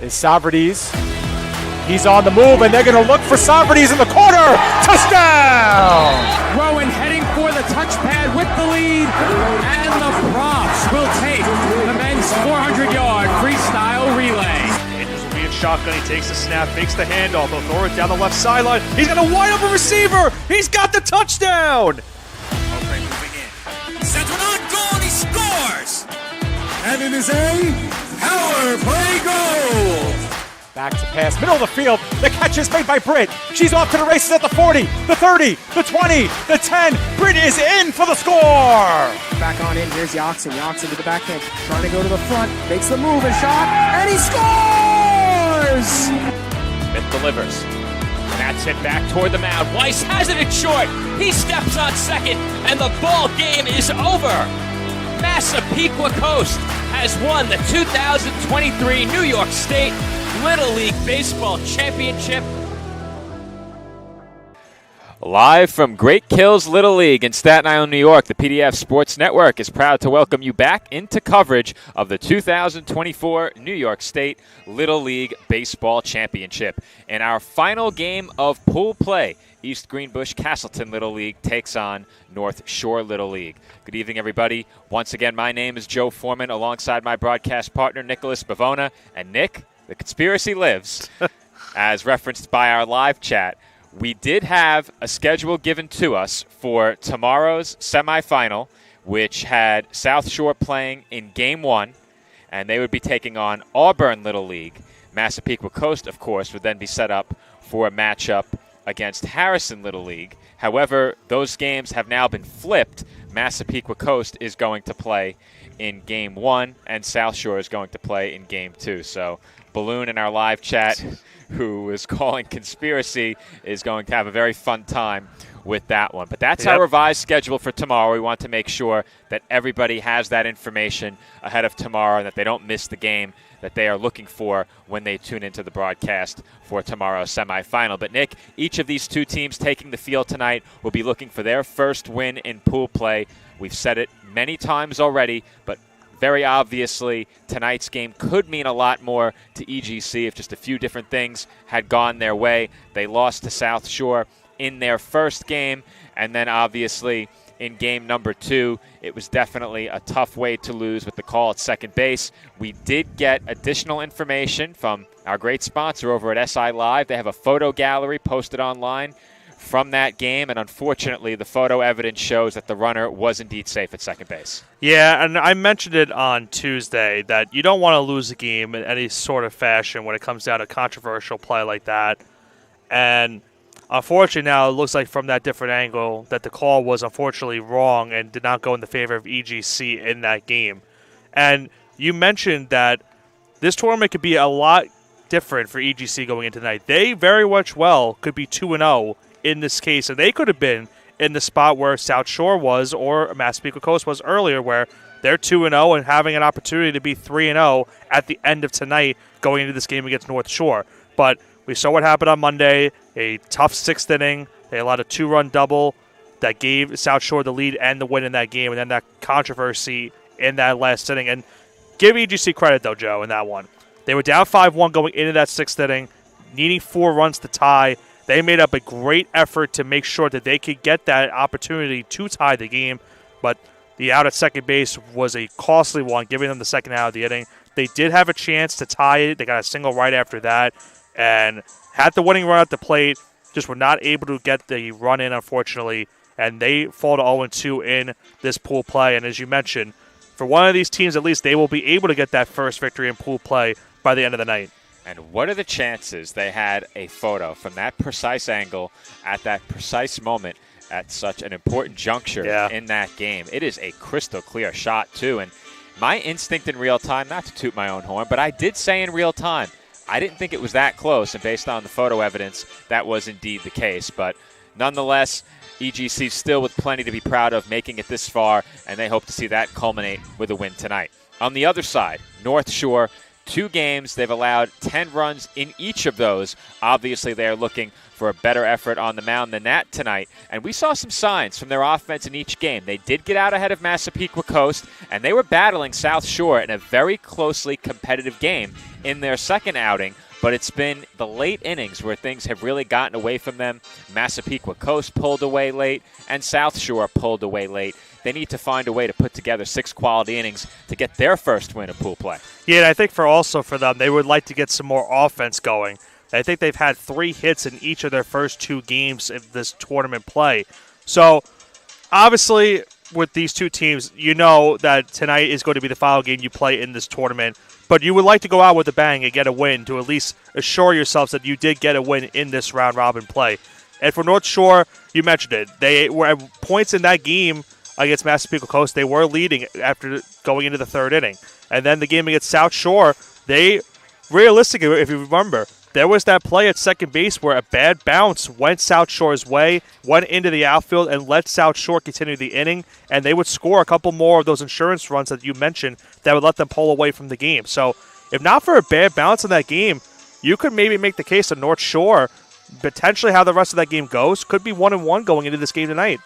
is Savardis. He's on the move, and they're going to look for Savardis in the corner. Touchdown! Rowan heading for the touchpad with the lead, and the Profs will take the men's 400-yard freestyle relay. Andrews will be in shotgun. He takes the snap, makes the handoff. He'll throw it down the left sideline. He's going to wide open receiver. He's got the touchdown. Okay, moving in. Sends one on goal, and he scores! And it is a power play goal. Back to pass, middle of the field. The catch is made by Britt. She's off to the races at the 40, the 30, the 20, the 10. Britt is in for the score. Back on in. Here's Yoxon. Yoxon to the backhand. Trying to go to the front. Makes the move and shot. And he scores! Smith delivers. That's it back toward the mound. Weiss has it in short. He steps on second, and the ball game is over. Massapequa Coast has won the 2023 New York State Little League Baseball Championship. Live from Great Kills Little League in Staten Island, New York, the PDF Sports Network is proud to welcome you back into coverage of the 2024 New York State Little League Baseball Championship. In our final game of pool play, East Greenbush-Castleton Little League takes on North Shore Little League. Good evening, everybody. Once again, my name is Joe Foreman, alongside my broadcast partner, Nicholas Bavona. And Nick, the conspiracy lives, as referenced by our live chat. We did have a schedule given to us for tomorrow's semifinal, which had South Shore playing in Game 1, and they would be taking on Auburn Little League. Massapequa Coast, of course, would then be set up for a matchup against Harrison Little League. However, those games have now been flipped. Massapequa Coast is going to play in Game 1, and South Shore is going to play in Game 2. So Balloon in our live chat, who is calling conspiracy, is going to have a very fun time with that one. But that's our revised schedule for tomorrow. We want to make sure that everybody has that information ahead of tomorrow and that they don't miss the game that they are looking for when they tune into the broadcast for tomorrow's semifinal. But, Nick, each of these two teams taking the field tonight will be looking for their first win in pool play. We've said it many times already, but very obviously, tonight's game could mean a lot more to EGC if just a few different things had gone their way. They lost to South Shore in their first game, and then obviously in game number 2, it was definitely a tough way to lose with the call at second base. We did get additional information from our great sponsor over at SI Live. They have a photo gallery posted online from that game, and unfortunately the photo evidence shows that the runner was indeed safe at second base. Yeah, and I mentioned it on Tuesday that you don't want to lose a game in any sort of fashion when it comes down to controversial play like that. And unfortunately now it looks like from that different angle that the call was unfortunately wrong and did not go in the favor of EGC in that game. And you mentioned that this tournament could be a lot different for EGC going into tonight. They very much well could be 2-0 in this case, and they could have been in the spot where South Shore was or Massapequa Coast was earlier, where they're 2-0 and having an opportunity to be 3-0 at the end of tonight going into this game against North Shore. But we saw what happened on Monday, a tough 6th inning. They allowed a 2-run double that gave South Shore the lead and the win in that game, and then that controversy in that last inning. And give EGC credit, though, Joe, in that one. They were down 5-1 going into that 6th inning, needing 4 runs to tie. They made up a great effort to make sure that they could get that opportunity to tie the game, but the out at second base was a costly one, giving them the second out of the inning. They did have a chance to tie it. They got a single right after that and had the winning run at the plate, just were not able to get the run in, unfortunately, and they fall to 0-2 in this pool play. And as you mentioned, for one of these teams at least, they will be able to get that first victory in pool play by the end of the night. And what are the chances they had a photo from that precise angle at that precise moment at such an important juncture in that game? It is a crystal clear shot, too. And my instinct in real time, not to toot my own horn, but I did say in real time, I didn't think it was that close. And based on the photo evidence, that was indeed the case. But nonetheless, EGC still with plenty to be proud of, making it this far, and they hope to see that culminate with a win tonight. On the other side, North Shore 2 games, they've allowed 10 runs in each of those. Obviously, they're looking for a better effort on the mound than that tonight. And we saw some signs from their offense in each game. They did get out ahead of Massapequa Coast, and they were battling South Shore in a very closely competitive game in their second outing. But it's been the late innings where things have really gotten away from them. Massapequa Coast pulled away late, and South Shore pulled away late. They need to find a way to put together 6 quality innings to get their first win of pool play. Yeah, and I think for them, they would like to get some more offense going. I think they've had 3 hits in each of their first 2 games of this tournament play. So, obviously, with these 2 teams, you know that tonight is going to be the final game you play in this tournament. But you would like to go out with a bang and get a win to at least assure yourselves that you did get a win in this round-robin play. And for North Shore, you mentioned it. They were at points in that game against Massapequa Coast. They were leading after going into the 3rd inning. And then the game against South Shore, they realistically, if you remember, there was that play at second base where a bad bounce went South Shore's way, went into the outfield, and let South Shore continue the inning, and they would score a couple more of those insurance runs that you mentioned that would let them pull away from the game. So if not for a bad bounce in that game, you could maybe make the case that North Shore, potentially how the rest of that game goes, could be 1-1 going into this game tonight.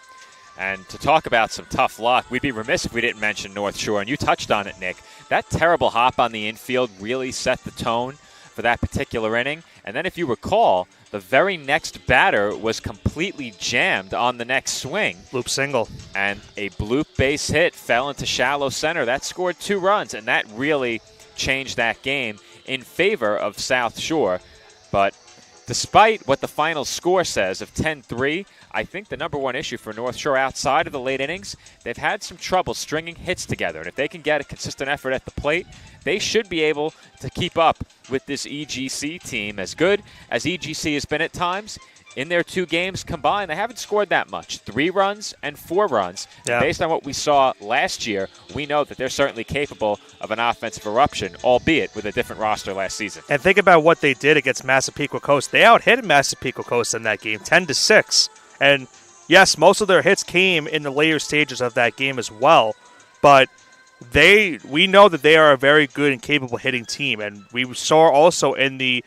And to talk about some tough luck, we'd be remiss if we didn't mention North Shore, and you touched on it, Nick. That terrible hop on the infield really set the tone for that particular inning. And then if you recall, the very next batter was completely jammed on the next swing. Bloop single. And a bloop base hit fell into shallow center. That scored 2 runs, and that really changed that game in favor of South Shore. But despite what the final score says of 10-3, I think the number one issue for North Shore outside of the late innings, they've had some trouble stringing hits together. And if they can get a consistent effort at the plate, they should be able to keep up with this EGC team. As good as EGC has been at times, in their 2 games combined, they haven't scored that much. 3 runs and 4 runs. Yeah. Based on what we saw last year, we know that they're certainly capable of an offensive eruption, albeit with a different roster last season. And think about what they did against Massapequa Coast. They out-hit Massapequa Coast in that game, 10-6. And yes, most of their hits came in the later stages of that game as well. But we know that they are a very good and capable hitting team. And we saw also in the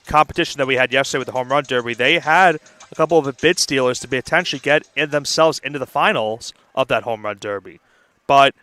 competition that we had yesterday with the Home Run Derby, they had a couple of bid stealers to potentially get themselves into the finals of that Home Run Derby. But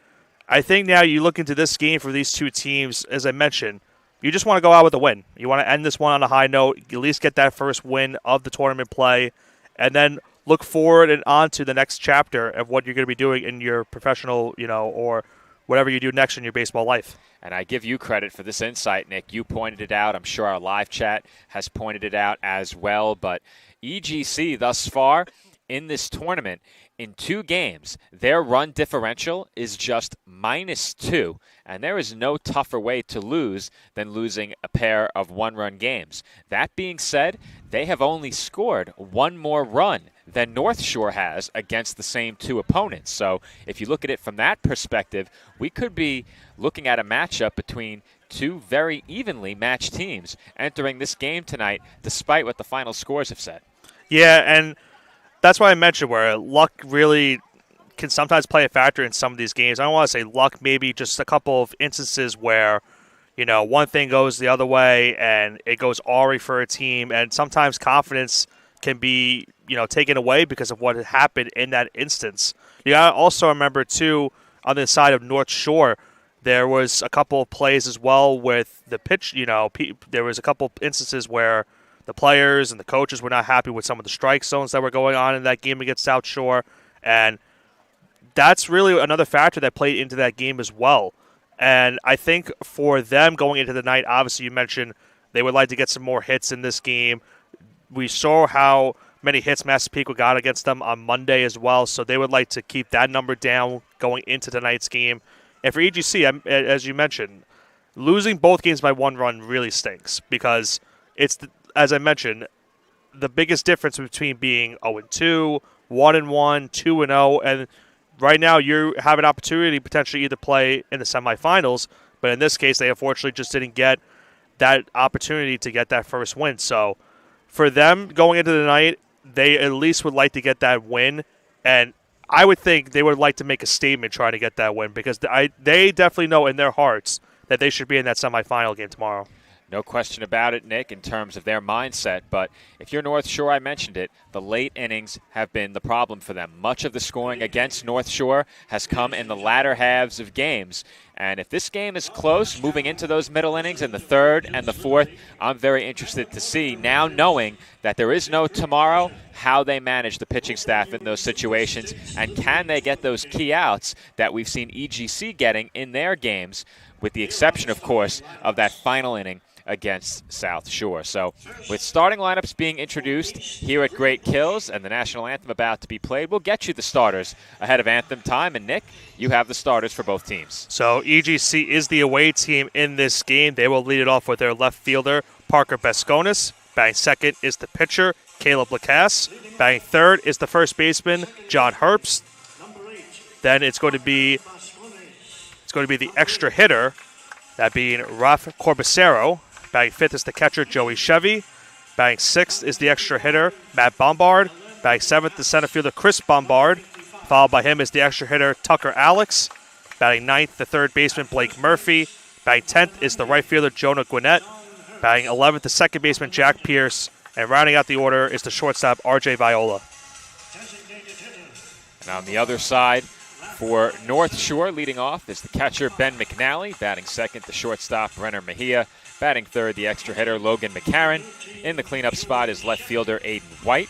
I think now you look into this game for these 2 teams, as I mentioned, you just want to go out with a win. You want to end this one on a high note, at least get that first win of the tournament play, and then look forward and on to the next chapter of what you're going to be doing in your professional, or whatever you do next in your baseball life. And I give you credit for this insight, Nick. You pointed it out. I'm sure our live chat has pointed it out as well. But EGC thus far in this tournament, in 2 games, their run differential is just -2. And there is no tougher way to lose than losing a pair of 1-run games. That being said, they have only scored 1 more run than North Shore has against the same 2 opponents. So if you look at it from that perspective, we could be looking at a matchup between 2 very evenly matched teams entering this game tonight, despite what the final scores have said. Yeah, and that's why I mentioned where luck really can sometimes play a factor in some of these games. I don't want to say luck, maybe just a couple of instances where, one thing goes the other way and it goes awry for a team, and sometimes confidence can be, taken away because of what had happened in that instance. You got to also remember, too, on the side of North Shore, there was a couple of plays as well with the pitch. There was a couple instances where the players and the coaches were not happy with some of the strike zones that were going on in that game against South Shore, and that's really another factor that played into that game as well. And I think for them going into the night, obviously you mentioned they would like to get some more hits in this game. We saw how many hits Massapequa got against them on Monday as well, so they would like to keep that number down going into tonight's game. And for EGC, as you mentioned, losing both games by 1 run really stinks because it's, as I mentioned, the biggest difference between being 0-2, 1-1, 2-0, and right now you have an opportunity to potentially either play in the semifinals, but in this case they unfortunately just didn't get that opportunity to get that first win. So for them going into the night, they at least would like to get that win, and I would think they would like to make a statement trying to get that win because they definitely know in their hearts that they should be in that semifinal game tomorrow. No question about it, Nick, in terms of their mindset. But if you're North Shore, I mentioned it, the late innings have been the problem for them. Much of the scoring against North Shore has come in the latter halves of games. And if this game is close, moving into those middle innings in the third and the fourth, I'm very interested to see, now knowing that there is no tomorrow, how they manage the pitching staff in those situations. And can they get those key outs that we've seen EGC getting in their games, with the exception, of course, of that final inning against South Shore. So with starting lineups being introduced here at Great Kills and the national anthem about to be played, we'll get you the starters ahead of anthem time. And Nick, you have the starters for both teams. So EGC is the away team in this game. They will lead it off with their left fielder, Parker Besconis. Batting second is the pitcher, Caleb Lacasse. Batting third is the first baseman, John Herbst. Then it's going to be the extra hitter, that being Raf Corbacero. Batting fifth is the catcher, Joey Chevy. Batting sixth is the extra hitter, Matt Bombard. Batting seventh, the center fielder, Chris Bombard. Followed by him is the extra hitter, Tucker Alex. Batting ninth, the third baseman, Blake Murphy. Batting 10th is the right fielder, Jonah Gwinnett. Batting 11th, the second baseman, Jack Pierce. And rounding out the order is the shortstop, RJ Viola. And on the other side, for North Shore, leading off is the catcher, Ben McNally. Batting second, the shortstop, Renner Mejia. Batting third, the extra hitter, Logan McCarron. In the cleanup spot is left fielder, Aiden White.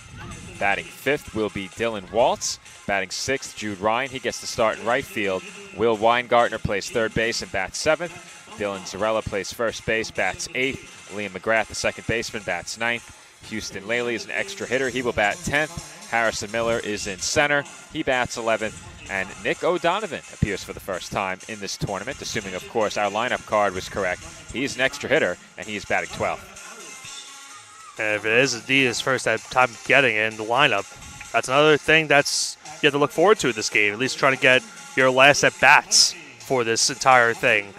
Batting fifth will be Dylan Waltz. Batting sixth, Jude Ryan. He gets to start in right field. Will Weingartner plays third base and bats seventh. Dylan Zarella plays first base, bats eighth. Liam McGrath, the second baseman, bats ninth. Houston Laley is an extra hitter. He will bat 10th. Harrison Miller is in center. He bats 11th. And Nick O'Donovan appears for the first time in this tournament, assuming, of course, our lineup card was correct. He's an extra hitter, and he is batting 12th. And if it is indeed his first time getting in the lineup, that's another thing that's you have to look forward to this game, at least trying to get your last at-bats for this entire thing.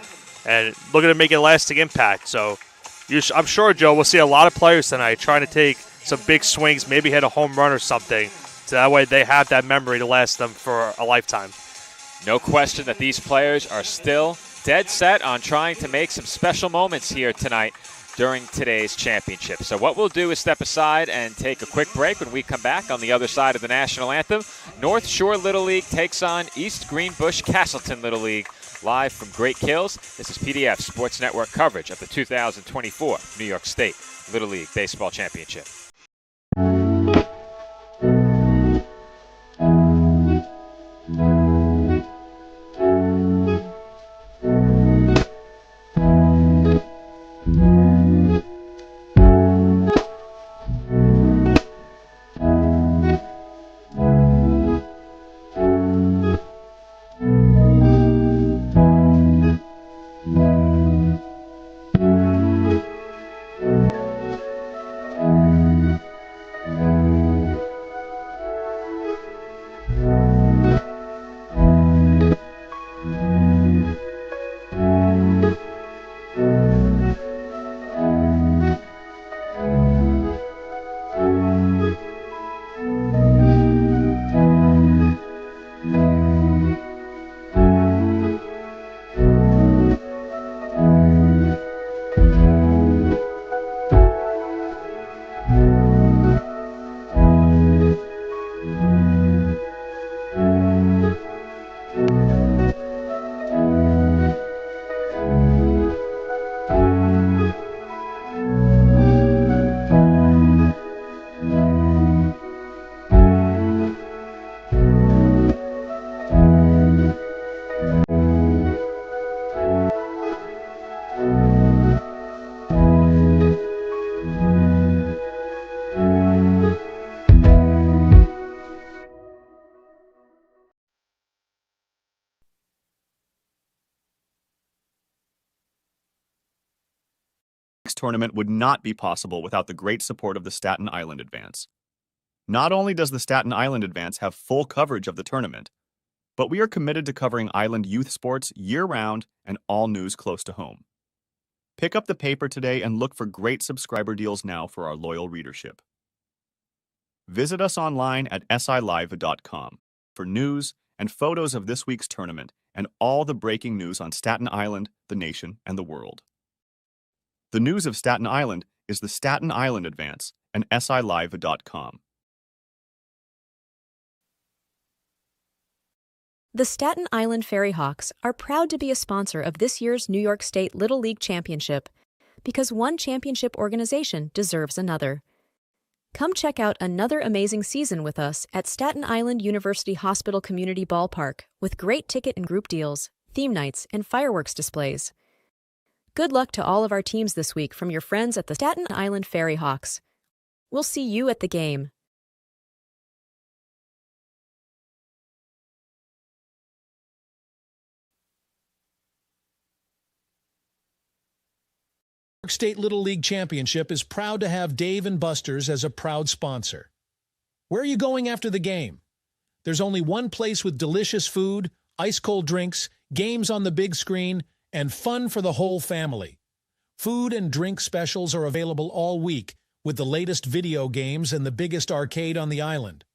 And looking to make a lasting impact. So I'm sure, Joe, we'll see a lot of players tonight trying to take some big swings, maybe hit a home run or something. So that way they have that memory to last them for a lifetime. No question that these players are still dead set on trying to make some special moments here tonight during today's championship. So what we'll do is step aside and take a quick break. When we come back on the other side of the national anthem, North Shore Little League takes on East Greenbush-Castleton Little League. Live from Great Kills, this is PDF Sports Network coverage of the 2024 New York State Little League Baseball Championship. Tournament would not be possible without the great support of the Staten Island Advance. Not only does the Staten Island Advance have full coverage of the tournament, but we are committed to covering island youth sports year-round and all news close to home. Pick up the paper today and look for great subscriber deals now for our loyal readership. Visit us online at silive.com for news and photos of this week's tournament and all the breaking news on Staten Island, the nation, and the world. The news of Staten Island is the Staten Island Advance and SILive.com. The Staten Island Fairy Hawks are proud to be a sponsor of this year's New York State Little League Championship because one championship organization deserves another. Come check out another amazing season with us at Staten Island University Hospital Community Ballpark with great ticket and group deals, theme nights, and fireworks displays. Good luck to all of our teams this week from your friends at the Staten Island Fairy Hawks. We'll see you at the game. New York State Little League Championship is proud to have Dave & Buster's as a proud sponsor. Where are you going after the game? There's only one place with delicious food, ice-cold drinks, games on the big screen, and fun for the whole family. Food and drink specials are available all week with the latest video games and the biggest arcade on the island.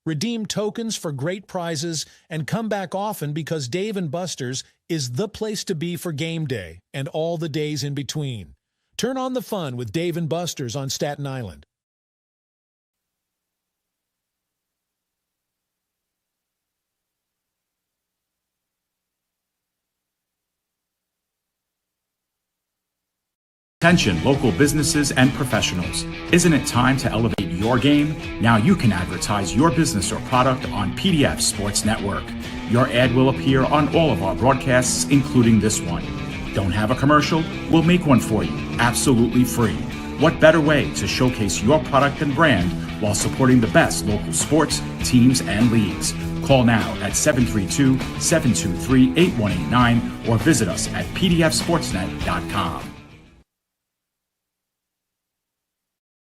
Redeem tokens for great prizes and come back often because Dave & Buster's is the place to be for game day and all the days in between. Turn on the fun with Dave & Buster's on Staten Island. Attention local businesses and professionals. Isn't it time to elevate your game? Now you can advertise your business or product on PDF Sports Network. Your ad will appear on all of our broadcasts, including this one. Don't have a commercial? We'll make one for you, absolutely free. What better way to showcase your product and brand while supporting the best local sports, teams, and leagues? Call now at 732-723-8189 or visit us at pdfsportsnet.com.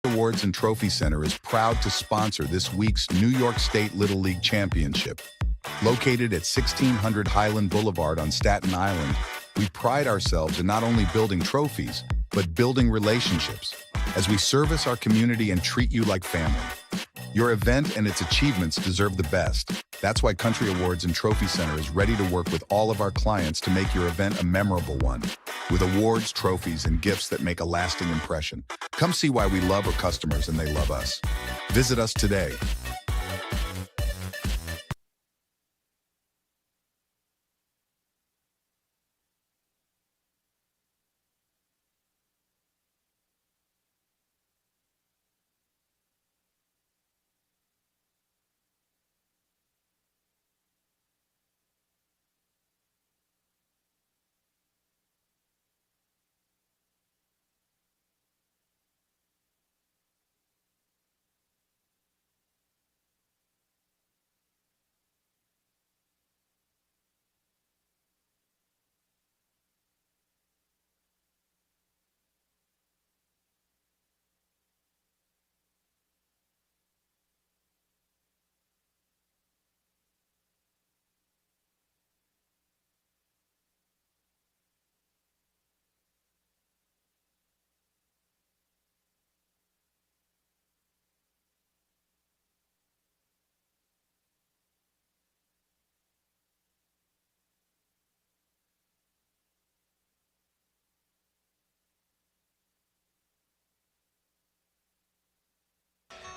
Awards and Trophy Center is proud to sponsor this week's New York State Little League Championship. Located at 1600 Highland Boulevard on Staten Island, we pride ourselves in not only building trophies, but building relationships as we service our community and treat you like family. Your event and its achievements deserve the best. That's why Country Awards and Trophy Center is ready to work with all of our clients to make your event a memorable one, with awards, trophies, and gifts that make a lasting impression. Come see why we love our customers and they love us. Visit us today.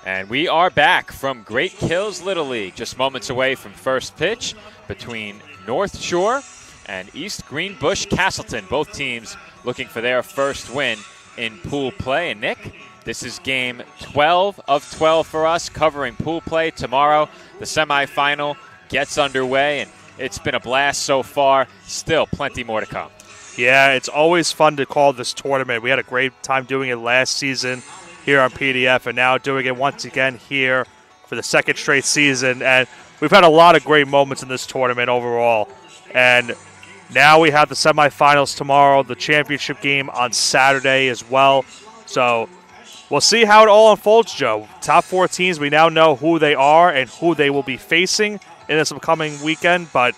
And we are back from Great Kills Little League, just moments away from first pitch between North Shore and East Greenbush-Castleton. Both teams looking for their first win in pool play. And Nick, this is game 12 of 12 for us, covering pool play tomorrow. The semifinal gets underway, and it's been a blast so far. Still plenty more to come. Yeah, it's always fun to call this tournament. We had a great time doing it last season here on PDF, and now doing it once again here for the second straight season. And we've had a lot of great moments in this tournament overall. And now we have the semifinals tomorrow, the championship game on Saturday as well. So we'll see how it all unfolds, Joe. Top four teams, we now know who they are and who they will be facing in this upcoming weekend, but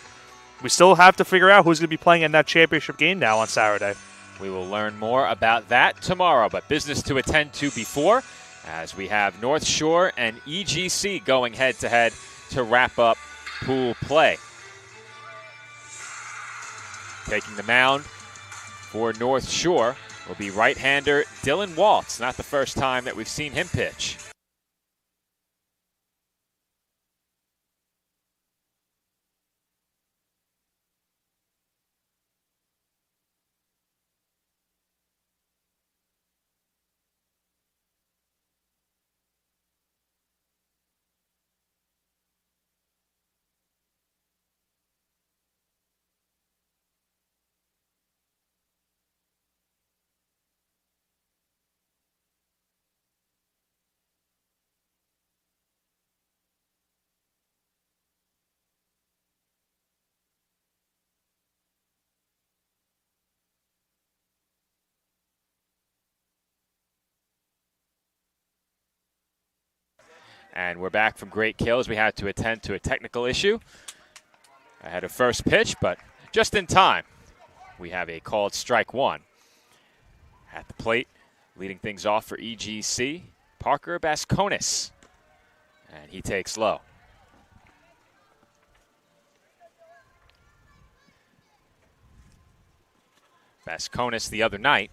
we still have to figure out who's going to be playing in that championship game now on Saturday. We will learn more about that tomorrow, but business to attend to before, as we have North Shore and EGC going head-to-head to wrap up pool play. Taking the mound for North Shore will be right-hander Dylan Waltz. Not the first time that we've seen him pitch. And we're back from Great Kills. We had to attend to a technical issue ahead of first pitch, but just in time. We have a called strike one. At the plate, leading things off for EGC, Parker Basconis. And he takes low. Basconis the other night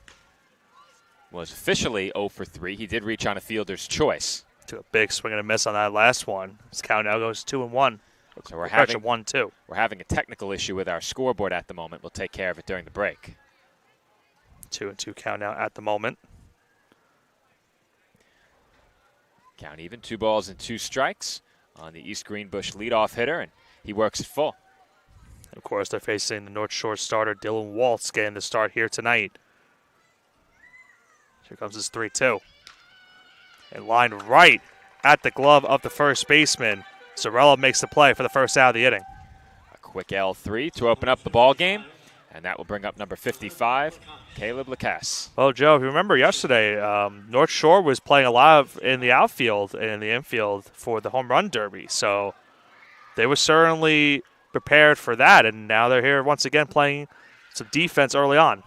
was officially 0 for 3. He did reach on a fielder's choice. Took a big swing and a miss on that last one. His count now goes 2-1. So we're having 1-2. We're having a technical issue with our scoreboard at the moment. We'll take care of it during the break. 2-2 count now at the moment. Count even, 2 balls and 2 strikes on the East Greenbush leadoff hitter, and he works it full. Of course, they're facing the North Shore starter Dylan Waltz getting the start here tonight. Here comes his 3-2. And lined right at the glove of the first baseman. Zarella makes the play for the first out of the inning. A quick L3 to open up the ball game, and that will bring up number 55, Caleb Lacasse. Well, Joe, if you remember yesterday, North Shore was playing a lot in the outfield and in the infield for the home run derby. So they were certainly prepared for that, and now they're here once again playing some defense early on.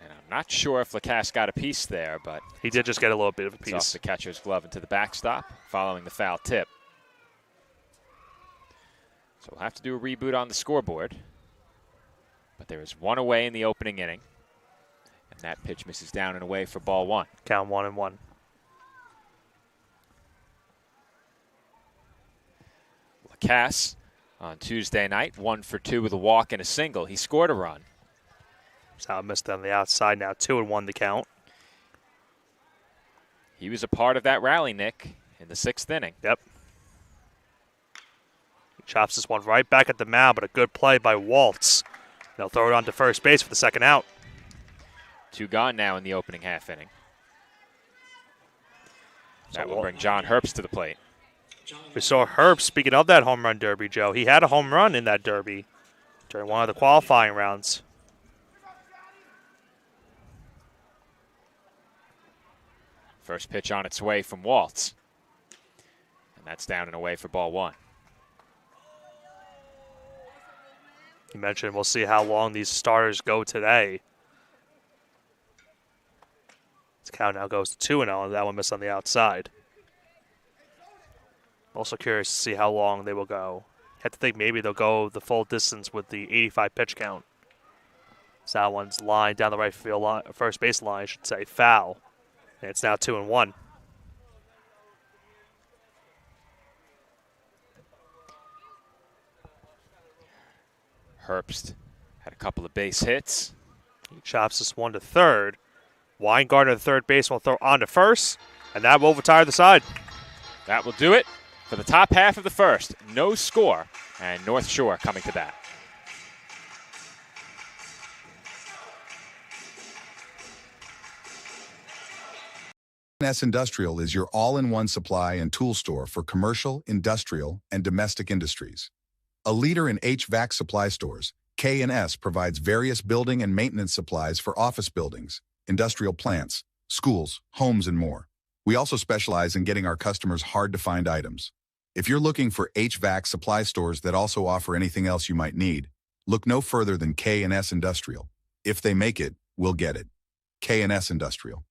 And I'm not sure if Lacasse got a piece there, but he did just get a little bit of a it's piece. off the catcher's glove into the backstop following the foul tip. So we'll have to do a reboot on the scoreboard. But there is one away in the opening inning. And that pitch misses down and away for ball one. Count 1-1. Lacasse on Tuesday night, 1 for 2 with a walk and a single. He scored a run. So missed on the outside now, 2-1 the count. He was a part of that rally, Nick, in the 6th inning. Yep. He chops this one right back at the mound, but a good play by Waltz. They'll throw it on to first base for the second out. 2 gone now in the opening half inning. That will bring John Herbst to the plate. We saw Herbst, speaking of that home run derby, Joe, he had a home run in that derby during one of the qualifying rounds. First pitch on its way from Waltz. And that's down and away for ball one. You mentioned we'll see how long these starters go today. This count now goes to 2-0, and that one missed on the outside. Also curious to see how long they will go. Have to think maybe they'll go the full distance with the 85 pitch count. So that one's lined down the right field line, first base line, I should say, foul. And it's now 2-1. Herbst had a couple of base hits. He chops this one to third. Weingartner, the third baseman, will throw on to first, and that will retire the side. That will do it for the top half of the first. No score, and North Shore coming to bat. NYS Industrial is your all-in-one supply and tool store for commercial, industrial, and domestic industries. A leader in HVAC supply stores, K&S provides various building and maintenance supplies for office buildings, industrial plants, schools, homes, and more. We also specialize in getting our customers hard-to-find items. If you're looking for HVAC supply stores that also offer anything else you might need, look no further than K&S Industrial. If they make it, we'll get it. K&S Industrial.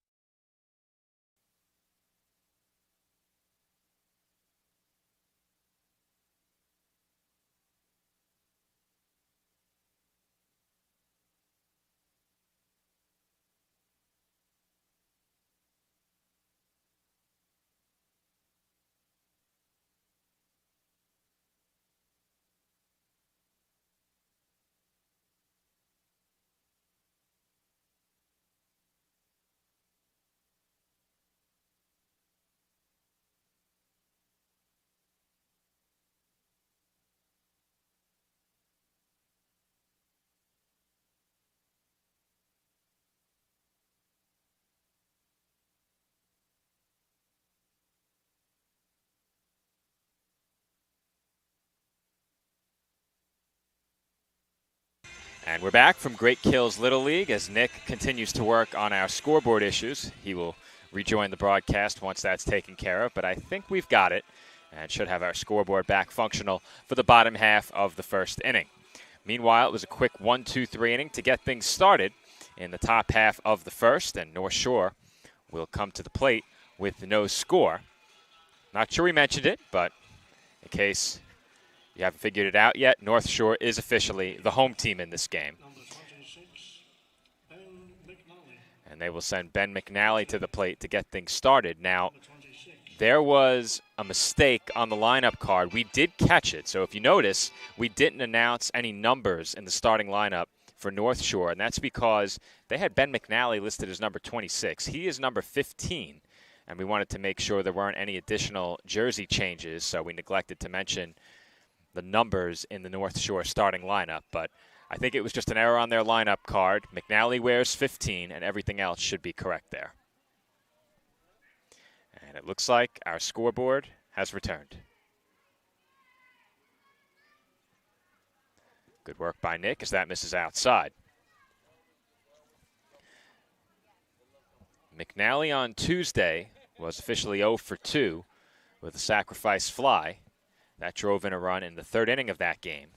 And we're back from Great Kills Little League as Nick continues to work on our scoreboard issues. He will rejoin the broadcast once that's taken care of, but I think we've got it and should have our scoreboard back functional for the bottom half of the first inning. Meanwhile, it was a quick 1-2-3 inning to get things started in the top half of the first, and North Shore will come to the plate with no score. Not sure we mentioned it, but in case you haven't figured it out yet, North Shore is officially the home team in this game. And they will send Ben McNally to the plate to get things started. Now, there was a mistake on the lineup card. We did catch it. So if you notice, we didn't announce any numbers in the starting lineup for North Shore, and that's because they had Ben McNally listed as number 26. He is number 15, and we wanted to make sure there weren't any additional jersey changes, so we neglected to mention the numbers in the North Shore starting lineup. But I think it was just an error on their lineup card. McNally wears 15, and everything else should be correct there. And it looks like our scoreboard has returned. Good work by Nick as that misses outside. McNally on Tuesday was officially 0 for 2 with a sacrifice fly. That drove in a run in the third inning of that game.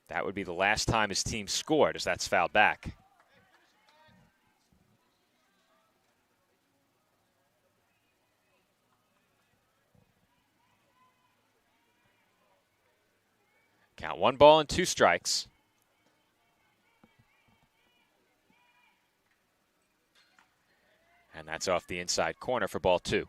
That would be the last time his team scored as that's fouled back. Count 1 ball and 2 strikes. And that's off the inside corner for ball 2.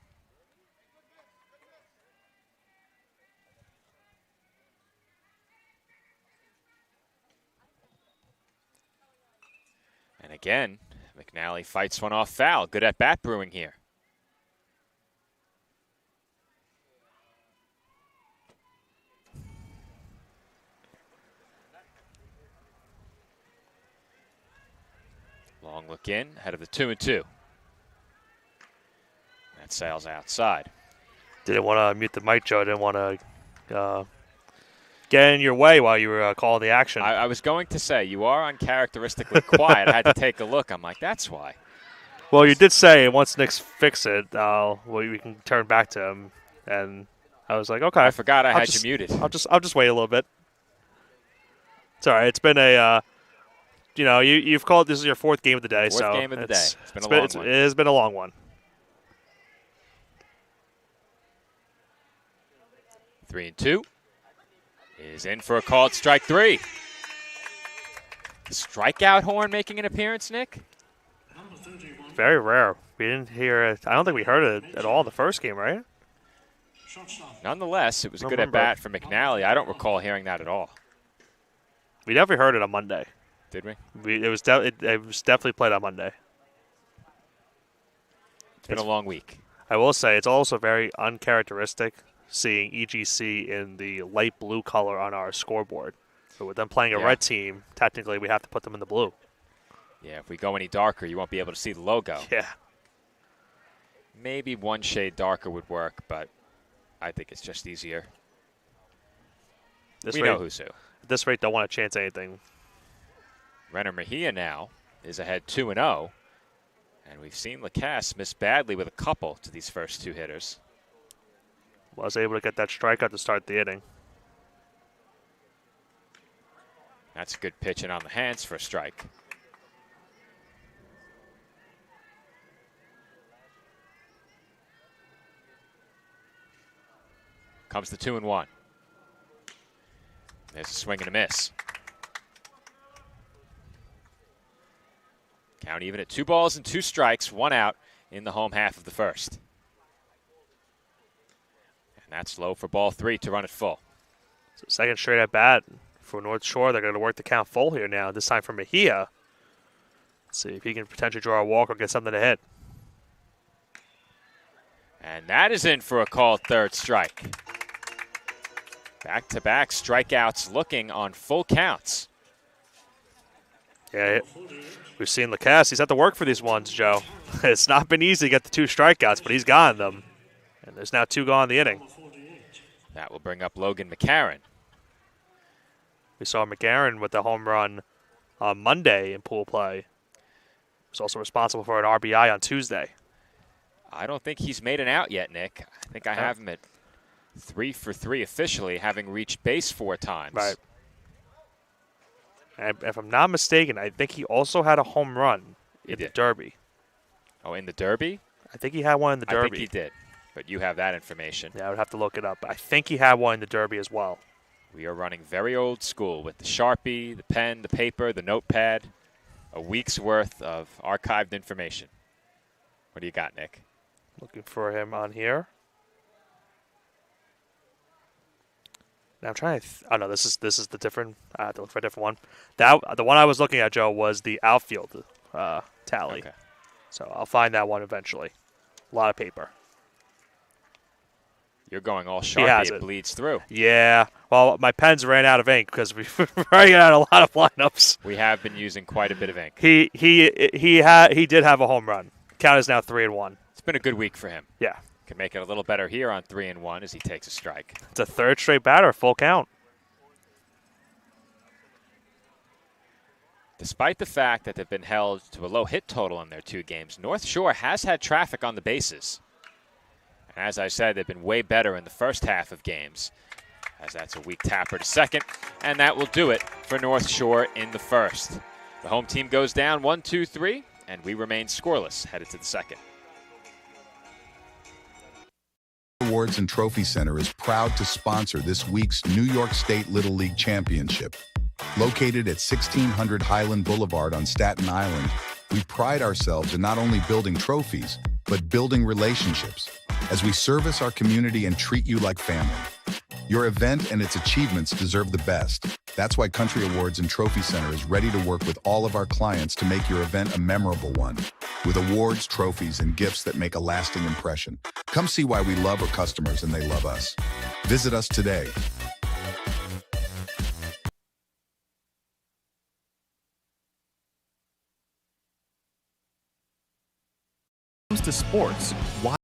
And again, McNally fights one off foul. Good at bat brewing here. Long look in, ahead of the 2-2. That sails outside. Didn't want to mute the mic, Joe. Didn't want to get in your way while you were calling the action. I was going to say, you are uncharacteristically quiet. I had to take a look. I'm like, that's why. Well, you did say once Nick's fix it, we can turn back to him. And I was like, okay. I forgot I had you muted. I'll just wait a little bit. It's all right. It's been a, you've called, this is your 4th game of the day. Fourth game of the day. It's been a long one. It has been a long one. 3-2 is in for a called strike 3. The strikeout horn making an appearance, Nick? Very rare. We didn't hear it. I don't think we heard it at all in the first game, right? Nonetheless, it was a good at-bat for McNally. I don't recall hearing that at all. We definitely heard it on Monday. Did we? It was definitely played on Monday. It's been a long week. I will say it's also very uncharacteristic seeing EGC in the light blue color on our scoreboard. So with them playing a red team, technically we have to put them in the blue. Yeah, if we go any darker, you won't be able to see the logo. Yeah. Maybe one shade darker would work, but I think it's just easier. We know who's who. At this rate, don't want to chance anything. Renner Mejia now is ahead 2-0. And we've seen Lacasse miss badly with a couple to these first 2 hitters. Was able to get that strikeout to start the inning. That's a good pitch and on the hands for a strike. Comes the 2-1. There's a swing and a miss. Count even at 2 balls and 2 strikes, 1 out in the home half of the first. And that's low for ball 3 to run it full. So second straight at bat for North Shore. They're going to work the count full here now, this time for Mejia. Let's see if he can potentially draw a walk or get something to hit. And that is in for a called third strike. Back-to-back strikeouts looking on full counts. Yeah, we've seen Lacasse. He's had to work for these ones, Joe. It's not been easy to get the 2 strikeouts, but he's gotten them. And there's now 2 gone in the inning. That will bring up Logan McCarron. We saw McGarren with the home run on Monday in pool play. He was also responsible for an RBI on Tuesday. I don't think he's made an out yet, Nick. I think I have him at 3 for 3 officially, having reached base 4 times. Right. And if I'm not mistaken, I think he also had a home run in the Derby. Oh, in the Derby? I think he had one in the Derby. I think he did, but you have that information. Yeah, I would have to look it up. I think he had one in the Derby as well. We are running very old school with the Sharpie, the pen, the paper, the notepad, a week's worth of archived information. What do you got, Nick? Looking for him on here. Now I'm trying to. Oh no, this is the different. I have to look for a different one. The one I was looking at, Joe, was the outfield tally. Okay. So I'll find that one eventually. A lot of paper. You're going all Sharpie. It bleeds through. Yeah. Well, my pens ran out of ink because we ran out a lot of lineups. We have been using quite a bit of ink. He did have a home run. Count is now 3-1. It's been a good week for him. Yeah. Can make it a little better here on 3-1 as he takes a strike. It's a third straight batter, full count. Despite the fact that they've been held to a low hit total in their 2 games, North Shore has had traffic on the bases. And as I said, they've been way better in the first half of games, as that's a weak tapper to second, and that will do it for North Shore in the first. The home team goes down 1-2-3, and we remain scoreless headed to the second. Awards and Trophy Center is proud to sponsor this week's New York State Little League Championship. Located at 1600 Highland Boulevard on Staten Island, we pride ourselves in not only building trophies, but building relationships as we service our community and treat you like family. Your event and its achievements deserve the best. That's why Country Awards and Trophy Center is ready to work with all of our clients to make your event a memorable one, with awards, trophies, and gifts that make a lasting impression. Come see why we love our customers and they love us. Visit us today. When it comes to sports, why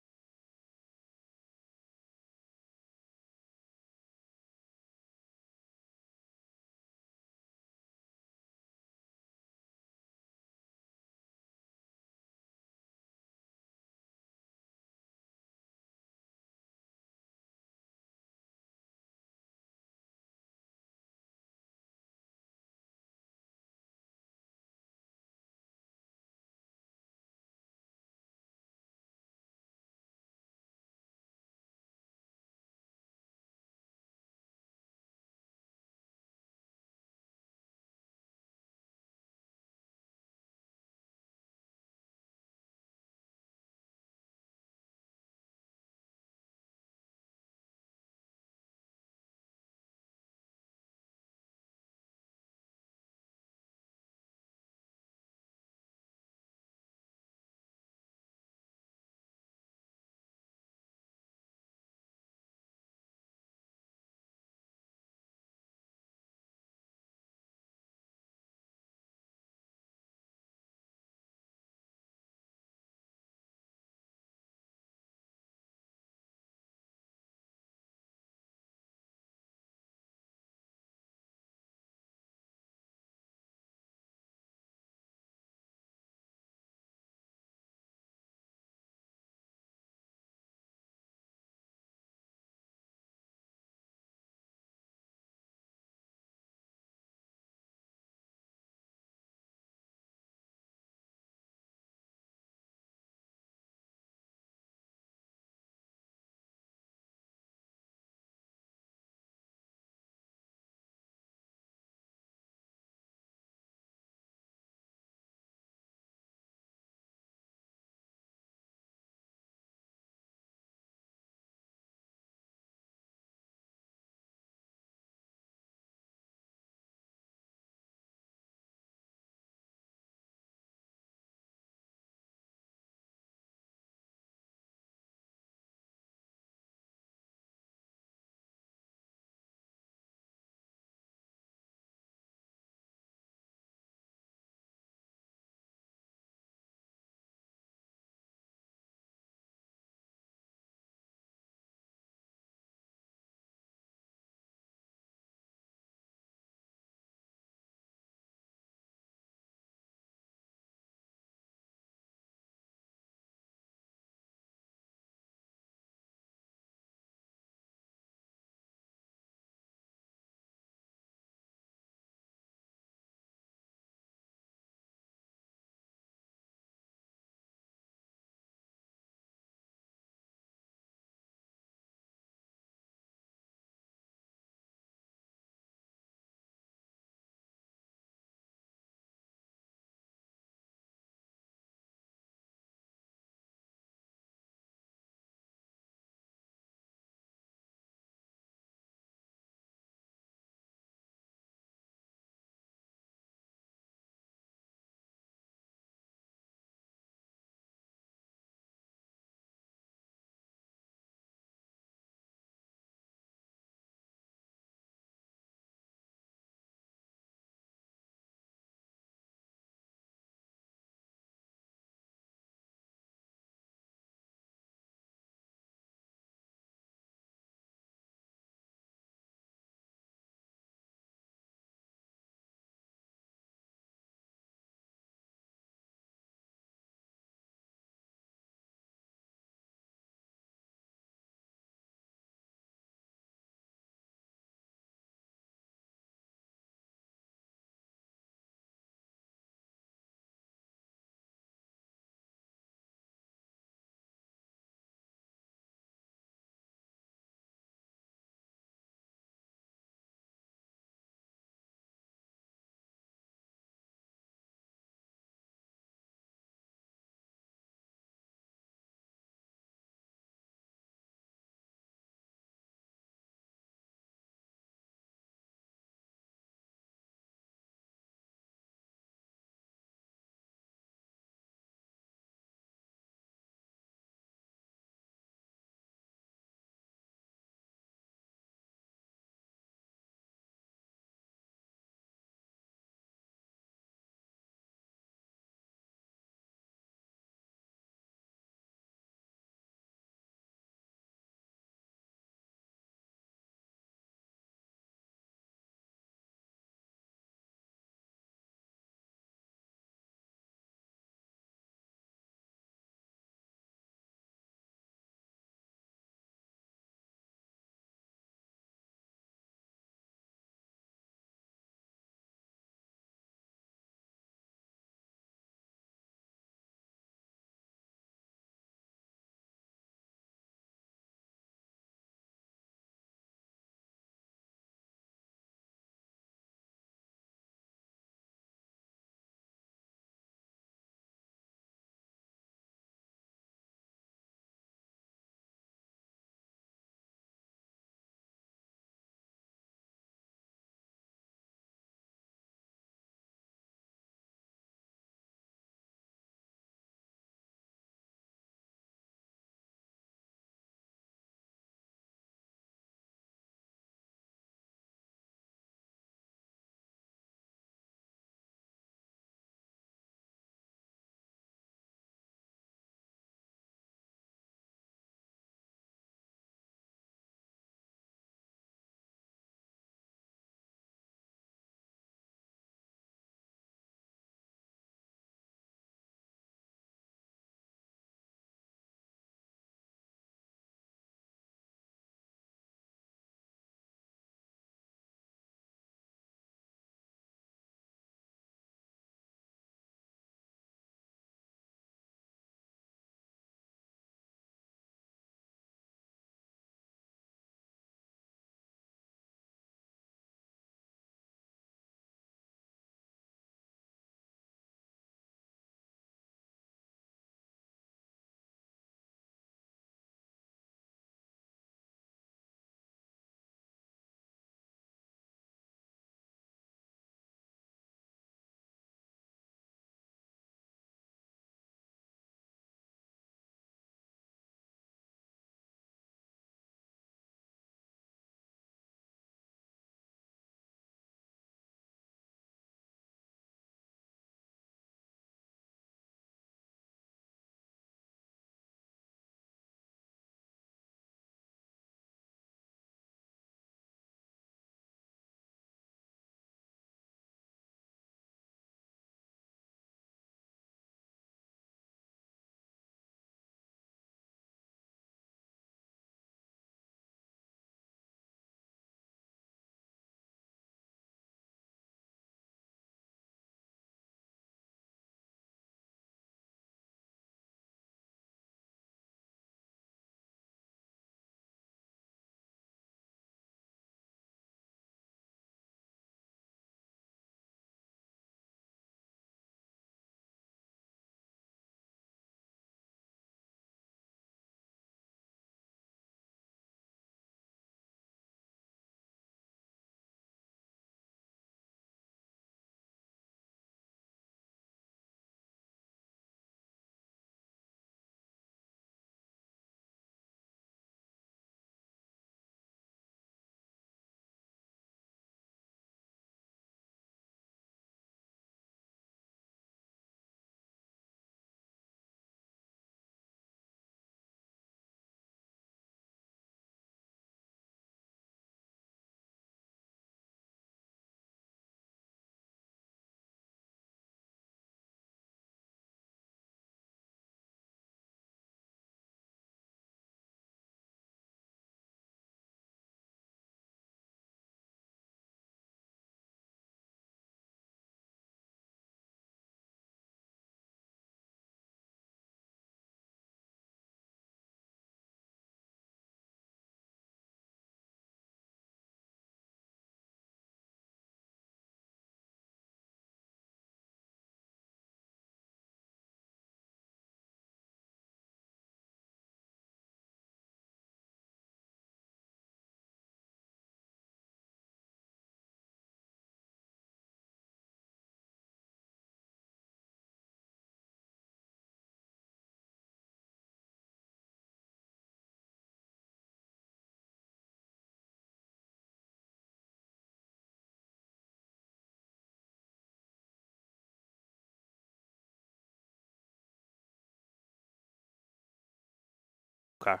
Okay.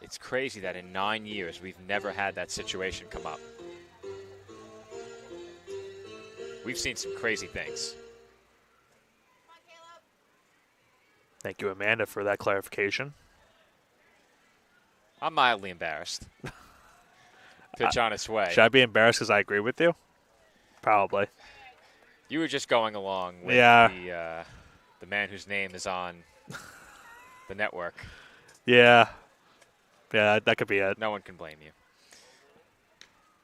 It's crazy that in 9 years we've never had that situation come up. We've seen some crazy things. Thank you, Amanda, for that clarification. I'm mildly embarrassed. Pitch on its way. Should I be embarrassed because I agree with you? Probably. You were just going along with the man whose name is on the network. Yeah. Yeah, that could be it. No one can blame you.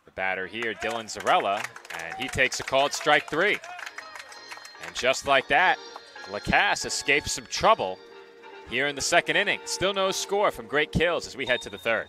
The batter here, Dylan Zarella, and he takes a called strike 3. And just like that, Lacasse escapes some trouble here in the second inning. Still no score from Great Kills as we head to the third.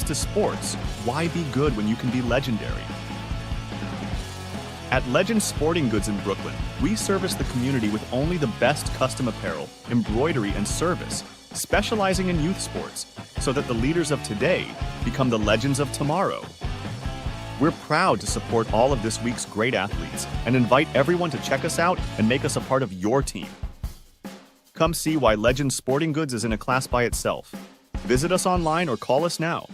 To sports, why be good when you can be legendary? At Legend Sporting Goods in Brooklyn, we service the community with only the best custom apparel, embroidery, and service, specializing in youth sports, so that the leaders of today become the legends of tomorrow. We're proud to support all of this week's great athletes and invite everyone to check us out and make us a part of your team. Come see why Legend Sporting Goods is in a class by itself. Visit us online or call us now.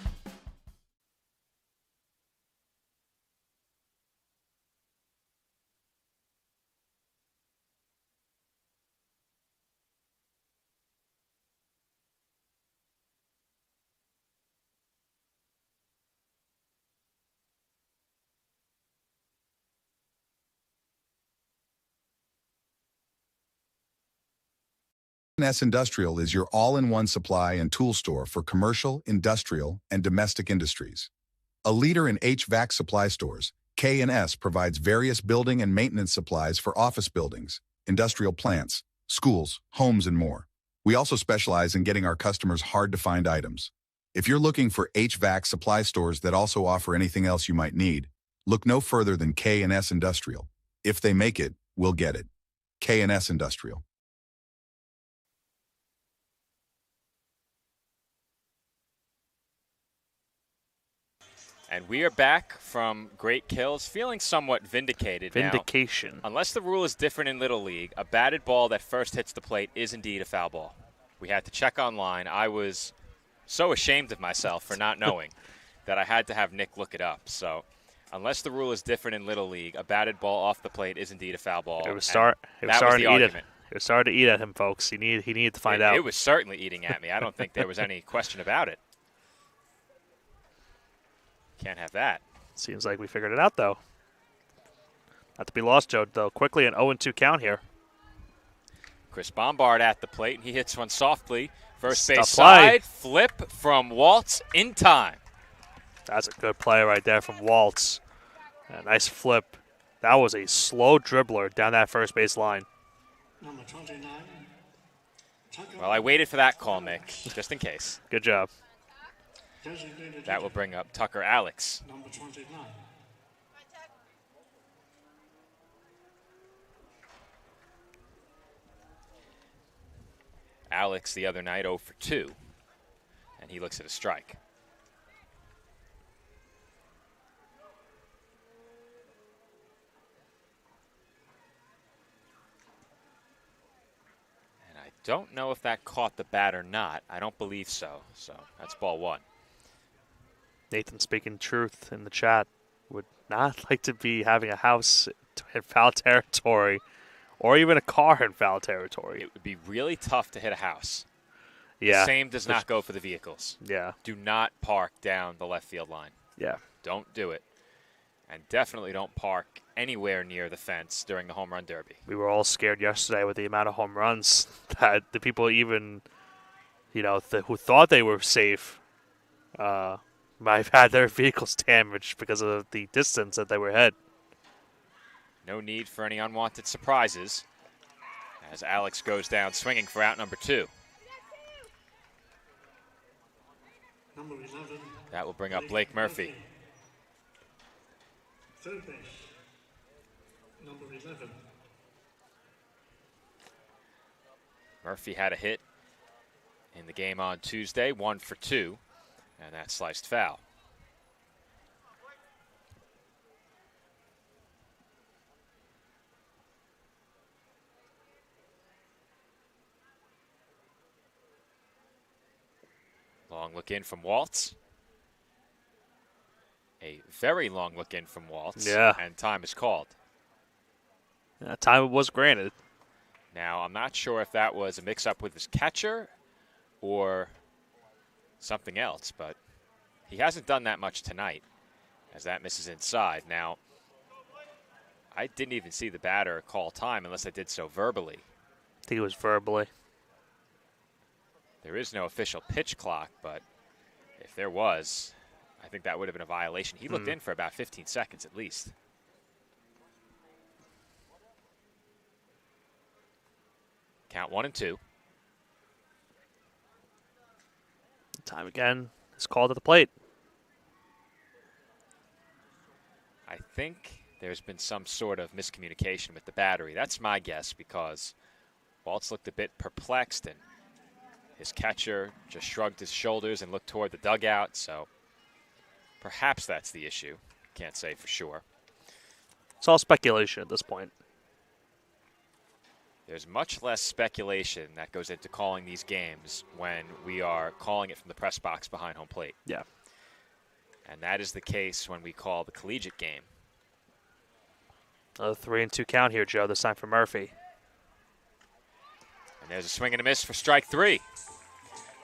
NYS Industrial is your all-in-one supply and tool store for commercial, industrial, and domestic industries. A leader in HVAC supply stores, K&S provides various building and maintenance supplies for office buildings, industrial plants, schools, homes, and more. We also specialize in getting our customers hard-to-find items. If you're looking for HVAC supply stores that also offer anything else you might need, look no further than K&S Industrial. If they make it, we'll get it. K&S Industrial. And we are back from Great Kills, feeling somewhat vindicated Vindication. Now, unless the rule is different in Little League, a batted ball that first hits the plate is indeed a foul ball. We had to check online. I was so ashamed of myself for not knowing that I had to have Nick look it up. So unless the rule is different in Little League, a batted ball off the plate is indeed a foul ball. It was starting to eat at him, folks. He needed to find out. It was certainly eating at me. I don't think there was any question about it. Can't have that. Seems like we figured it out, though. Not to be lost, Joe, though. Quickly an 0-2 count here. Chris Bombard at the plate, and he hits one softly. First base Play. side, flip from Waltz in time. That's a good play right there from Waltz. A nice flip. That was a slow dribbler down that first base line. Number 29. Well, I waited for that call, Nick, just in case. Good job. That will bring up Tucker Alex. Number 29. Alex the other night 0 for 2, and he looks at a strike. And I don't know if that caught the bat or not. I don't believe so. So that's ball 1. Nathan speaking truth in the chat. Would not like to be having a house in foul territory or even a car in foul territory. It would be really tough to hit a house. Yeah. The same does not go for the vehicles. Yeah. Do not park down the left field line. Yeah. Don't do it. And definitely don't park anywhere near the fence during the home run derby. We were all scared yesterday with the amount of home runs that the people even, who thought they were safe, might have had their vehicles damaged because of the distance that they were headed. No need for any unwanted surprises as Alex goes down swinging for out number 2. That will bring up Blake Murphy. Third base, number 11. Murphy had a hit in the game on Tuesday, 1 for 2, and that sliced foul. Long look in from Waltz. A very long look in from Waltz. Yeah. And time is called. Yeah, time was granted. Now, I'm not sure if that was a mix-up with his catcher or something else, but he hasn't done that much tonight as that misses inside. Now, I didn't even see the batter call time unless I did so verbally. I think it was verbally. There is no official pitch clock, but if there was, I think that would have been a violation. He looked in for about 15 seconds at least. Count 1 and 2. Time again is called at the plate. I think there's been some sort of miscommunication with the battery. That's my guess because Waltz looked a bit perplexed and his catcher just shrugged his shoulders and looked toward the dugout, so perhaps that's the issue. Can't say for sure. It's all speculation at this point. There's much less speculation that goes into calling these games when we are calling it from the press box behind home plate. Yeah. And that is the case when we call the collegiate game. Another 3-2 count here, Joe, this time for Murphy. And there's a swing and a miss for strike 3.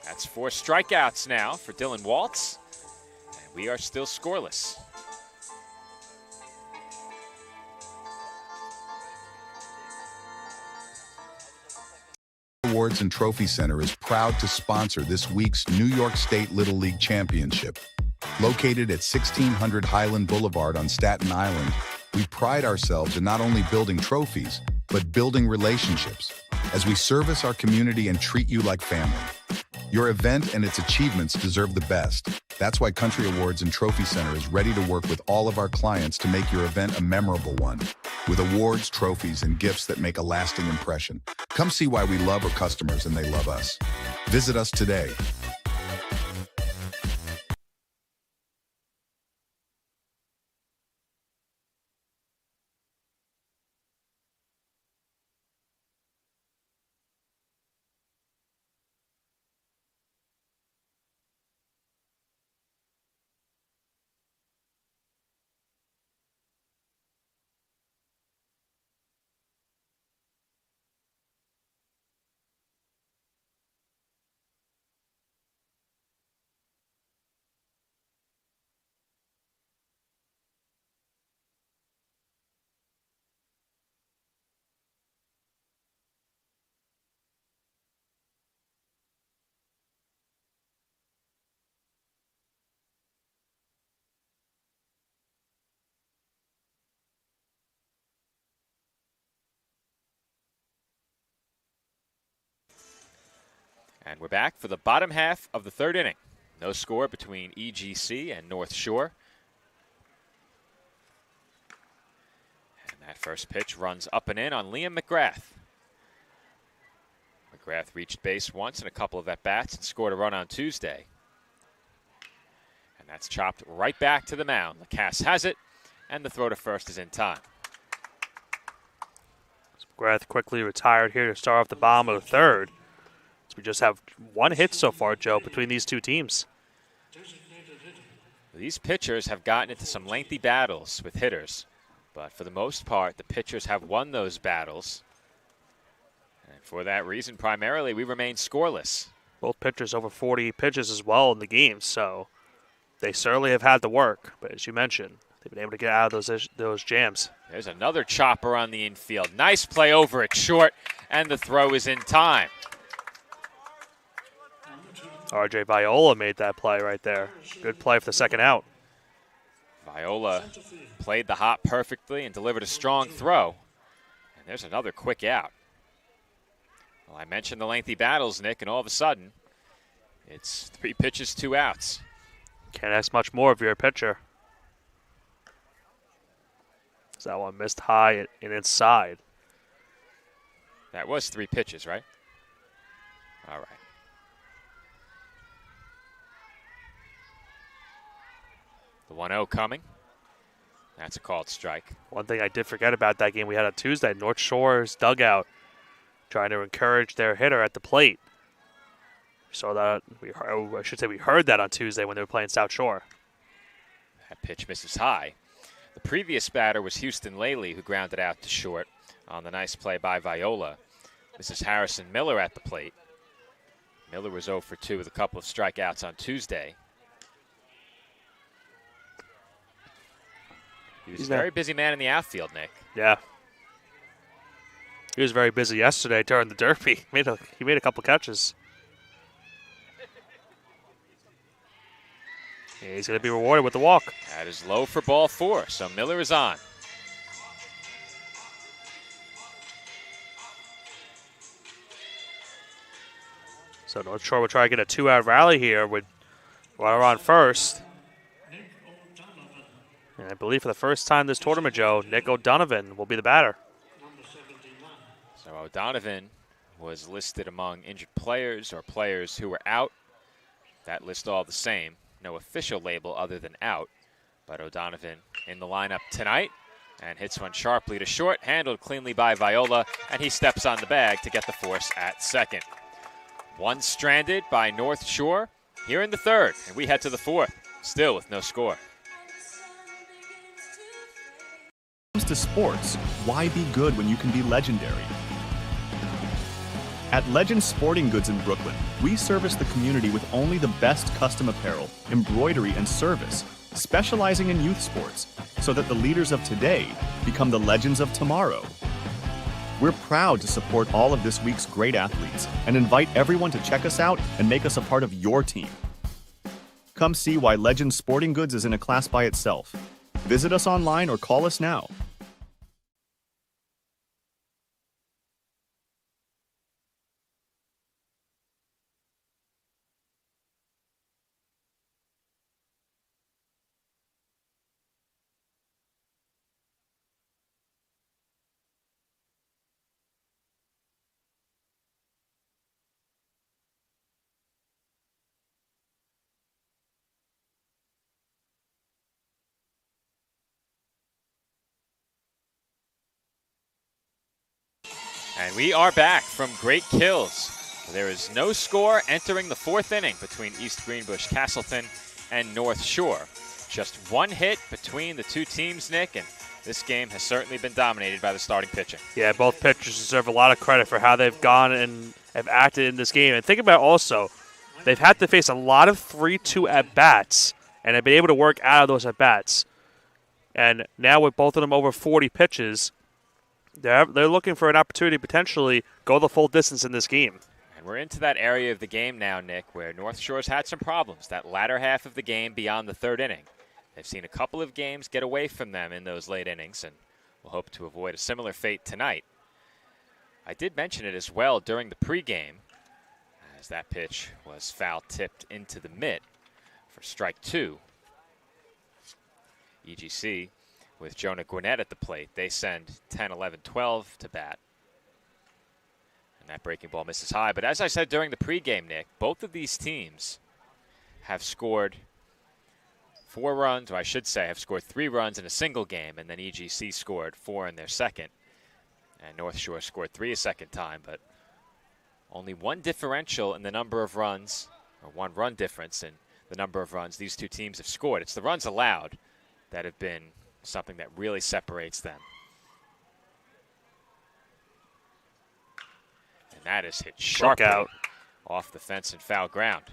That's 4 strikeouts now for Dylan Waltz. And we are still scoreless. Awards and Trophy Center is proud to sponsor this week's New York State Little League Championship. Located at 1600 Highland Boulevard on Staten Island, we pride ourselves in not only building trophies, but building relationships as we service our community and treat you like family. Your event and its achievements deserve the best. That's why Country Awards and Trophy Center is ready to work with all of our clients to make your event a memorable one, with awards, trophies, and gifts that make a lasting impression. Come see why we love our customers and they love us. Visit us today. And we're back for the bottom half of the third inning. No score between EGC and North Shore. And that first pitch runs up and in on Liam McGrath. McGrath reached base once in a couple of at-bats and scored a run on Tuesday. And that's chopped right back to the mound. Lacasse has it, and the throw to first is in time. McGrath quickly retired here to start off the bottom of the third. So we just have one hit so far, Joe, between these two teams. These pitchers have gotten into some lengthy battles with hitters, but for the most part, the pitchers have won those battles. And for that reason, primarily, we remain scoreless. Both pitchers over 40 pitches as well in the game, so they certainly have had to work. But as you mentioned, they've been able to get out of those jams. There's another chopper on the infield. Nice play over at short, and the throw is in time. R.J. Viola made that play right there. Good play for the second out. Viola played the hop perfectly and delivered a strong throw. And there's another quick out. Well, I mentioned the lengthy battles, Nick, and all of a sudden, It's 3 pitches, 2 outs. Can't ask much more if you're a pitcher. So that one missed high and inside. That was 3 pitches, right? All right. The 1-0 coming. That's a called strike. One thing I did forget about that game we had on Tuesday, North Shore's dugout trying to encourage their hitter at the plate. So that we heard that on Tuesday when they were playing South Shore. That pitch misses high. The previous batter was Houston Laley, who grounded out to short on the nice play by Viola. This is Harrison Miller at the plate. Miller was 0 for 2 with a couple of strikeouts on Tuesday. He was a very busy man in the outfield, Nick. Yeah. He was very busy yesterday during the Derby. He made a couple catches. Yeah, he's going to be rewarded with the walk. That is low for ball 4, so Miller is on. So North Shore will try to get a 2-out rally here with runner on first. And I believe for the first time this tournament, Joe, Nick O'Donovan will be the batter. So O'Donovan was listed among injured players or players who were out. That list all the same. No official label other than out. But O'Donovan in the lineup tonight and hits one sharply to short, handled cleanly by Viola, and he steps on the bag to get the force at second. One stranded by North Shore here in the third, and we head to the fourth, still with no score. When it comes to sports, why be good when you can be legendary? At Legend Sporting Goods in Brooklyn, we service the community with only the best custom apparel, embroidery, and service, specializing in youth sports, so that the leaders of today become the legends of tomorrow. We're proud to support all of this week's great athletes and invite everyone to check us out and make us a part of your team. Come see why Legend Sporting Goods is in a class by itself. Visit us online or call us now. And we are back from Great Kills. There is no score entering the fourth inning between East Greenbush-Castleton and North Shore. Just one hit between the two teams, Nick, and this game has certainly been dominated by the starting pitching. Yeah, both pitchers deserve a lot of credit for how they've gone and have acted in this game. And think about also, they've had to face a lot of 3-2 at-bats, and have been able to work out of those at-bats. And now with both of them over 40 pitches, they're looking for an opportunity to potentially go the full distance in this game. And we're into that area of the game now, Nick, where North Shore's had some problems. That latter half of the game beyond the third inning. They've seen a couple of games get away from them in those late innings, and we'll hope to avoid a similar fate tonight. I did mention it as well during the pregame, as that pitch was foul-tipped into the mitt for strike 2. EGC with Jonah Gwinnett at the plate. They send 10, 11, 12 to bat. And that breaking ball misses high. But as I said during the pregame, Nick, both of these teams have scored 4 runs, or I should say have scored 3 runs in a single game, and then EGC scored 4 in their second. And North Shore scored 3 a second time, but only one differential in the number of runs, or 1 run difference in the number of runs these two teams have scored. It's the runs allowed that have been something that really separates them. And that is hit sharply out off the fence and foul ground.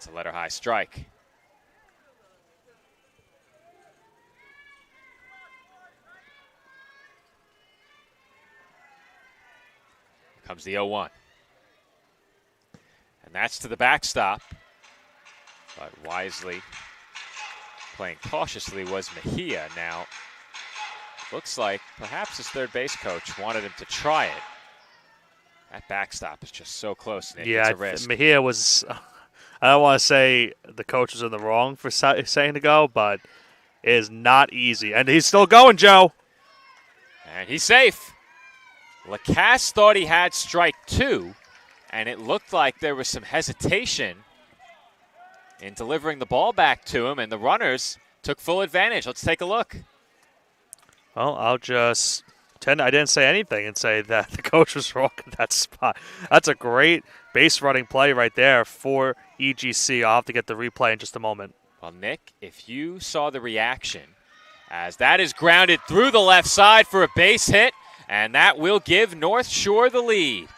That's a letter high strike. Here comes the 0-1. And that's to the backstop. But wisely, playing cautiously, was Mejia. Now, looks like perhaps his third base coach wanted him to try it. That backstop is just so close, Nick. Yeah, it's a risk. Mejia was, I don't want to say the coach was in the wrong for saying to go, but it is not easy. And he's still going, Joe. And he's safe. Lacasse thought he had strike 2, and it looked like there was some hesitation in delivering the ball back to him, and the runners took full advantage. Let's take a look. Well, I'll just pretend I didn't say anything and say that the coach was wrong at that spot. That's a great base running play right there for EGC. I'll have to get the replay in just a moment. Well, Nick, if you saw the reaction as that is grounded through the left side for a base hit, and that will give North Shore the lead.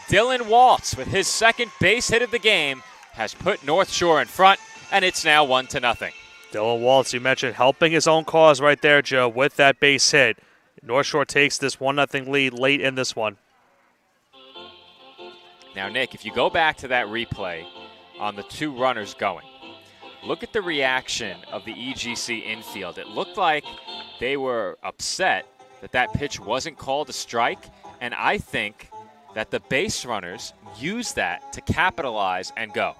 Dylan Waltz, with his second base hit of the game, has put North Shore in front, and it's now 1-0. Dylan Waltz, you mentioned helping his own cause right there, Joe, with that base hit. North Shore takes this 1-0 lead late in this one. Now, Nick, if you go back to that replay on the 2 runners going, look at the reaction of the EGC infield. It looked like they were upset that that pitch wasn't called a strike, and I think that the base runners used that to capitalize and go.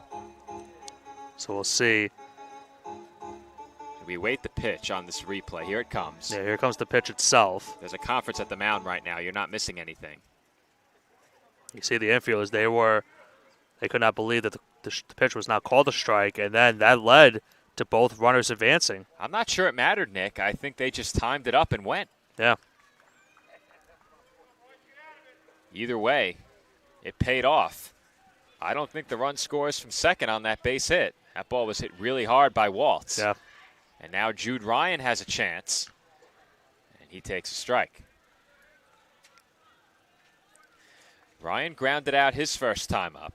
So we'll see. We wait the pitch on this replay. Here it comes. Yeah, here comes the pitch itself. There's a conference at the mound right now. You're not missing anything. You see the infielders, they could not believe that the pitch was not called a strike, and then that led to both runners advancing. I'm not sure it mattered, Nick. I think they just timed it up and went. Yeah. Either way, it paid off. I don't think the run scores from second on that base hit. That ball was hit really hard by Waltz. Yeah. And now Jude Ryan has a chance, and he takes a strike. Ryan grounded out his first time up.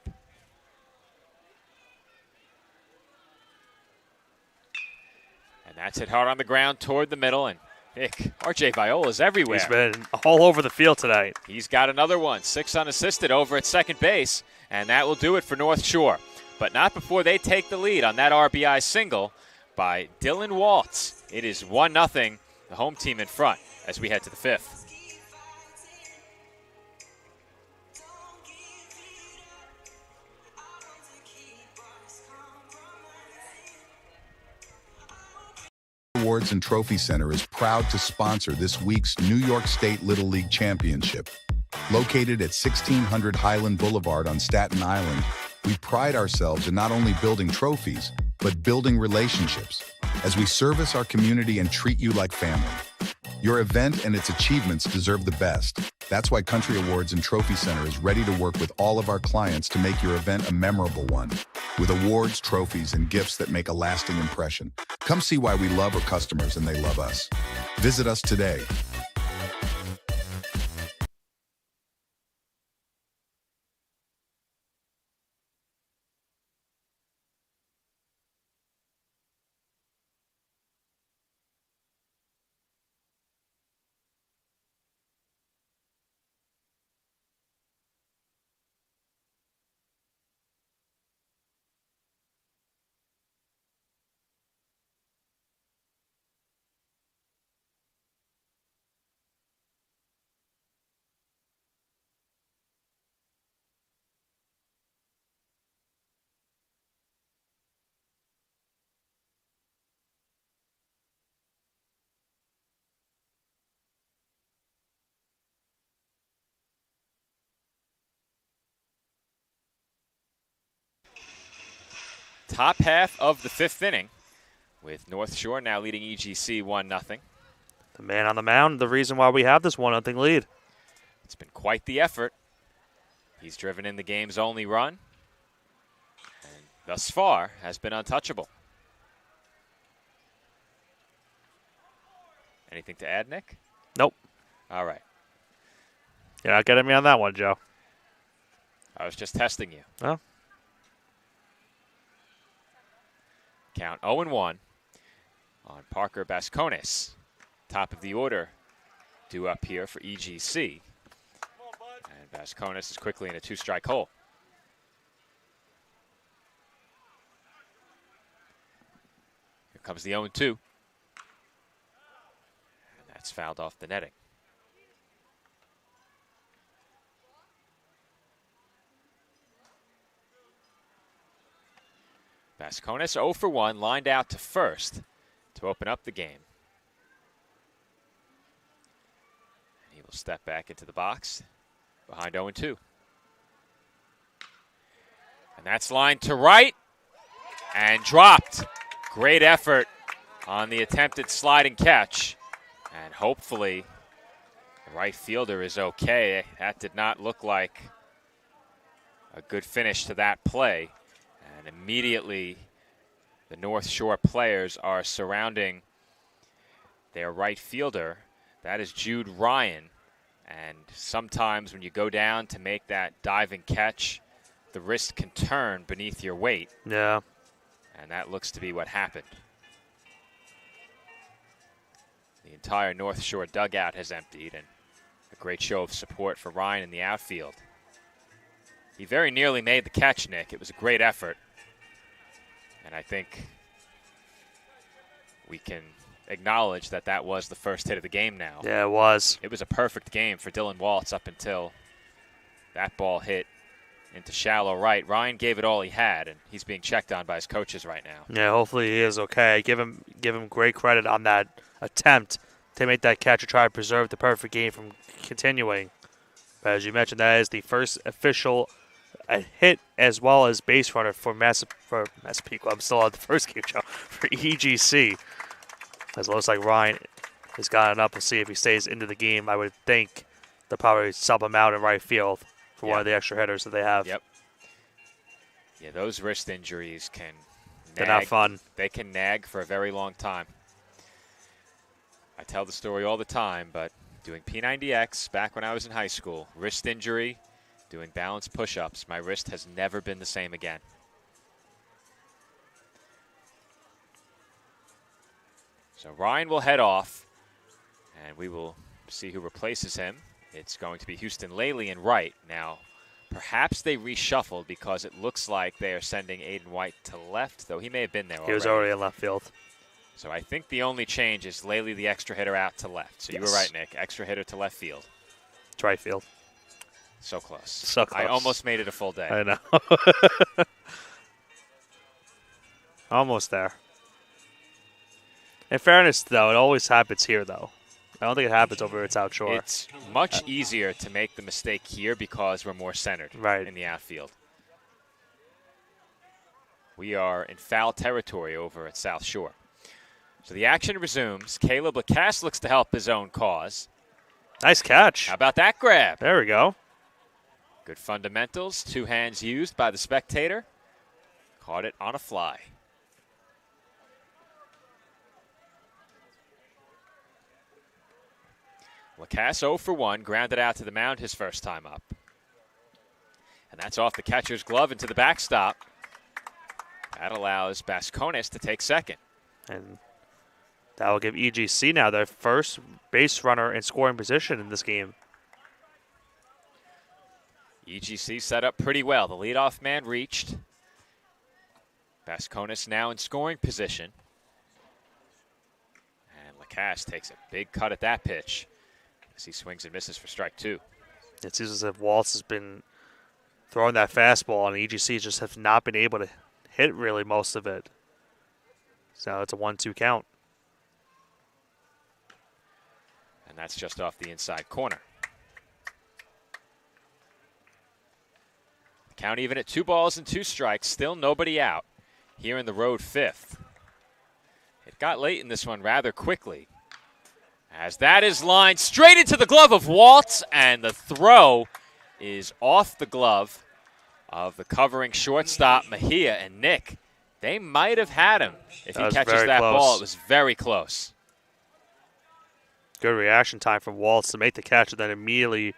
And that's hit hard on the ground toward the middle, and Nick, R.J. Viola's everywhere. He's been all over the field tonight. He's got another one, 6 unassisted over at second base, and that will do it for North Shore. But not before they take the lead on that RBI single by Dylan Waltz. It is 1-0, the home team in front as we head to the 5th. Awards and Trophy Center is proud to sponsor this week's New York State Little League Championship. Located at 1600 Highland Boulevard on Staten Island, we pride ourselves in not only building trophies, but building relationships as we service our community and treat you like family. Your event and its achievements deserve the best. That's why Country Awards and Trophy Center is ready to work with all of our clients to make your event a memorable one, with awards, trophies, and gifts that make a lasting impression. Come see why we love our customers and they love us. Visit us today. Top half of the 5th inning, with North Shore now leading EGC 1-0. The man on the mound, the reason why we have this 1-0 lead. It's been quite the effort. He's driven in the game's only run, and thus far has been untouchable. Anything to add, Nick? Nope. All right. You're not getting me on that one, Joe. I was just testing you. Oh. count 0-1 on Parker Basconis. Top of the order due up here for EGC. And Basconis is quickly in a 2-strike hole. Here comes the 0-2. And that's fouled off the netting. Basconis 0 for 1, lined out to first to open up the game. And he will step back into the box behind 0-2. And that's lined to right and dropped. Great effort on the attempted sliding catch. And hopefully the right fielder is okay. That did not look like a good finish to that play. And immediately the North Shore players are surrounding their right fielder. That is Jude Ryan. And sometimes when you go down to make that diving catch, the wrist can turn beneath your weight. Yeah. And that looks to be what happened. The entire North Shore dugout has emptied, and a great show of support for Ryan in the outfield. He very nearly made the catch, Nick. It was a great effort. And I think we can acknowledge that that was the first hit of the game now. Yeah, it was. It was a perfect game for Dylan Waltz up until that ball hit into shallow right. Ryan gave it all he had, and he's being checked on by his coaches right now. Yeah, hopefully he is okay. Give him great credit on that attempt to make that catch to try to preserve the perfect game from continuing. But as you mentioned, that is the first official hit as well as base runner for Massapequa. I'm still on the first game show for EGC. As it looks like Ryan has gotten up. We'll see if he stays into the game. I would think they'll probably sub him out in right field for one of the extra hitters that they have. Yep. Yeah, those wrist injuries can nag. They're not fun. They can nag for a very long time. I tell the story all the time, but doing P90X back when I was in high school, wrist injury, doing balance push-ups, my wrist has never been the same again. So Ryan will head off, and we will see who replaces him. It's going to be Houston Laley in right. Now, perhaps they reshuffled because it looks like they are sending Aiden White to left, though he may have been there already. He was already in left field. So I think the only change is Laley, the extra hitter, out to left. So you were right, Nick. Extra hitter to left field. It's right field. So close. So close. I almost made it a full day. I know. Almost there. In fairness, though, it always happens here, though. I don't think it happens over at South Shore. It's much easier to make the mistake here because we're more centered in the outfield. We are in foul territory over at South Shore. So the action resumes. Caleb Lacasse looks to help his own cause. Nice catch. How about that grab? There we go. Good fundamentals. 2 hands used by the spectator. Caught it on a fly. Lacasse 0 for 1, grounded out to the mound his first time up. And that's off the catcher's glove into the backstop. That allows Basconis to take second. And that will give EGC now their first base runner in scoring position in this game. EGC set up pretty well. The leadoff man reached. Basconis now in scoring position. And Lacasse takes a big cut at that pitch as he swings and misses for strike 2. It seems as if Waltz has been throwing that fastball, and EGC just have not been able to hit really most of it. So it's a 1-2 count. And that's just off the inside corner. The count even at 2 balls and 2 strikes. Still nobody out here in the road 5th. It got late in this one rather quickly, as that is lined straight into the glove of Waltz, and the throw is off the glove of the covering shortstop Mejia. And Nick, they might have had him if he catches that ball. It was very close. Good reaction time from Waltz to make the catch and then immediately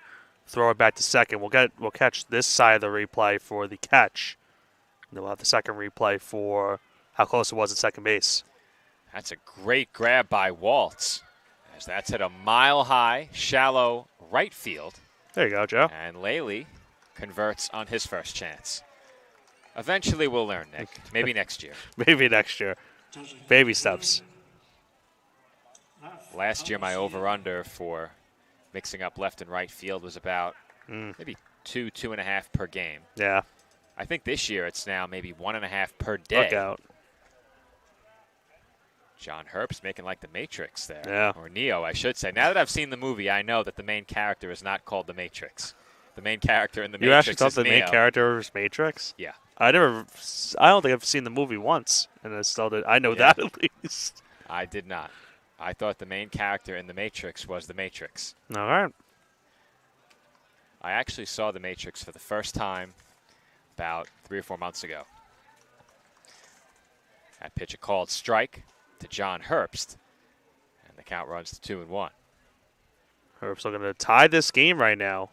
throw it back to second. We'll catch this side of the replay for the catch. And then we'll have the second replay for how close it was at second base. That's a great grab by Waltz, as that's hit a mile-high, shallow right field. There you go, Joe. And Laley converts on his first chance. Eventually we'll learn, Nick. Maybe next year. Maybe next year. Baby steps. Last year, my over-under for mixing up left and right field was about maybe 2.5 per game. Yeah. I think this year it's now maybe 1.5 per day. Look out. John Herbst making like the Matrix there. Yeah. Or Neo, I should say. Now that I've seen the movie, I know that the main character is not called the Matrix. The main character in the You Matrix actually thought is the Neo. main character was Matrix? Yeah. I don't think I've seen the movie once, and I still did. I know Yeah. that at least. I did not. I thought the main character in the Matrix was the Matrix. All right. I actually saw the Matrix for the first time about 3 or 4 months ago. That pitch a called strike to John Herbst, and the count runs to 2-1. Herbst looking to tie this game right now.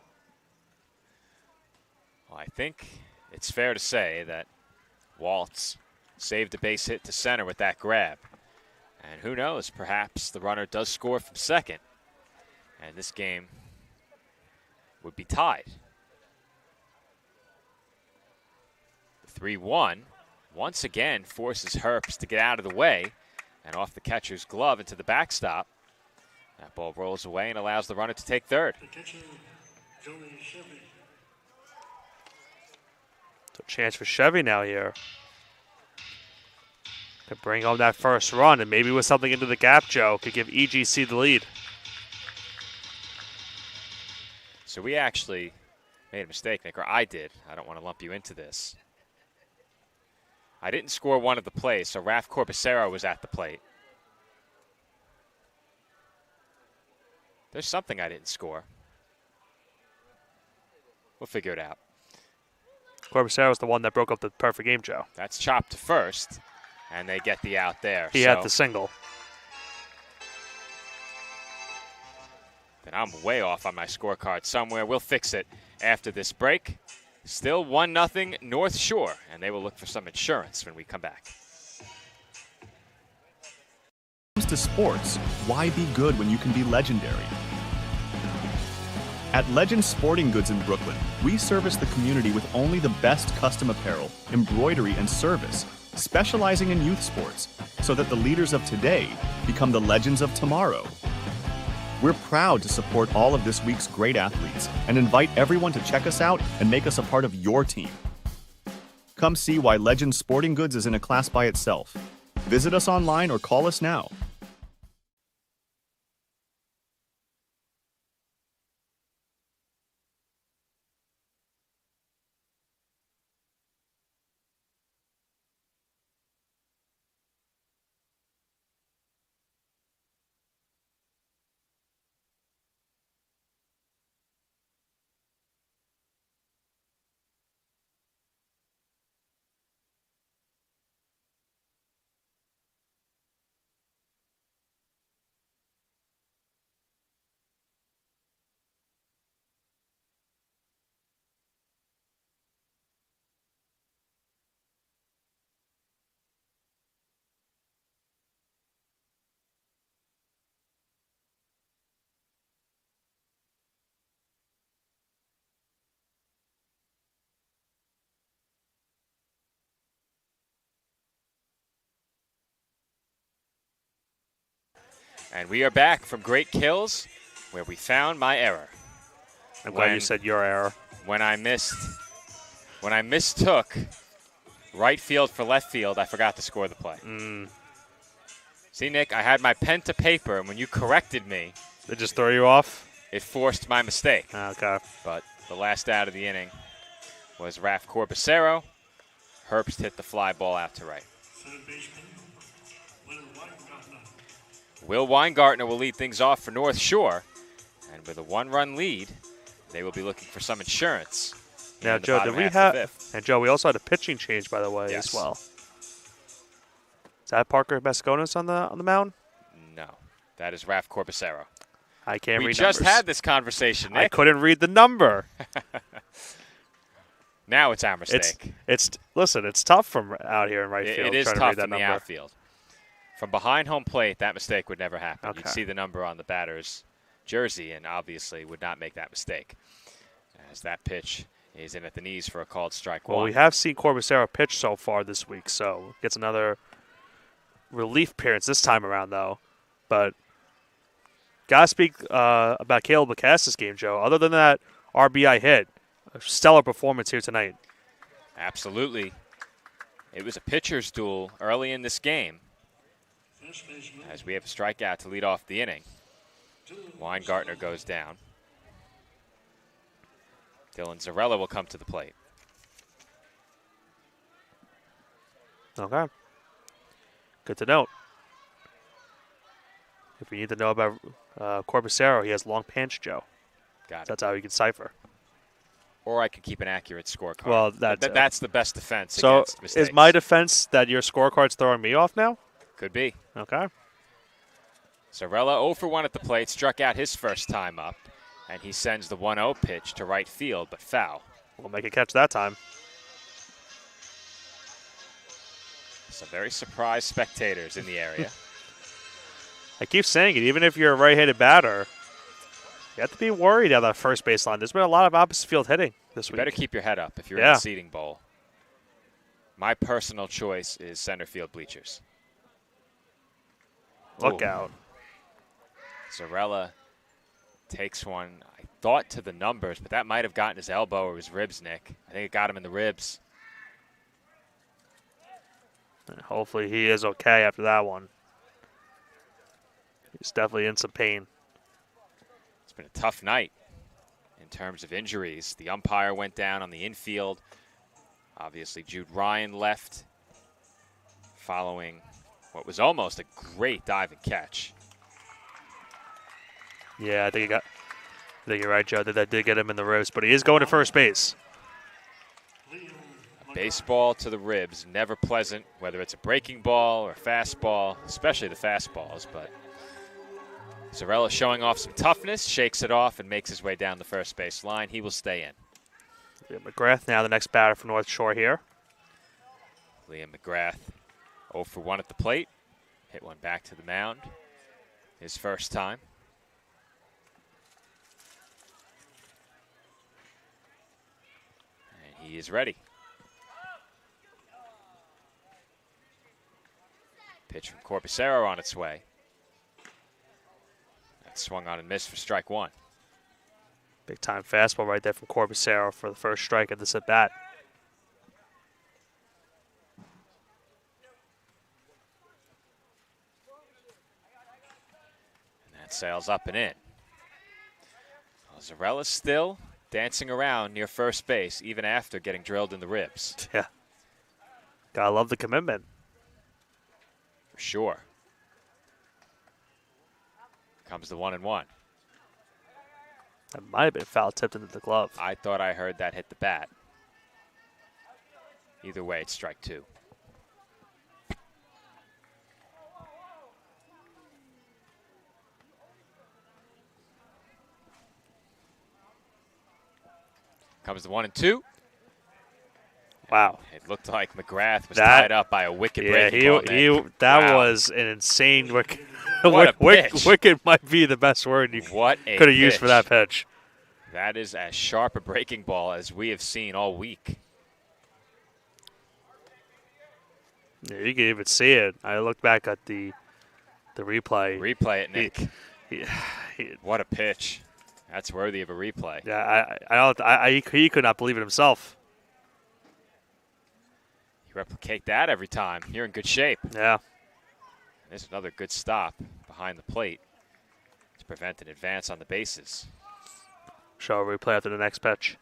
Well, I think it's fair to say that Waltz saved a base hit to center with that grab. And who knows, perhaps the runner does score from second, and this game would be tied. The 3-1 once again forces Herbst to get out of the way and off the catcher's glove into the backstop. That ball rolls away and allows the runner to take third. So chance for Chevy now here. To bring home that first run, and maybe with something into the gap, Joe, could give EGC the lead. So we actually made a mistake, Nick, or I did. I don't want to lump you into this. I didn't score one at the plate, so Raf Corbacero was at the plate. There's something I didn't score. We'll figure it out. Corbacero was the one that broke up the perfect game, Joe. That's chopped to first, and they get the out there. He had the single. Then I'm way off on my scorecard somewhere. We'll fix it after this break. Still 1-0 North Shore, and they will look for some insurance when we come back. When it comes to sports, why be good when you can be legendary? At Legend Sporting Goods in Brooklyn, we service the community with only the best custom apparel, embroidery, and service, specializing in youth sports, so that the leaders of today become the legends of tomorrow. We're proud to support all of this week's great athletes and invite everyone to check us out and make us a part of your team. Come see why Legend Sporting Goods is in a class by itself. Visit us online or call us now. And we are back from Great Kills, where we found my error. I'm glad you said your error. When I mistook right field for left field, I forgot to score the play. See, Nick, I had my pen to paper, and when you corrected me, They just throw you off? It forced my mistake. Okay. But the last out of the inning was Raf Corbacero. Herbst hit the fly ball out to right. Will Weingartner will lead things off for North Shore. And with a 1-run lead, they will be looking for some insurance. Now, Joe, did we have? And Joe, we also had a pitching change, by the way, Yes. as well. Is that Parker Masconis on the mound? No, that is Raf Corbacero. I can't read We just numbers. had this conversation, Nick. I couldn't read the number. Now it's our mistake. Listen, it's tough from out here in right field. It is trying to tough read that in the number. outfield. From behind home plate, that mistake would never happen. Okay. You'd see the number on the batter's jersey and obviously would not make that mistake. As that pitch is in at the knees for a called strike Well, one. we have seen Corbicero pitch so far this week, so gets another relief appearance this time around, though. But gotta speak about Caleb Lacasta's game, Joe. Other than that RBI hit, a stellar performance here tonight. Absolutely. It was a pitcher's duel early in this game as we have a strikeout to lead off the inning. Weingartner goes down. Dylan Zarella will come to the plate. Okay. Good to note. If you need to know about Corbicero, he has long pants, Joe. Got it. That's how you can cipher. Or I can keep an accurate scorecard. Well, that's the best defense So against mistakes. is my defense that your scorecard's throwing me off now? Could be. Okay. Zarella 0 for 1 at the plate, struck out his first time up, and he sends the 1-0 pitch to right field, but foul. We'll make a catch that time. Some very surprised spectators in the area. I keep saying it, even if you're a right-handed batter, you have to be worried at that first baseline. There's been a lot of opposite field hitting this week. Better keep your head up if you're in the seating bowl. My personal choice is center field bleachers. Look out. Zarella takes one, I thought to the numbers, but that might have gotten his elbow or his ribs, Nick. I think it got him in the ribs. And hopefully he is okay after that one. He's definitely in some pain. It's been a tough night in terms of injuries. The umpire went down on the infield. Obviously, Jude Ryan left following what was almost a great diving catch. Yeah, I think you're right, Joe. That did get him in the ribs, but he is going to first base. A baseball to the ribs, never pleasant, whether it's a breaking ball or a fastball, especially the fastballs. But Zarella showing off some toughness, shakes it off, and makes his way down the first base line. He will stay in. Yeah, McGrath now the next batter for North Shore here. Liam McGrath 0 for 1 at the plate. Hit one back to the mound. His first time. And he is ready. Pitch from Corbicero on its way. That swung on and missed for strike one. Big time fastball right there from Corbicero for the first strike at this at bat. And that sails up and in. Well, Zarella's still dancing around near first base, even after getting drilled in the ribs. Yeah. Gotta love the commitment. For sure. Comes the 1-1. That might have been foul tipped into the glove. I thought I heard that hit the bat. Either way, it's strike two. Comes the 1-2. Wow. It looked like McGrath was tied up by a wicked breaking ball. That was an insane wicked. What a pitch. Wicked might be the best word you could have used for that pitch. That is as sharp a breaking ball as we have seen all week. Yeah, you can even see it. I looked back at the replay. Replay it, Nick. What a pitch. That's worthy of a replay. Yeah, he could not believe it himself. You replicate that every time, you're in good shape. Yeah. There's another good stop behind the plate to prevent an advance on the bases. Show a replay after the next pitch.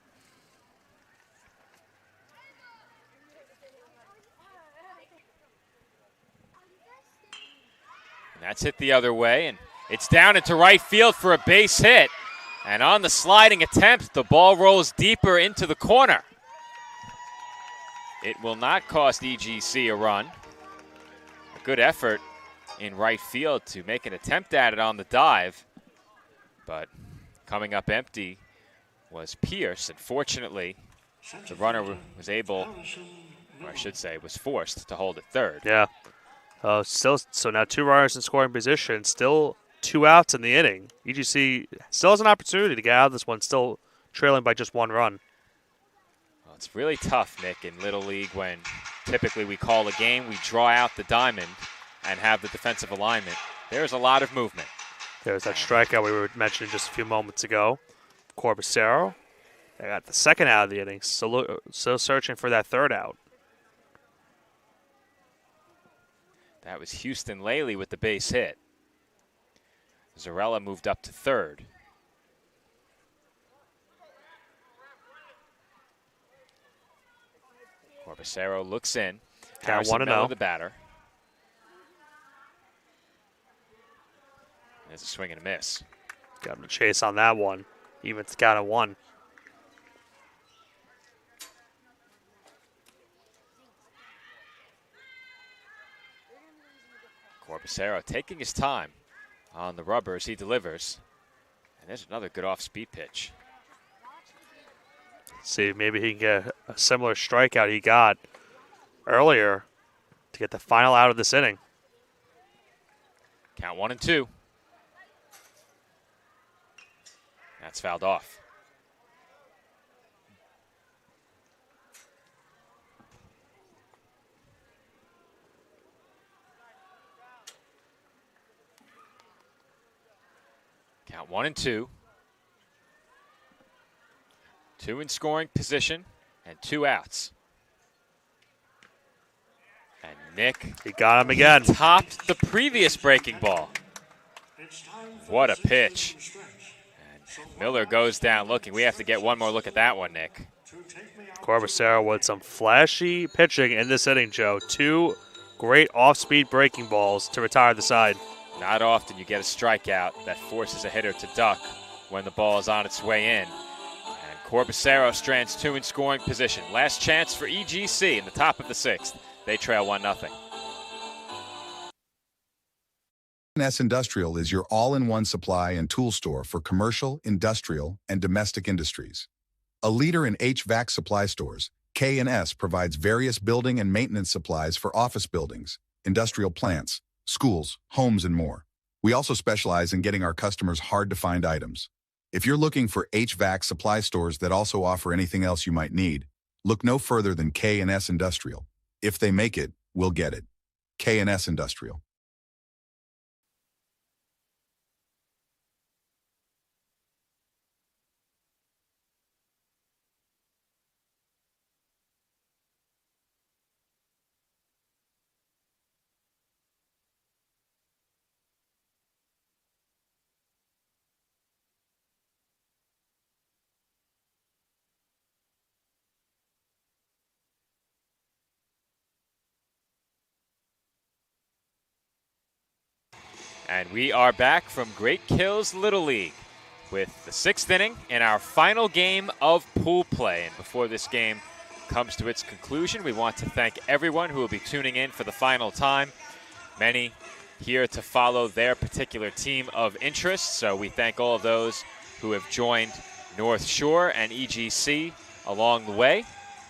And that's hit the other way, and it's down into right field for a base hit. And on the sliding attempt, the ball rolls deeper into the corner. It will not cost EGC a run. A good effort in right field to make an attempt at it on the dive. But coming up empty was Pierce, and fortunately, the runner was able, or I should say, was forced to hold at third. Yeah. So now 2 runners in scoring position, still 2 outs in the inning. EGC still has an opportunity to get out of this one, still trailing by just 1 run. Well, it's really tough, Nick, in Little League when typically we call a game, we draw out the diamond and have the defensive alignment. There's a lot of movement. There's that strikeout we were mentioning just a few moments ago. Corbacero, they got the 2nd out of the inning, still searching for that 3rd out. That was Houston Laley with the base hit. Zarella moved up to 3rd. Corbacero looks in. Harrison Miller, the batter. There's a swing and a miss. Got him to chase on that one. Even got a 1. Corbacero taking his time on the rubber as he delivers. And there's another good off-speed pitch. See if maybe he can get a similar strikeout he got earlier to get the final out of this inning. Count 1-2. That's fouled off. Count 1-2. 2 in scoring position and 2 outs. And Nick, he got him again. Topped the previous breaking ball. What a pitch. And Miller goes down looking. We have to get one more look at that one, Nick. Corbacero with some flashy pitching in this inning, Joe. 2 great off-speed breaking balls to retire the side. Not often you get a strikeout that forces a hitter to duck when the ball is on its way in. And Corbacero strands 2 in scoring position. Last chance for EGC in the top of the 6th. They trail 1-0. NYS Industrial is your all-in-one supply and tool store for commercial, industrial, and domestic industries. A leader in HVAC supply stores, K&S provides various building and maintenance supplies for office buildings, industrial plants, schools, homes, and more. We also specialize in getting our customers hard-to-find items. If you're looking for HVAC supply stores that also offer anything else you might need, look no further than K&S Industrial. If they make it, we'll get it. K&S Industrial. And we are back from Great Kills Little League with the 6th inning in our final game of pool play. And before this game comes to its conclusion, we want to thank everyone who will be tuning in for the final time. Many here to follow their particular team of interest. So we thank all of those who have joined North Shore and EGC along the way.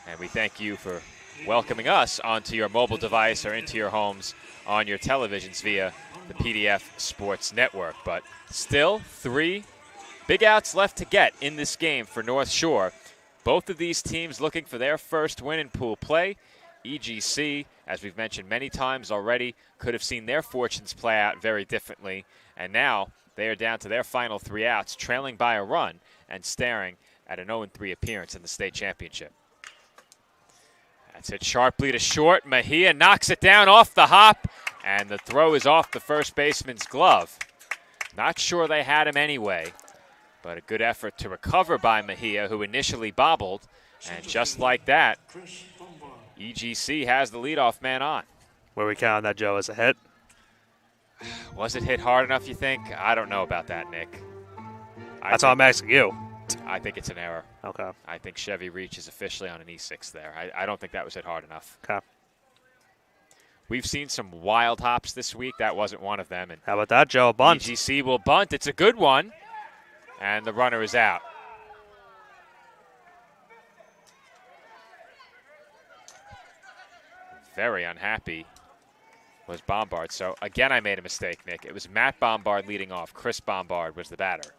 And we thank you for welcoming us onto your mobile device or into your homes on your televisions via the PDF Sports Network. But still 3 big outs left to get in this game for North Shore. Both of these teams looking for their first win in pool play. EGC, as we've mentioned many times already, could have seen their fortunes play out very differently. And now they are down to their final 3 outs, trailing by a run and staring at an 0-3 appearance in the state championship. That's hit sharply to short. Mejia knocks it down off the hop, and the throw is off the first baseman's glove. Not sure they had him anyway, but a good effort to recover by Mejia, who initially bobbled. And just like that, EGC has the leadoff man on. Where we count on that, Joe, as a hit? Was it hit hard enough, you think? I don't know about that, Nick. That's all I'm asking you. I think it's an error. Okay. I think Chevy Reach is officially on an E6 there. I don't think that was hit hard enough. Okay. We've seen some wild hops this week. That wasn't one of them. And how about that, Joe? A bunt. EGC will bunt. It's a good one. And the runner is out. very unhappy was Bombard. So again, I made a mistake, Nick. It was Matt Bombard leading off. Chris Bombard was the batter.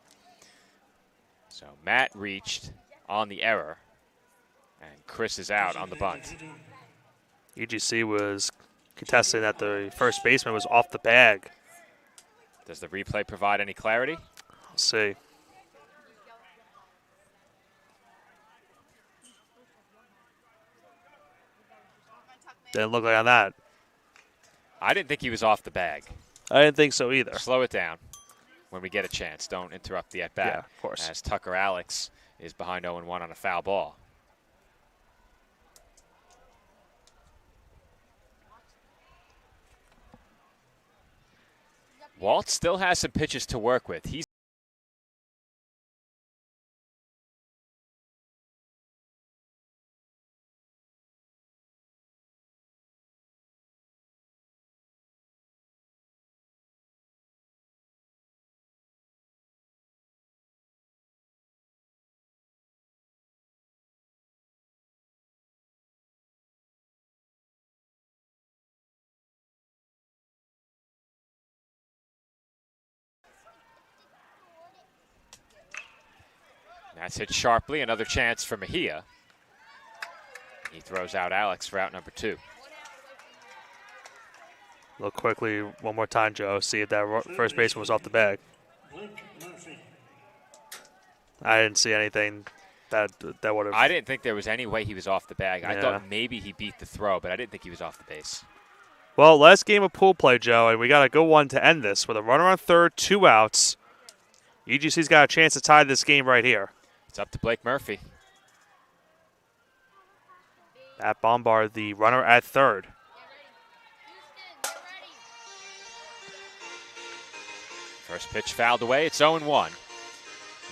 So Matt reached on the error, and Chris is out on the bunt. EGC was contesting that the first baseman was off the bag. Does the replay provide any clarity? Let's see. Didn't look like on that. I didn't think he was off the bag. I didn't think so either. Slow it down when we get a chance. Don't interrupt the at-bat. Yeah, of course. As Tucker Alex is behind 0-1 on a foul ball. Walt still has some pitches to work with. He's that's hit sharply. Another chance for Mejia. He throws out Alex for out number 2. Look quickly one more time, Joe. See if that first baseman was off the bag. I didn't see anything that would have. I didn't think there was any way he was off the bag. Yeah. I thought maybe he beat the throw, but I didn't think he was off the base. Well, last game of pool play, Joe, and we got a good one to end this with a runner on third, 2 outs. EGC's got a chance to tie this game right here. It's up to Blake Murphy. At Bombard, the runner at third. First pitch fouled away. It's 0-1.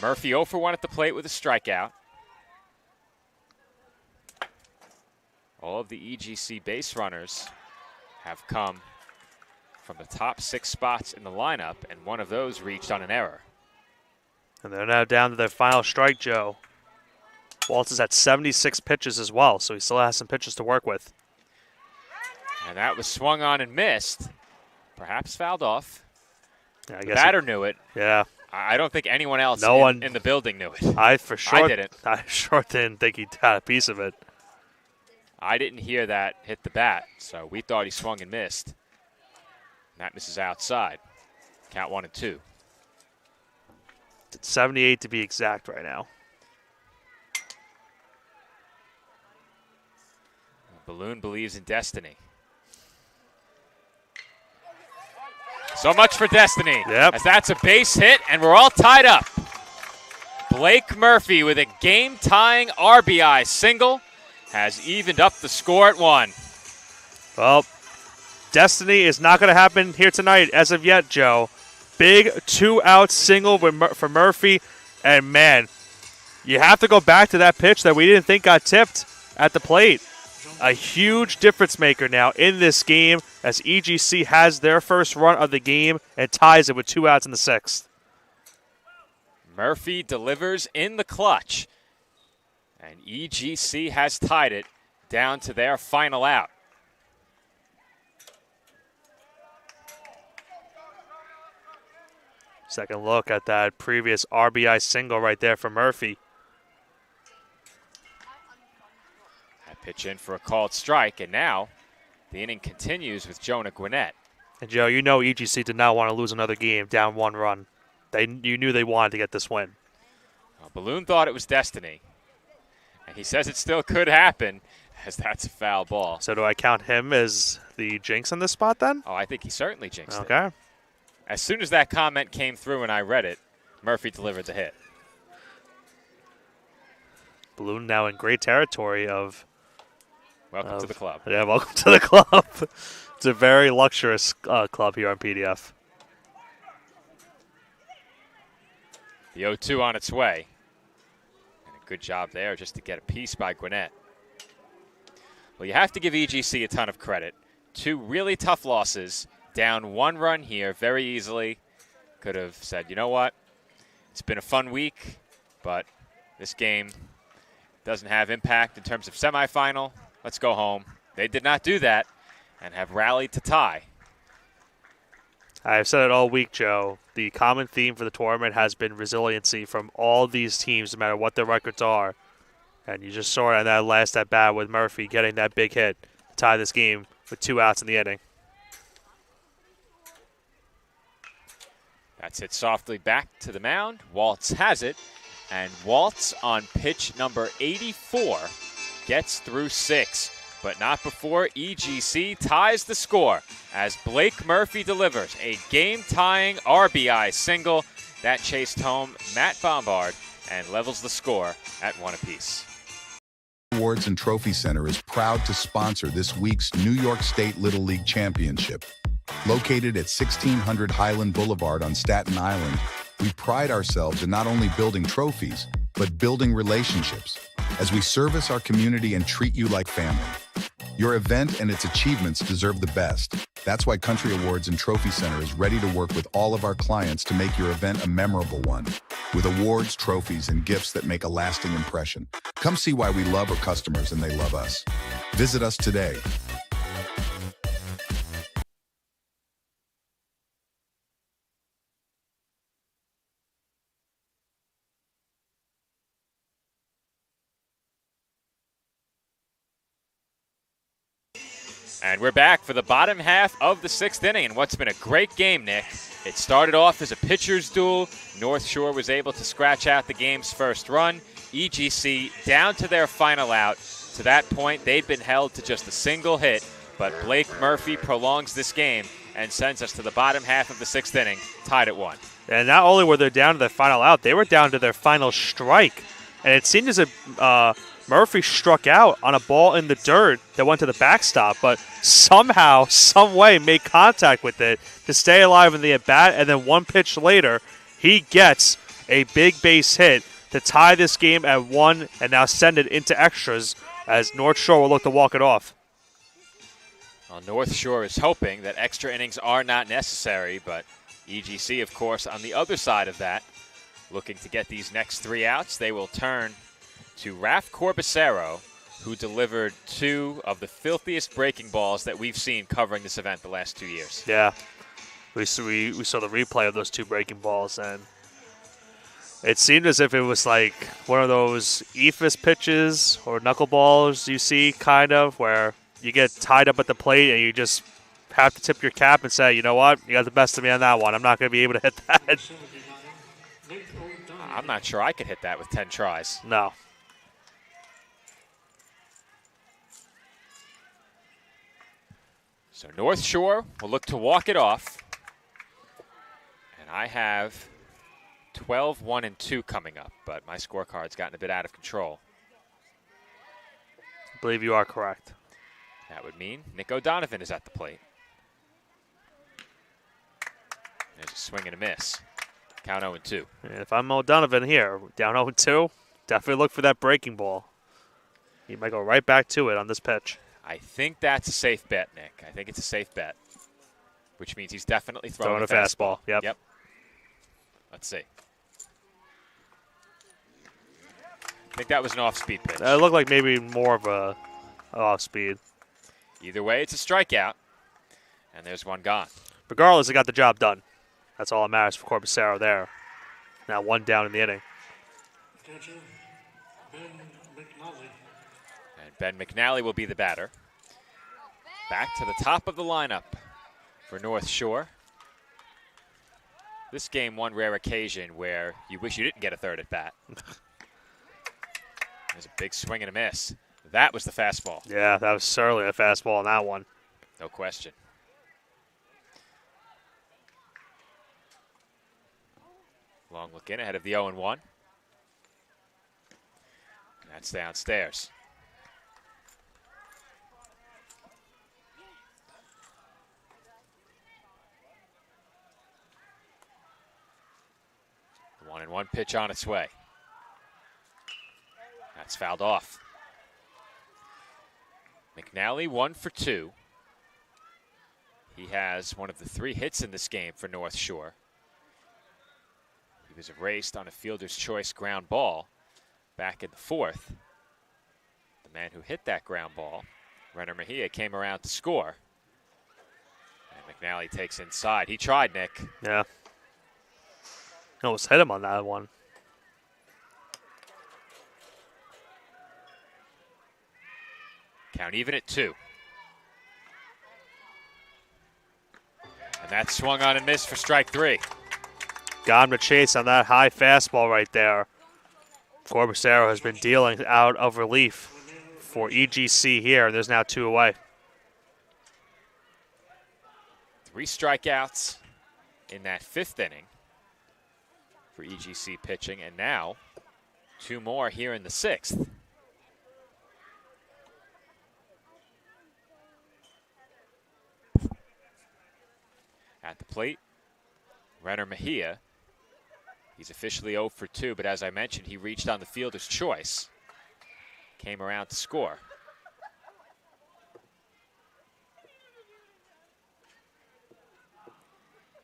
Murphy 0 for 1 at the plate with a strikeout. All of the EGC base runners have come from the top 6 spots in the lineup, and one of those reached on an error. And they're now down to their final strike, Joe. Waltz is at 76 pitches as well, so he still has some pitches to work with. And that was swung on and missed. Perhaps fouled off. Yeah, the batter knew it. Yeah. I don't think anyone else in the building knew it. I sure didn't. I sure didn't think he got a piece of it. I didn't hear that hit the bat, so we thought he swung and missed. And that misses outside. Count 1-2. It's 78 to be exact right now. Balloon believes in destiny. So much for destiny. Yep. As that's a base hit, and we're all tied up. Blake Murphy with a game-tying RBI single has evened up the score at 1. Well, destiny is not going to happen here tonight as of yet, Joe. Big 2-out single for Murphy. And, man, you have to go back to that pitch that we didn't think got tipped at the plate. A huge difference maker now in this game as EGC has their first run of the game and ties it with 2 outs in the 6th. Murphy delivers in the clutch. And EGC has tied it down to their final out. Second look at that previous RBI single right there for Murphy. That pitch in for a called strike, and now the inning continues with Jonah Gwinnett. And Joe, you know EGC did not want to lose another game down 1 run. You knew they wanted to get this win. Well, Balloon thought it was destiny, and he says it still could happen, as that's a foul ball. So do I count him as the jinx in this spot then? Oh, I think he certainly jinxed it. Okay. As soon as that comment came through and I read it, Murphy delivered the hit. Balloon now in great territory of... Welcome to the club. Yeah, welcome to the club. It's a very luxurious club here on PDF. The 0-2 on its way. And a good job there just to get a piece by Gwinnett. Well, you have to give EGC a ton of credit. 2 really tough losses. Down 1 run here very easily. Could have said, you know what? It's been a fun week, but this game doesn't have impact in terms of semifinal. Let's go home. They did not do that. and have rallied to tie. I've said it all week, Joe. The common theme for the tournament has been resiliency from all these teams, no matter what their records are. And you just saw it in that last at-bat with Murphy getting that big hit to tie this game with 2 outs in the inning. That's hit softly back to the mound. Waltz has it, and Waltz on pitch number 84 gets through 6, but not before EGC ties the score as Blake Murphy delivers a game-tying RBI single that chased home Matt Bombard and levels the score at 1 apiece. Awards and Trophy Center is proud to sponsor this week's New York State Little League Championship. Located at 1600 Highland Boulevard on Staten Island, we pride ourselves in not only building trophies, but building relationships as we service our community and treat you like family. Your event and its achievements deserve the best. That's why Country Awards and Trophy Center is ready to work with all of our clients to make your event a memorable one, with awards, trophies, and gifts that make a lasting impression. Come see why we love our customers and they love us. Visit us today. And we're back for the bottom half of the 6th inning in what's been a great game, Nick. It started off as a pitcher's duel. North Shore was able to scratch out the game's first run. EGC down to their final out. To that point, they'd been held to just a single hit, but Blake Murphy prolongs this game and sends us to the bottom half of the 6th inning, tied at 1. And not only were they down to their final out, they were down to their final strike. And it seemed as if Murphy struck out on a ball in the dirt that went to the backstop, but somehow, some way made contact with it to stay alive in the at-bat, and then 1 pitch later, he gets a big base hit to tie this game at 1 and now send it into extras as North Shore will look to walk it off. Well, North Shore is hoping that extra innings are not necessary, but EGC, of course, on the other side of that, looking to get these next 3 outs. They will turn to Raf Corbacero, who delivered 2 of the filthiest breaking balls that we've seen covering this event the last 2 years. Yeah, we saw the replay of those 2 breaking balls, and it seemed as if it was like one of those ephus pitches or knuckleballs you see, kind of, where you get tied up at the plate and you just have to tip your cap and say, you know what, you got the best of me on that one. I'm not going to be able to hit that. I'm not sure I could hit that with 10 tries. No. So North Shore will look to walk it off. And I have 12, 1, and 2 coming up, but my scorecard's gotten a bit out of control. I believe you are correct. That would mean Nick O'Donovan is at the plate. There's a swing and a miss. Count 0-2. And if I'm O'Donovan here, down 0-2, definitely look for that breaking ball. He might go right back to it on this pitch. I think that's a safe bet, Nick. I think it's a safe bet, which means he's definitely throwing a fastball. Yep. Let's see. I think that was an off-speed pitch. It looked like maybe more of a off-speed. Either way, it's a strikeout, and there's one gone. Regardless, it got the job done. That's all that matters for Corbacero there. Now 1 down in the inning. Catcher, Ben McNally. And Ben McNally will be the batter. Back to the top of the lineup for North Shore. This game, one rare occasion where you wish you didn't get a third at bat. There's a big swing and a miss. That was the fastball. Yeah, that was certainly a fastball on that one. No question. Long look in ahead of the 0-1. That's downstairs. The 1-1 pitch on its way. That's fouled off. McNally 1 for 2. He has one of the 3 hits in this game for North Shore. He was erased on a fielder's choice ground ball back in the 4th. The man who hit that ground ball, Renner Mejia, came around to score. McNally takes inside. He tried, Nick. Yeah. Almost hit him on that one. Count even at 2. And that swung on and missed for strike 3. Got him to chase on that high fastball right there. Corbacero has been dealing out of relief for EGC here. There's now 2 away. 3 strikeouts in that 5th inning for EGC pitching, and now 2 more here in the 6th. At the plate, Renner Mejia. He's officially 0 for 2, but as I mentioned, he reached on the fielder's choice. Came around to score.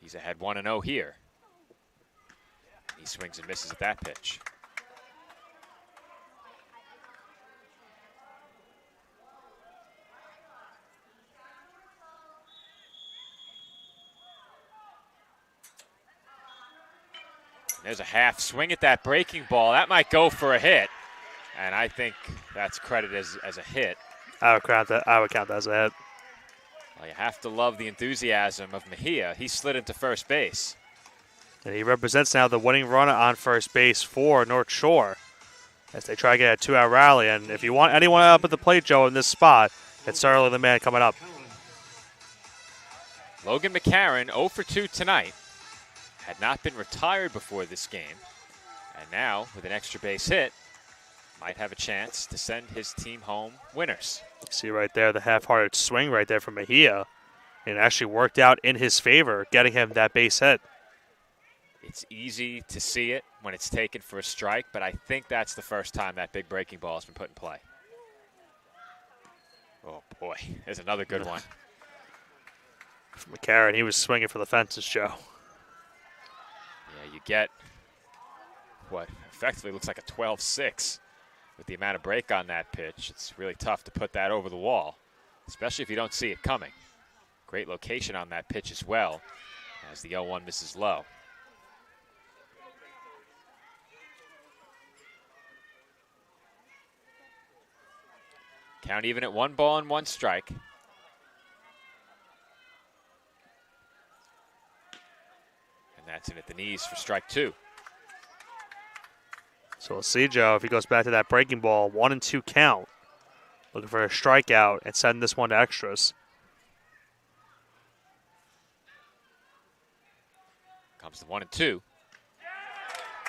He's ahead 1-0 here. He swings and misses at that pitch. There's a half swing at that breaking ball. That might go for a hit. And I think that's credited as a hit. I would count that as a hit. Well, you have to love the enthusiasm of Mejia. He slid into first base. And he represents now the winning runner on first base for North Shore as they try to get a 2-out rally. And if you want anyone up at the plate, Joe, in this spot, it's certainly the man coming up. Logan McCarron, 0 for 2 tonight. Had not been retired before this game. And now, with an extra base hit, might have a chance to send his team home winners. See right there the half-hearted swing right there from Mejia. And it actually worked out in his favor, getting him that base hit. It's easy to see it when it's taken for a strike, but I think that's the first time that big breaking ball has been put in play. Oh, boy. There's another good one. McCarron, he was swinging for the fences, Joe. Yeah, you get what effectively looks like a 12-6 with the amount of break on that pitch. It's really tough to put that over the wall, especially if you don't see it coming. Great location on that pitch as well as the 0-1 misses low. Count even at 1 ball and 1 strike. And that's in at the knees for strike 2. So we'll see, Joe, if he goes back to that breaking ball, 1-2 count. Looking for a strikeout and sending this one to extras. Comes the 1-2.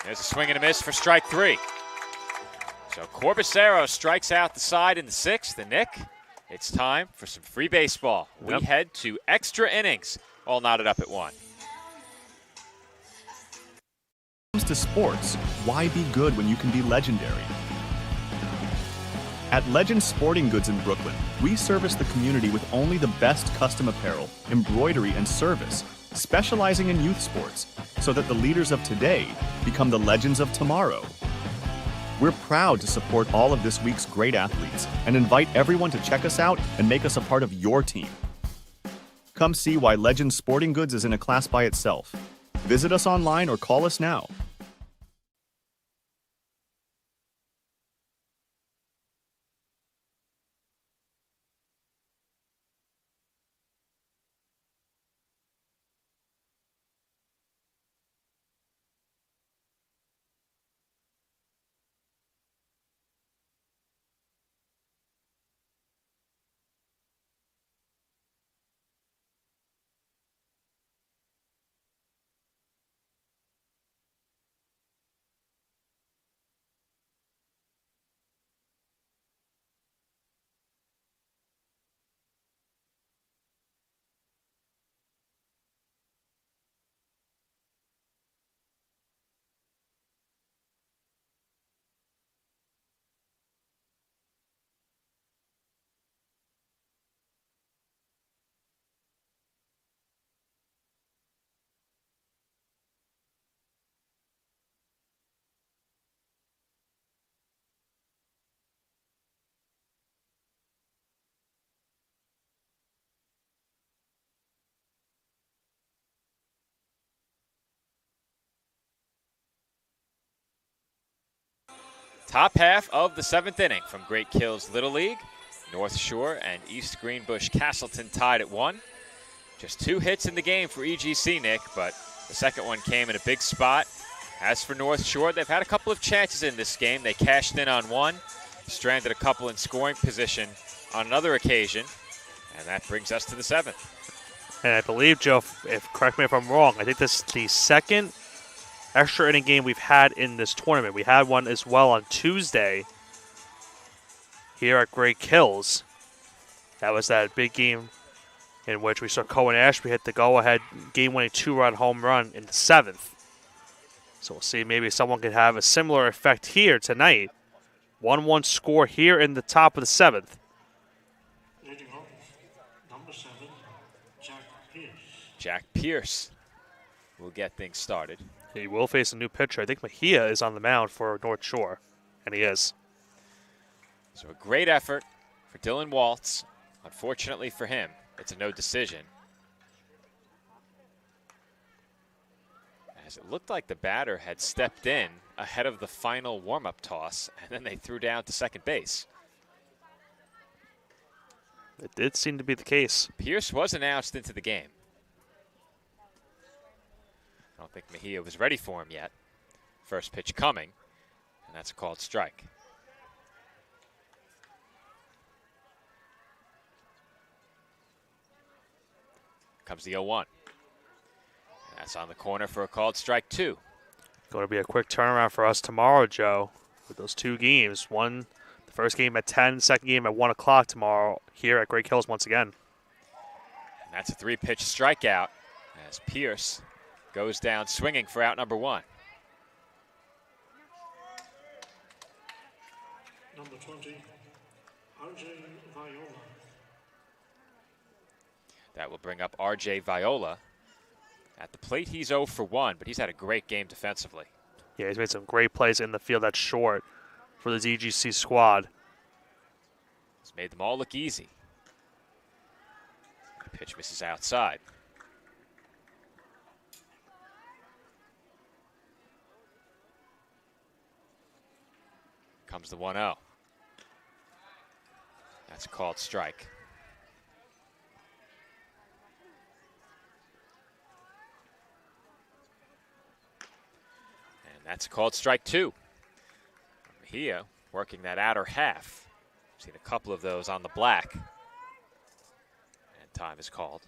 There's a swing and a miss for strike 3. So Corbacero strikes out the side in the 6th. And Nick, it's time for some free baseball. We head to extra innings, all knotted up at 1. When it comes to sports, why be good when you can be legendary? At Legend Sporting Goods in Brooklyn, we service the community with only the best custom apparel, embroidery, and service, specializing in youth sports, so that the leaders of today become the legends of tomorrow. We're proud to support all of this week's great athletes and invite everyone to check us out and make us a part of your team. Come see why Legend Sporting Goods is in a class by itself. Visit us online or call us now. Top half of the 7th inning from Great Kills Little League. North Shore and East Greenbush-Castleton tied at 1. Just 2 hits in the game for EGC, Nick, but the second one came in a big spot. As for North Shore, they've had a couple of chances in this game. They cashed in on one, stranded a couple in scoring position on another occasion, and that brings us to the 7th. And I believe, Joe, correct me if I'm wrong, I think this is the second extra inning game we've had in this tournament. We had one as well on Tuesday here at Great Kills. That was that big game in which we saw Cohen Ashby hit the go-ahead game-winning 2-run home run in the 7th. So we'll see maybe someone could have a similar effect here tonight. 1-1 score here in the top of the 7th. Leading off, number 7, Jack Pierce. Jack Pierce will get things started. He will face a new pitcher. I think Mejia is on the mound for North Shore, and he is. So a great effort for Dylan Waltz. Unfortunately for him, it's a no decision. As it looked like the batter had stepped in ahead of the final warm-up toss, and then they threw down to second base. It did seem to be the case. Pierce was announced into the game. I don't think Mejia was ready for him yet. First pitch coming, and that's a called strike. Comes the 0-1. That's on the corner for a called strike 2. Going to be a quick turnaround for us tomorrow, Joe, with those 2 games. The first game at 10, second game at 1 o'clock tomorrow here at Great Kills once again. And that's a 3-pitch strikeout as Pierce goes down swinging for out number 1. Number 20, RJ Viola. That will bring up RJ Viola. At the plate, he's 0 for 1, but he's had a great game defensively. Yeah, he's made some great plays in the field that's short for the EGC squad. He's made them all look easy. The pitch misses outside. Comes the 1-0. That's a called strike. That's a called strike 2. Mejia working that outer half. Seen a couple of those on the black. And time is called.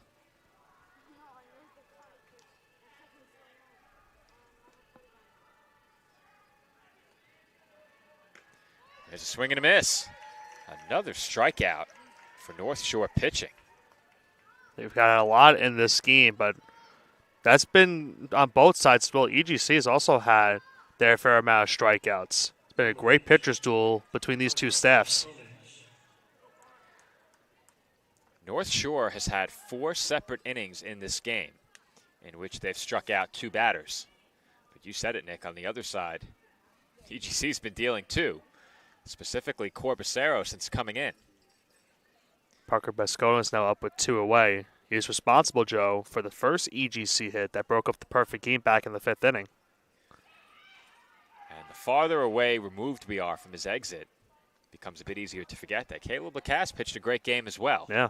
There's a swing and a miss. Another strikeout for North Shore pitching. They've got a lot in this scheme, but that's been on both sides as well. EGC has also had their fair amount of strikeouts. It's been a great pitcher's duel between these two staffs. North Shore has had 4 separate innings in this game in which they've struck out 2 batters. But you said it, Nick, on the other side, EGC's been dealing 2, specifically Corbacero since coming in. Parker Bascona is now up with 2 away. He is responsible, Joe, for the first EGC hit that broke up the perfect game back in the 5th inning. And the farther away removed we are from his exit, becomes a bit easier to forget that. Caleb Lacasse pitched a great game as well. Yeah.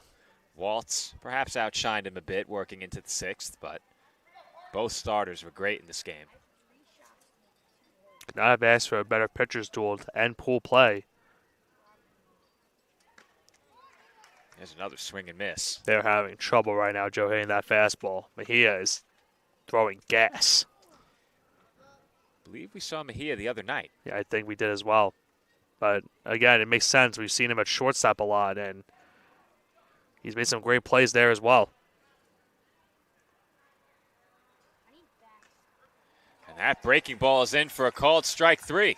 Waltz perhaps outshined him a bit working into the 6th, but both starters were great in this game. Could not have asked for a better pitcher's duel to end pool play. There's another swing and miss. They're having trouble right now, Joe, hitting that fastball. Mejia is throwing gas. I believe we saw Mejia the other night. Yeah, I think we did as well. But, again, it makes sense. We've seen him at shortstop a lot, and he's made some great plays there as well. And that breaking ball is in for a called strike 3.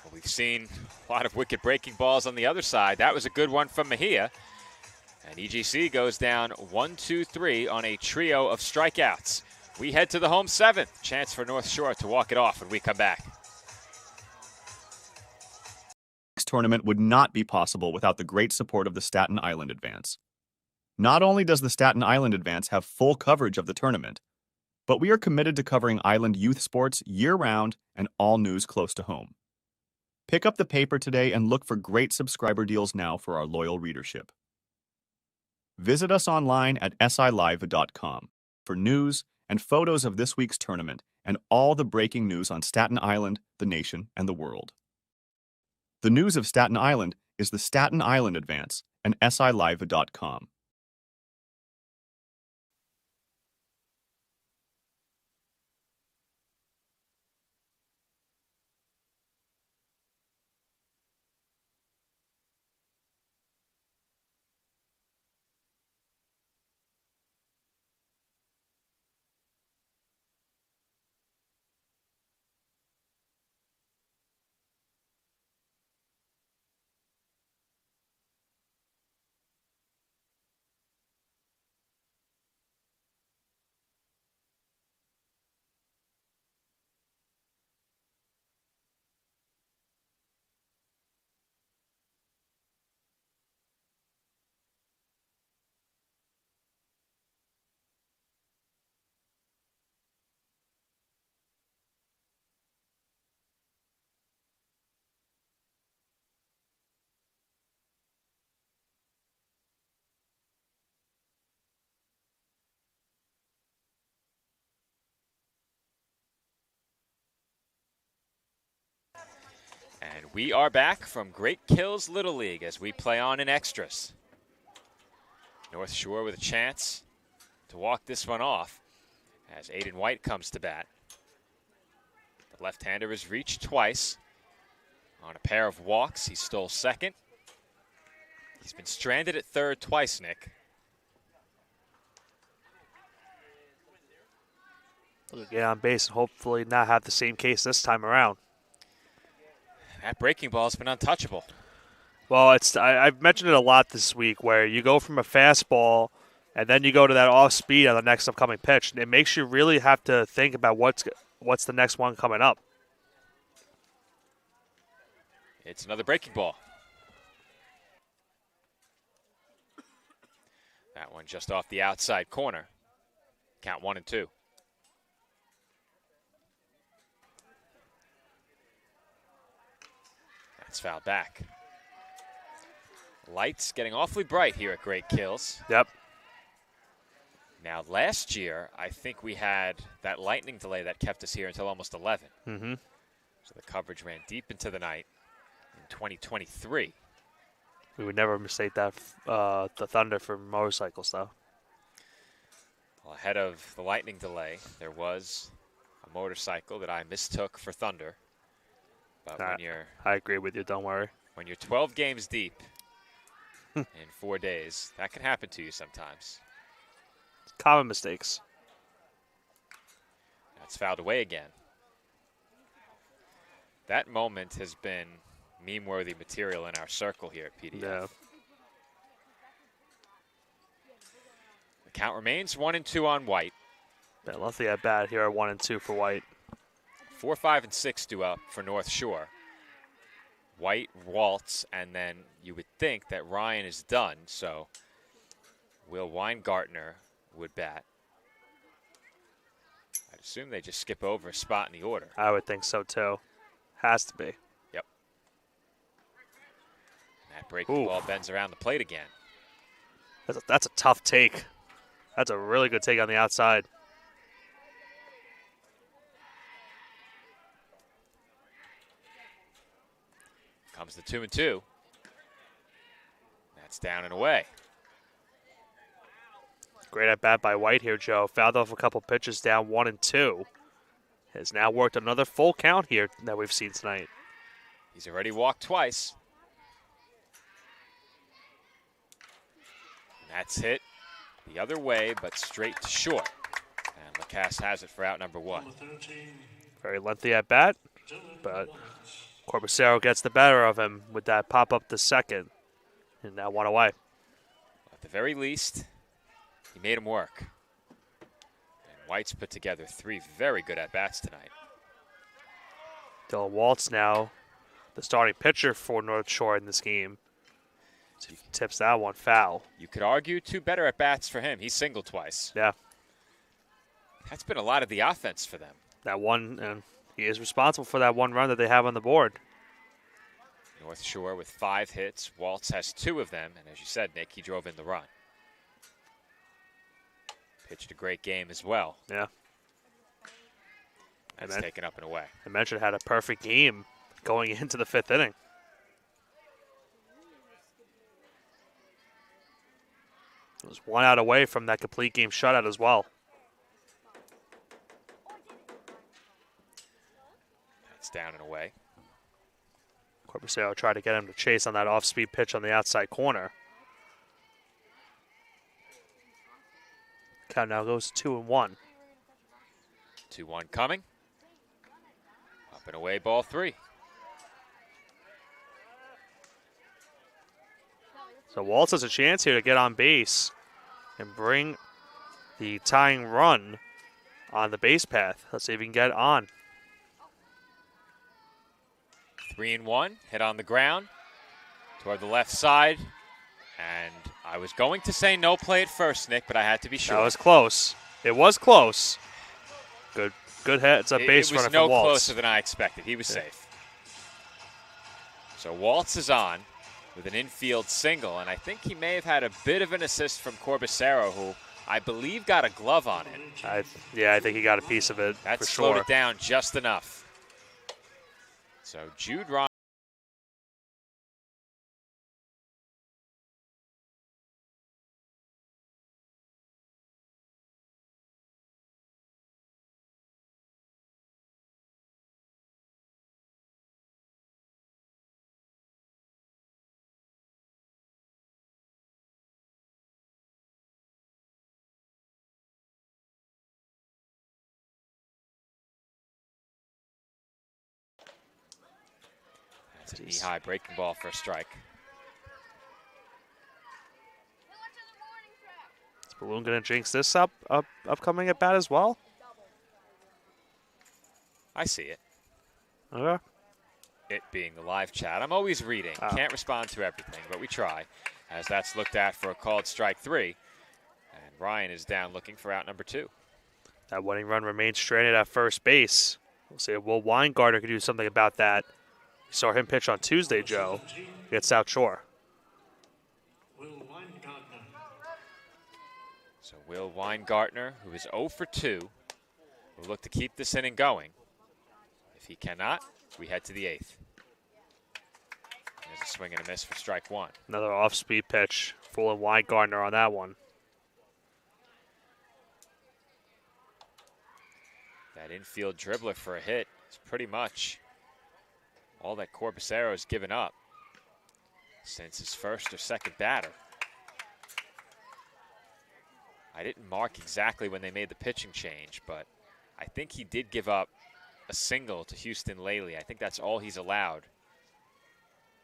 Well, we've seen a lot of wicked breaking balls on the other side. That was a good one from Mejia. And EGC goes down 1-2-3 on a trio of strikeouts. We head to the home 7th. Chance for North Shore to walk it off when we come back. This tournament would not be possible without the great support of the Staten Island Advance. Not only does the Staten Island Advance have full coverage of the tournament, but we are committed to covering island youth sports year-round and all news close to home. Pick up the paper today and look for great subscriber deals now for our loyal readership. Visit us online at silive.com for news and photos of this week's tournament and all the breaking news on Staten Island, the nation, and the world. The news of Staten Island is the Staten Island Advance and silive.com. And we are back from Great Kills Little League as we play on in extras. North Shore with a chance to walk this one off as Aiden White comes to bat. The left-hander has reached twice. On a pair of walks, he stole second. He's been stranded at third twice, Nick. Get on base and hopefully not have the same case this time around. That breaking ball's been untouchable. Well, I've mentioned it a lot this week where you go from a fastball and then you go to that off speed on the next upcoming pitch. It makes you really have to think about what's the next one coming up. It's another breaking ball. That one just off the outside corner. Count 1-2. That's fouled back. Lights getting awfully bright here at Great Kills. Yep. Now, last year, I think we had that lightning delay that kept us here until almost 11. Mm-hmm. So the coverage ran deep into the night in 2023. We would never mistake that the Thunder for motorcycles, though. Well, ahead of the lightning delay, there was a motorcycle that I mistook for Thunder. But I agree with you, don't worry. When you're 12 games deep in 4 days, that can happen to you sometimes. Common mistakes. That's fouled away again. That moment has been meme-worthy material in our circle here at PDF. Yeah. The count remains 1-2 on White. Yeah, luckily at bat here at 1-2 for White. 4, 5, and 6 due up for North Shore. White, Waltz, and then you would think that Ryan is done, so Will Weingartner would bat. I'd assume they just skip over a spot in the order. I would think so, too. Has to be. Yep. And that breaking ball bends around the plate again. That's a tough take. That's a really good take on the outside. Comes the 2-2. That's down and away. Great at bat by White here, Joe. Fouled off a couple pitches down 1-2. Has now worked another full count here that we've seen tonight. He's already walked twice. And that's hit the other way, but straight to short. And Lacasse has it for out number 1. Very lengthy at bat, but Corbacero gets the better of him with that pop up to second. And now 1 away. At the very least, he made him work. And White's put together 3 very good at-bats tonight. Dylan Waltz now, the starting pitcher for North Shore in this game. So he tips that one foul. You could argue 2 better at-bats for him. He's singled twice. Yeah. That's been a lot of the offense for them. That one, and he is responsible for that 1 run that they have on the board. North Shore with 5 hits. Waltz has 2 of them, and as you said, Nick, he drove in the run. Pitched a great game as well. Yeah. That's taken up and away. I mentioned had a perfect game going into the 5th inning. It was 1 out away from that complete game shutout as well. That's down and away. Corbusero tried to get him to chase on that off-speed pitch on the outside corner. Count now goes 2-1. 2-1 coming. Up and away, ball 3. So Waltz has a chance here to get on base and bring the tying run on the base path. Let's see if he can get on. 3-1, hit on the ground toward the left side. And I was going to say no play at first, Nick, but I had to be sure. That was close. It was close. Good hit. It's a base runner for Waltz. It was no closer than I expected. He was safe. So Waltz is on with an infield single, and I think he may have had a bit of an assist from Corbusero, who I believe got a glove on it. I think he got a piece of it. That for slowed sure. it down just enough. So Jude Ryan. That's an knee-high breaking ball for a strike. Is Balloon going to jinx this upcoming at bat as well? I see it. Okay. It being the live chat. I'm always reading. Can't respond to everything, but we try. As that's looked at for a called strike 3. And Ryan is down looking for out number 2. That winning run remains stranded at first base. We'll see if Will Weingartner can do something about that. We saw him pitch on Tuesday, Joe, against South Shore. So Will Weingartner, who is 0 for 2, will look to keep this inning going. If he cannot, we head to the 8th. There's a swing and a miss for strike 1. Another off-speed pitch for Will Weingartner on that one. That infield dribbler for a hit is pretty much all that Corbusero has given up since his first or second batter. I didn't mark exactly when they made the pitching change, but I think he did give up a single to Houston Laley. I think that's all he's allowed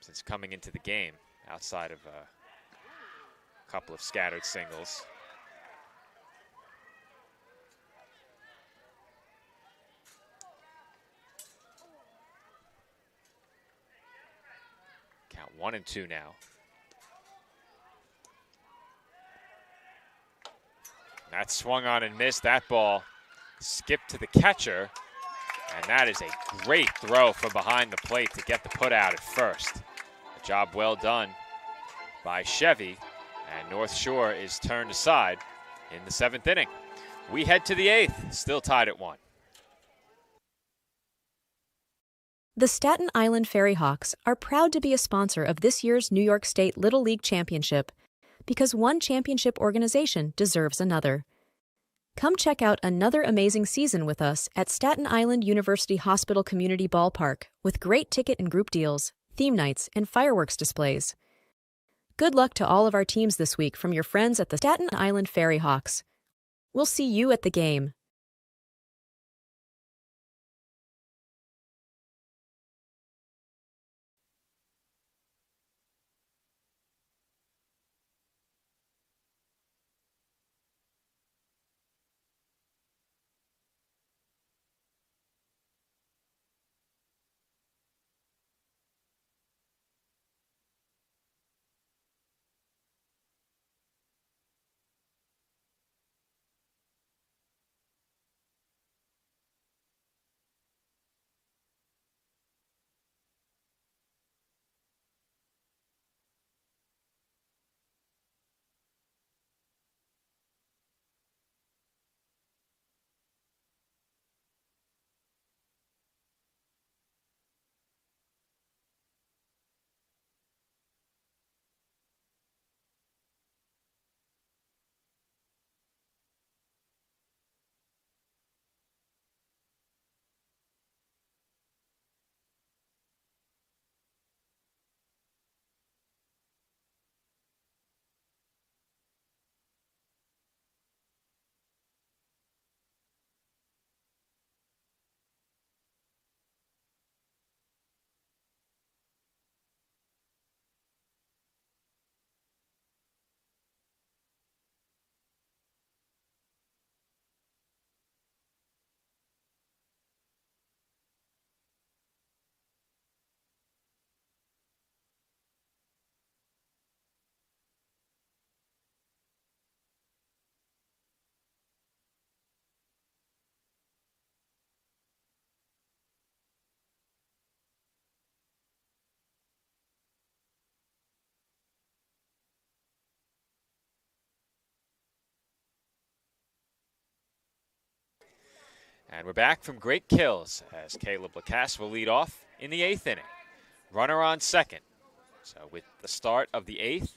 since coming into the game, outside of a couple of scattered singles. Count 1-2 now. That swung on and missed. That ball skipped to the catcher. And that is a great throw from behind the plate to get the put out at first. A job well done by Chevy. And North Shore is turned aside in the 7th inning. We head to the 8th, still tied at 1. The Staten Island Ferry Hawks are proud to be a sponsor of this year's New York State Little League Championship because one championship organization deserves another. Come check out another amazing season with us at Staten Island University Hospital Community Ballpark with great ticket and group deals, theme nights, and fireworks displays. Good luck to all of our teams this week from your friends at the Staten Island Ferry Hawks. We'll see you at the game. And we're back from Great Kills as Caleb Lacasse will lead off in the 8th inning. Runner on second. So with the start of the 8th,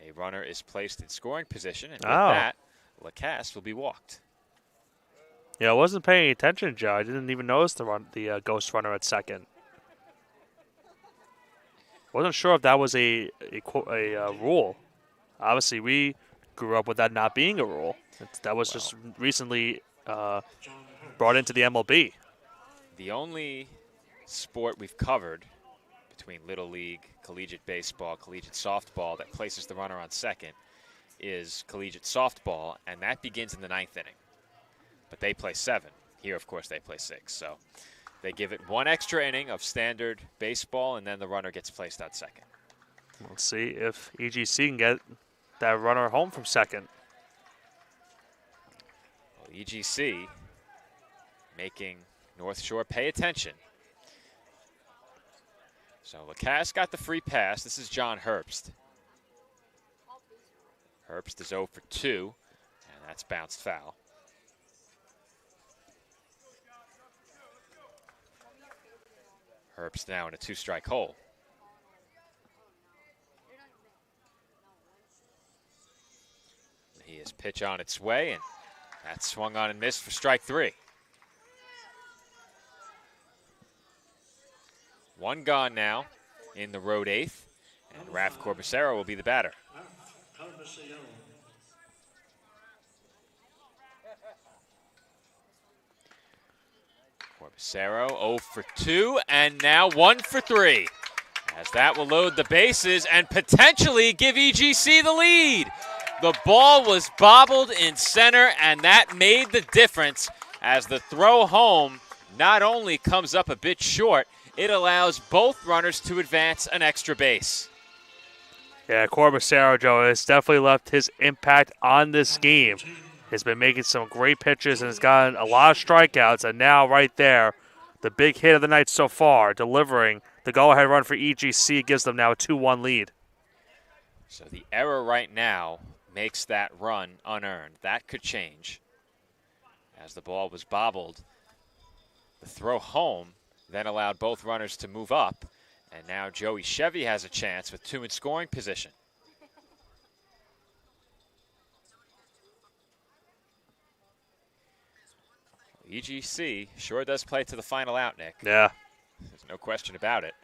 a runner is placed in scoring position, and with that, Lacasse will be walked. Yeah, I wasn't paying attention, Joe. I didn't even notice the ghost runner at second. Wasn't sure if that was a rule. Obviously, we grew up with that not being a rule. That was just recently brought into the MLB. The only sport we've covered between Little League, collegiate baseball, collegiate softball that places the runner on second is collegiate softball, and that begins in the 9th inning. But they play 7. Here, of course, they play 6. So they give it 1 extra inning of standard baseball, and then the runner gets placed on second. Let's see if EGC can get that runner home from second. Well, EGC making North Shore pay attention. So Lacasse got the free pass. This is John Herbst. Herbst is 0 for 2, and that's bounced foul. Herbst now in a 2-strike hole. He is pitch on its way, and that's swung on and missed for strike 3. 1 gone now in the road 8th, and Raf Corbacero will be the batter. Corbacero 0 for 2, and now 1 for 3. As that will load the bases and potentially give EGC the lead. The ball was bobbled in center, and that made the difference as the throw home not only comes up a bit short, it allows both runners to advance an extra base. Yeah, Corbacero, Joe, has definitely left his impact on this game. He's been making some great pitches and has gotten a lot of strikeouts, and now right there, the big hit of the night so far, delivering the go-ahead run for EGC, gives them now a 2-1 lead. So the error right now makes that run unearned. That could change as the ball was bobbled. The throw home then allowed both runners to move up, and now Joey Chevy has a chance with 2 in scoring position. EGC sure does play to the final out, Nick. Yeah. There's no question about it.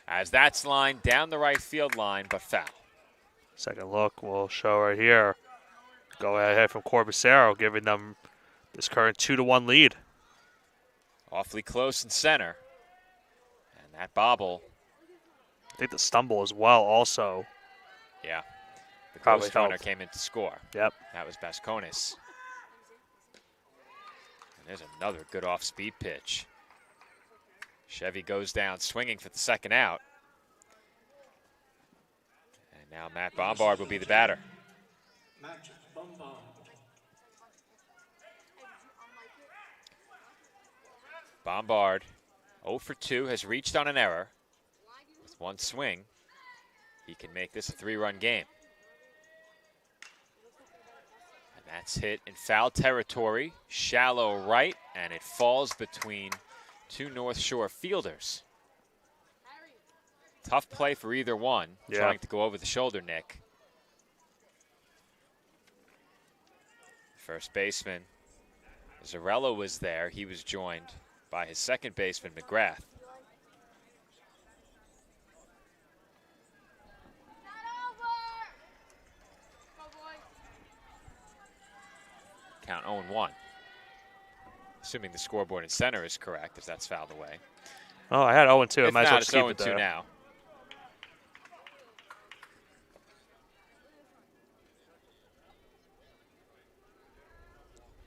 As that's lined down the right field line, but foul. Second look will show right here. Go ahead from Corbacero, giving them this current 2-1 lead. Awfully close in center. And that bobble. I think the stumble as well also. Yeah. The Probably ghost runner helped. came in to score. Yep. That was Basconis. And there's another good off-speed pitch. Chevy goes down swinging for the second out. And now Matt Bombard will be the batter. Matt Bombard. Bombard, 0 for 2, has reached on an error. With 1 swing, he can make this a 3-run game. And that's hit in foul territory, shallow right, and it falls between 2 North Shore fielders. Tough play for either one, trying to go over the shoulder, Nick. First baseman, Zarella was there. He was joined by his second baseman, McGrath. Count 0-1. Assuming the scoreboard in center is correct, if that's fouled away. Oh, I had 0-2. I If might as not, well it's just keep it 0-2 there. now.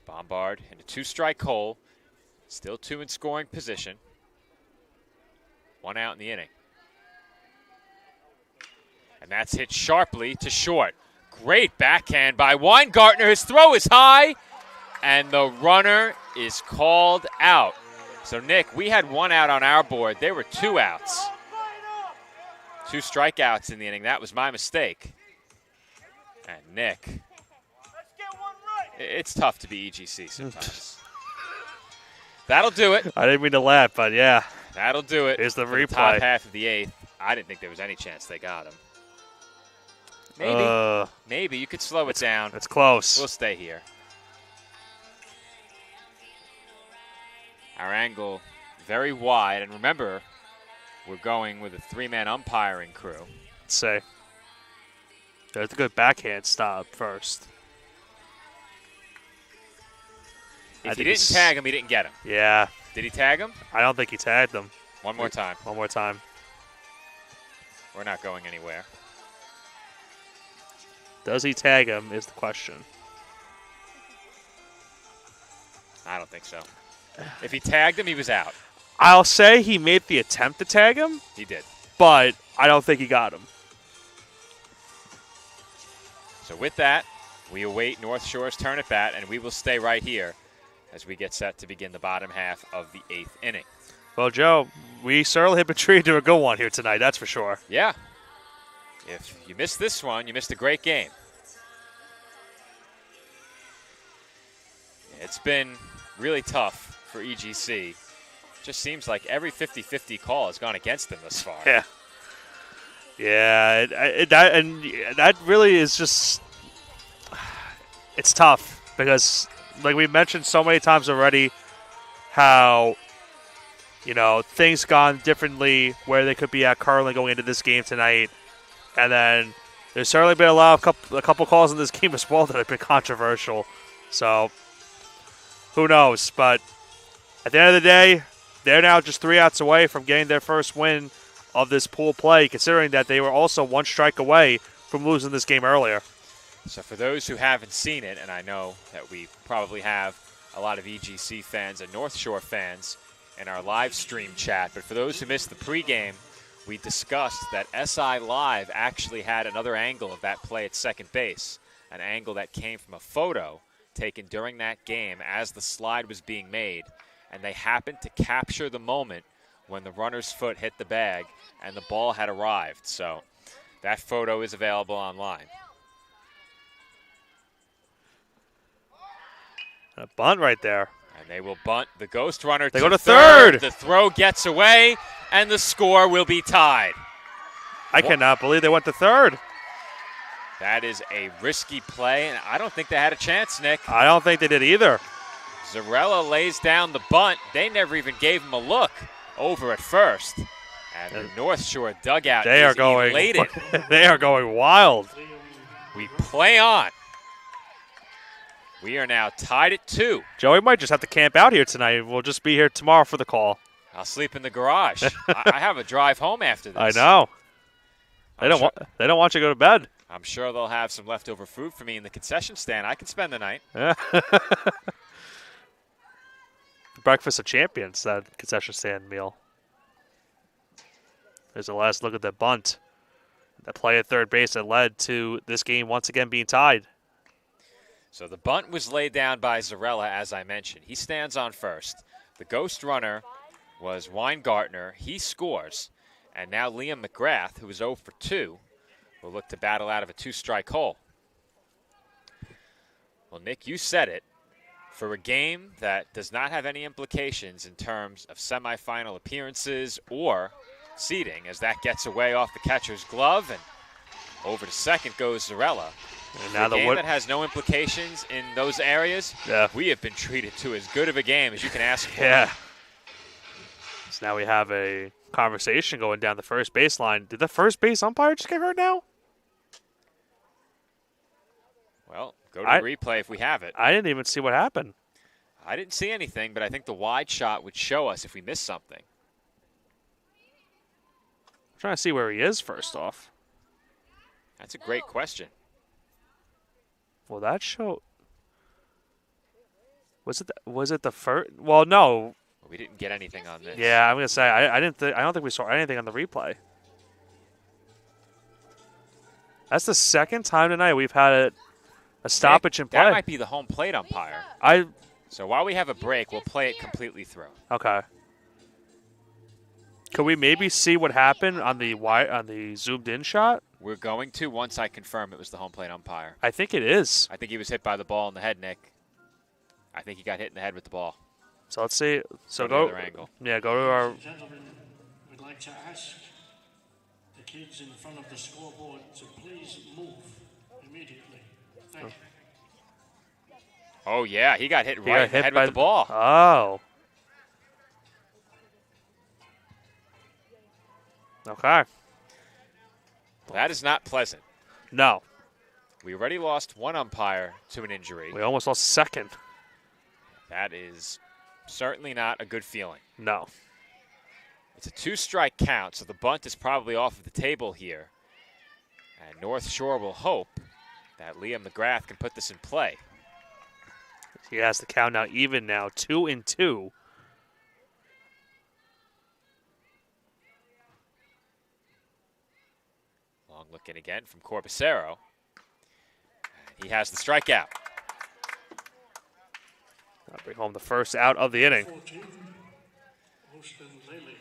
Bombard in a 2-strike hole. Still 2 in scoring position. 1 out in the inning. And that's hit sharply to short. Great backhand by Weingartner. His throw is high, and the runner is called out. So, Nick, we had 1 out on our board. There were 2 outs. 2 strikeouts in the inning. That was my mistake. And Nick It's tough to be EGC sometimes. That'll do it. I didn't mean to laugh, but yeah. That'll do it. Here's the replay. Top half of the 8th. I didn't think there was any chance they got him. Maybe. Maybe. You could slow it down. It's close. We'll stay here. Our angle very wide. And remember, we're going with a 3-man umpiring crew. Let's see. There's a good backhand stop first. If he didn't tag him, he didn't get him. Yeah. Did he tag him? I don't think he tagged him. One more time. One more time. We're not going anywhere. Does he tag him is the question. I don't think so. If he tagged him, he was out. I'll say he made the attempt to tag him. He did. But I don't think he got him. So with that, we await North Shore's turn at bat, and we will stay right here as we get set to begin the bottom half of the 8th inning. Well, Joe, we certainly have been treated to a good one here tonight, that's for sure. Yeah. If you missed this one, you missed a great game. It's been really tough for EGC. Just seems like every 50-50 call has gone against them thus far. Yeah. Yeah, that really is just – it's tough because, like we mentioned so many times already, how, things gone differently where they could be at currently going into this game tonight. And then there's certainly been a couple calls in this game as well that have been controversial. So who knows? But at the end of the day, they're now just 3 outs away from getting their first win of this pool play, considering that they were also 1 strike away from losing this game earlier. So for those who haven't seen it, and I know that we probably have a lot of EGC fans and North Shore fans in our live stream chat, but for those who missed the pregame, we discussed that SI Live actually had another angle of that play at second base, an angle that came from a photo taken during that game as the slide was being made, and they happened to capture the moment when the runner's foot hit the bag and the ball had arrived. So that photo is available online. A bunt right there. And they will bunt the ghost runner They go to third. The throw gets away, and the score will be tied. I cannot believe they went to third. That is a risky play, and I don't think they had a chance, Nick. I don't think they did either. Zarella lays down the bunt. They never even gave him a look over at first. And the North Shore dugout they is are going, elated. They are going wild. We play on. We are now tied at 2. Joey might just have to camp out here tonight. We'll just be here tomorrow for the call. I'll sleep in the garage. I have a drive home after this. I know. They don't want you to go to bed. I'm sure they'll have some leftover food for me in the concession stand. I can spend the night. Breakfast of Champions, that concession stand meal. There's a last look at that bunt. That play at third base that led to this game once again being tied. So the bunt was laid down by Zarella, as I mentioned. He stands on first. The ghost runner was Weingartner. He scores. And now Liam McGrath, who is 0 for 2, will look to battle out of a 2-strike hole. Well, Nick, you said it. For a game that does not have any implications in terms of semifinal appearances or seeding, as that gets away off the catcher's glove, and over to second goes Zarella. And now a game that has no implications in those areas, we have been treated to as good of a game as you can ask for. Yeah. So now we have a conversation going down the first baseline. Did the first base umpire just get hurt now? Well, go to the replay if we have it. I didn't even see what happened. I didn't see anything, but I think the wide shot would show us if we missed something. I'm trying to see where he is first off. That's a great question. Well, that show. Was it the first? Well, no. We didn't get anything on this. Yeah, I'm gonna say I don't think we saw anything on the replay. That's the second time tonight we've had a stoppage in play. That might be the home plate umpire. So while we have a break, we'll play it completely through. Okay. Could we maybe see what happened on the zoomed in shot? We're going to once I confirm it was the home plate umpire. I think it is. I think he was hit by the ball in the head, Nick. I think he got hit in the head with the ball. So let's see. So go to the other angle. Yeah, go to our. Gentlemen, we'd like to ask the kids in front of the scoreboard to please move immediately. Thank you. Oh, yeah, he got hit right in the head with the ball. Oh. Okay. That is not pleasant. No. We already lost one umpire to an injury. We almost lost a second. That is certainly not a good feeling. No. It's a 2-strike count, so the bunt is probably off of the table here. And North Shore will hope that Liam McGrath can put this in play. He has the count now even now, 2-2. Long looking again from Corbacero. And he has the strikeout. I'll bring home the first out of the inning. 14, Houston Lely.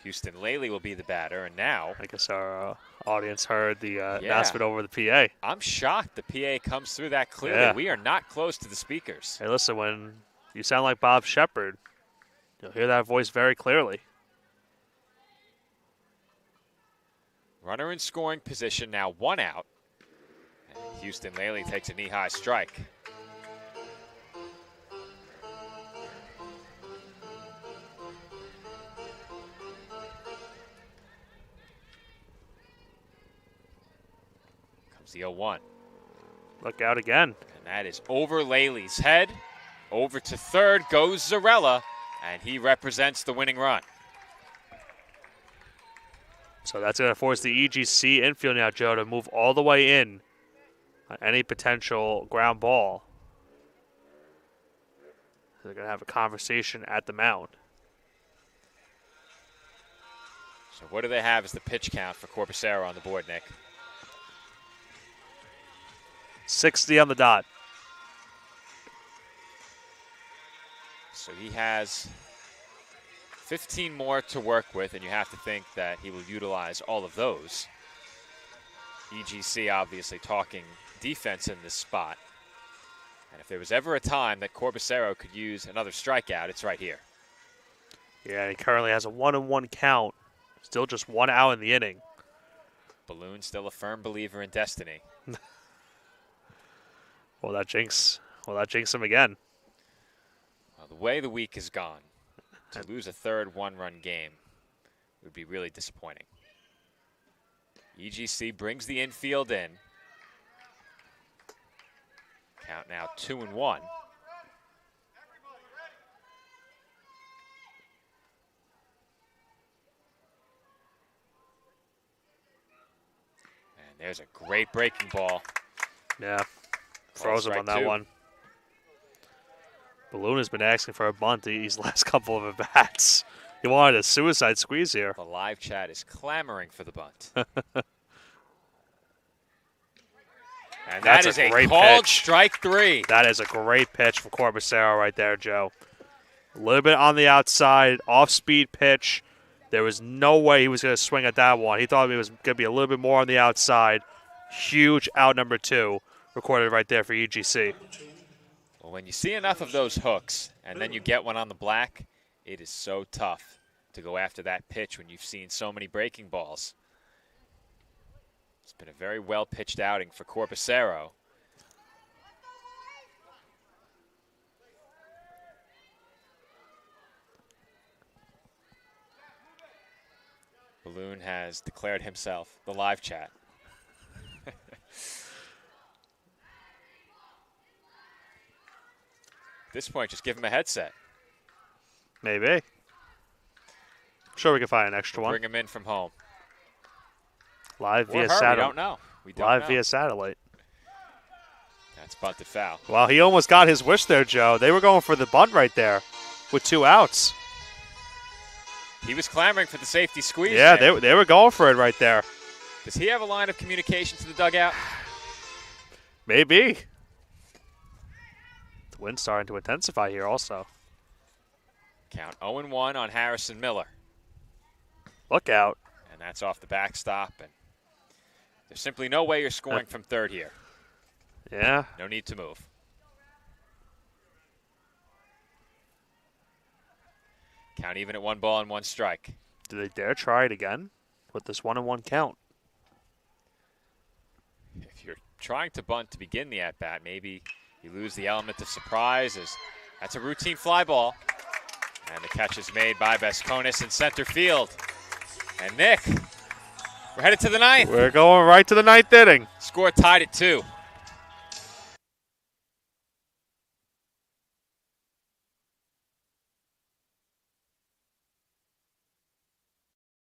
Houston Lely will be the batter, and now I guess our audience heard the announcement over the PA. I'm shocked the PA comes through that clearly. Yeah. We are not close to the speakers. Hey, listen, when you sound like Bob Shepard, you'll hear that voice very clearly. Runner in scoring position, now 1 out. And Houston Lely takes a knee-high strike. Comes the 0-1. Look out again. And that is over Lely's head. Over to third goes Zarella, and he represents the winning run. So that's going to force the EGC infield now, Joe, to move all the way in on any potential ground ball. They're going to have a conversation at the mound. So what do they have as the pitch count for Corbacero on the board, Nick? 60 on the dot. So he has 15 more to work with, and you have to think that he will utilize all of those. EGC obviously talking defense in this spot. And if there was ever a time that Corbacero could use another strikeout, it's right here. Yeah, he currently has a 1-1 count. Still just 1 out in the inning. Balloon still a firm believer in destiny. Will that jinx him again? Well, the way the week has gone, to lose a third one-run game would be really disappointing. EGC brings the infield in. Count now 2-1. And there's a great breaking ball. Yeah, throws him on that 2. one. Balloon has been asking for a bunt these last couple of at-bats. He wanted a suicide squeeze here. The live chat is clamoring for the bunt. And that is a great called pitch. strike 3. That is a great pitch from Corbacero right there, Joe. A little bit on the outside, off-speed pitch. There was no way he was going to swing at that one. He thought it was going to be a little bit more on the outside. Huge out number 2 recorded right there for EGC. Well, when you see enough of those hooks and then you get one on the black, it is so tough to go after that pitch when you've seen so many breaking balls. It's been a very well-pitched outing for Corbacero. Balloon has declared himself the live chat. At this point, just give him a headset. Maybe. I'm sure we can find an extra one. Bring him in from home. Live Or via her, satellite. We don't know. We don't Live know. via satellite. That's bunted foul. Well, he almost got his wish there, Joe. They were going for the bunt right there with 2 outs. He was clamoring for the safety squeeze. Yeah, there. they were going for it right there. Does he have a line of communication to the dugout? Maybe. The wind's starting to intensify here also. Count 0-1 on Harrison Miller. Look out. And that's off the backstop. And There's simply no way you're scoring from third here. Yeah. No need to move. Count even at 1 ball and 1 strike. Do they dare try it again with this 1-1 count? If you're trying to bunt to begin the at-bat, maybe you lose the element of surprise. That's a routine fly ball. And the catch is made by Vasconis in center field. And Nick, we're headed to the 9th. We're going right to the 9th inning. Score tied at 2.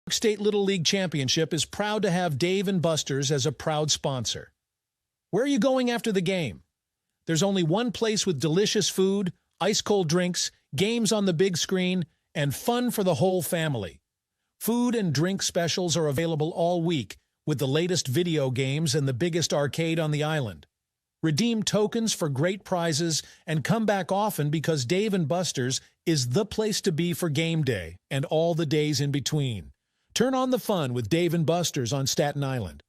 State Little League Championship is proud to have Dave & Buster's as a proud sponsor. Where are you going after the game? There's only one place with delicious food, ice-cold drinks, games on the big screen, and fun for the whole family. Food and drink specials are available all week with the latest video games and the biggest arcade on the island. Redeem tokens for great prizes and come back often because Dave & Buster's is the place to be for game day and all the days in between. Turn on the fun with Dave & Buster's on Staten Island.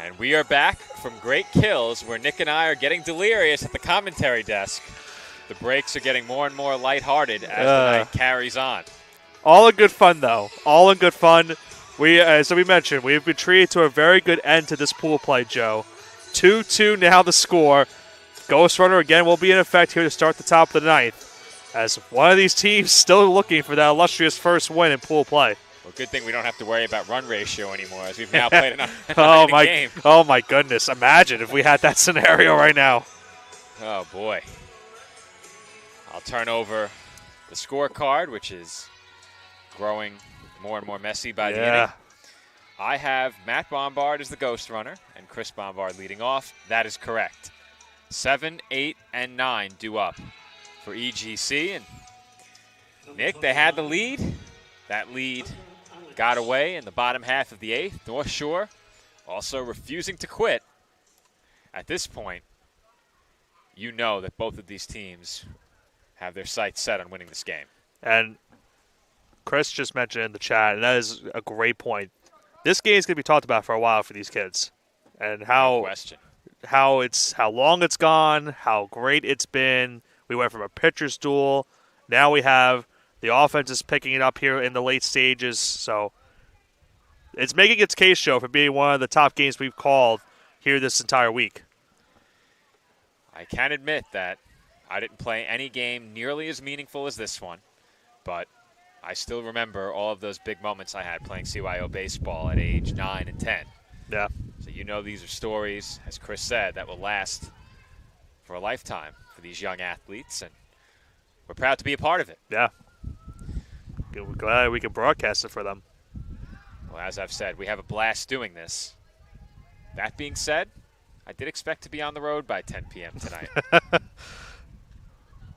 And we are back from Great Kills, where Nick and I are getting delirious at the commentary desk. The breaks are getting more and more lighthearted as the night carries on. All in good fun, though. All in good fun. So we mentioned, we've been treated to a very good end to this pool play, Joe. 2-2 now the score. Ghost Runner again will be in effect here to start the top of the 9th, as one of these teams still looking for that illustrious first win in pool play. Well, good thing we don't have to worry about run ratio anymore, as we've now played an game. Oh, my goodness. Imagine if we had that scenario right now. Oh, boy. I'll turn over the scorecard, which is growing more and more messy by the inning. I have Matt Bombard as the Ghost Runner and Chris Bombard leading off. That is correct. 7, 8, and 9 due up for EGC. And Nick, they had the lead. That lead got away in the bottom half of the 8th. North Shore also refusing to quit. At this point, you know that both of these teams have their sights set on winning this game. And Chris just mentioned in the chat, and that is a great point. This game is going to be talked about for a while for these kids, and how long it's gone, how great it's been. We went from a pitcher's duel. Now we have the offense is picking it up here in the late stages. So it's making its case, Joe, for being one of the top games we've called here this entire week. I can admit that I didn't play any game nearly as meaningful as this one, but I still remember all of those big moments I had playing CYO baseball at age 9 and 10. Yeah. So you know these are stories, as Chris said, that will last for a lifetime for these young athletes, and we're proud to be a part of it. Yeah. We're glad we can broadcast it for them. Well, as I've said, we have a blast doing this. That being said, I did expect to be on the road by 10 p.m. tonight.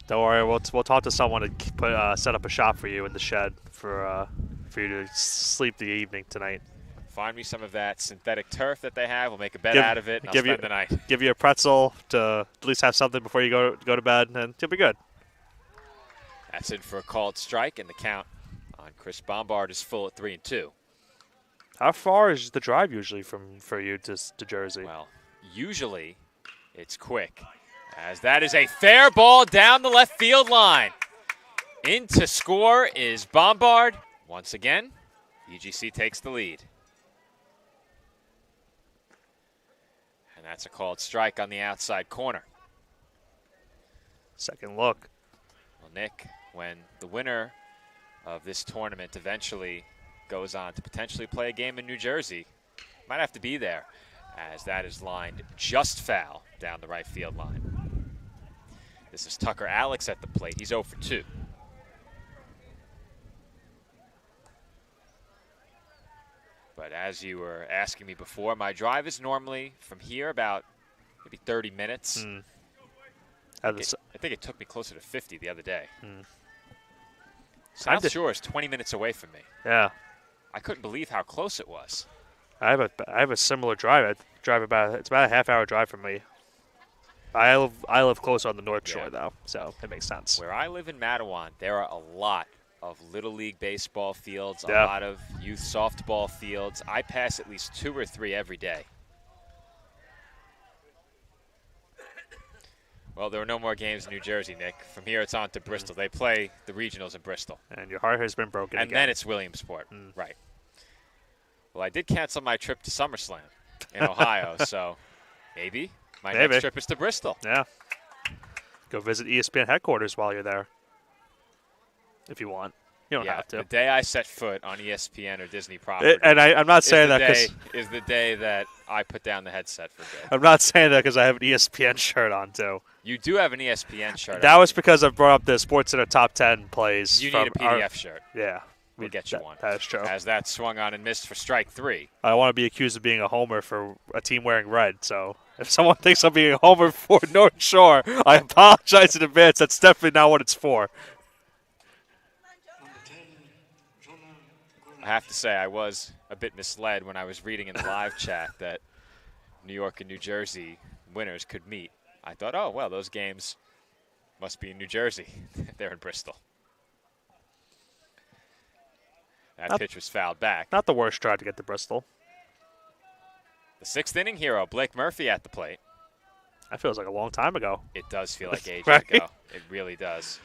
Don't worry, we'll talk to someone to set up a shop for you in the shed for you to sleep the evening tonight. Find me some of that synthetic turf that they have. We'll make a bed out of it, and I'll spend the night. Give you a pretzel to at least have something before you go to bed, and you'll be good. That's in for a called strike, and the count on Chris Bombard is full at 3-2. How far is the drive usually for you to Jersey? Well, usually it's quick, as that is a fair ball down the left field line. In to score is Bombard. Once again, UGC takes the lead. And that's a called strike on the outside corner. Second look. Well, Nick, when the winner of this tournament eventually goes on to potentially play a game in New Jersey, might have to be there, as that is lined just foul down the right field line. This is Tucker Alex at the plate. He's 0 for 2. But as you were asking me before, my drive is normally from here about maybe 30 minutes. I think it took me closer to 50 the other day. South Shore is 20 minutes away from me. Yeah. I couldn't believe how close it was. I have a similar drive. It's about a half-hour drive from me. I live closer on the North Shore though, so it makes sense. Where I live in Mattawan, there are a lot of Little League baseball fields, a lot of youth softball fields. I pass at least 2 or 3 every day. Well, there are no more games in New Jersey, Nick. From here, it's on to Bristol. They play the regionals in Bristol. And your heart has been broken And again. then it's Williamsport. Right. Well, I did cancel my trip to SummerSlam in Ohio, so maybe my next trip is to Bristol. Yeah. Go visit ESPN headquarters while you're there, if you want. You don't have to. The day I set foot on ESPN or Disney property, and I'm not saying that because is the day that I put down the headset for good. I'm not saying that because I have an ESPN shirt on too. You do have an ESPN shirt. That was because I brought up the SportsCenter top 10 plays. You need a PDF shirt. Yeah, we'll get you one. That's true. As that swung on and missed for strike 3. I don't want to be accused of being a homer for a team wearing red. So if someone thinks I'm being a homer for North Shore, I apologize in advance. That's definitely not what it's for. I have to say I was a bit misled when I was reading in the live chat that New York and New Jersey winners could meet. I thought, oh, well, those games must be in New Jersey. They're in Bristol. That pitch was fouled back. Not the worst try to get to Bristol. The 6th inning hero, Blake Murphy at the plate. That feels like a long time ago. It does feel like ages Right? ago. It really does.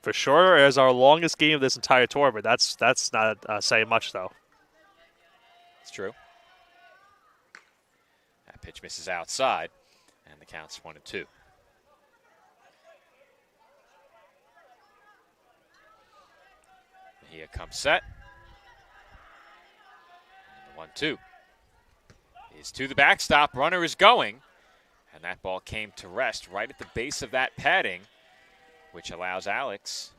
For sure, as our longest game of this entire tournament. That's not saying much, though. It's true. That pitch misses outside, and the count's 1-2. Here comes set. And the 1-2 is to the backstop. Runner is going, and that ball came to rest right at the base of that padding, which allows Alex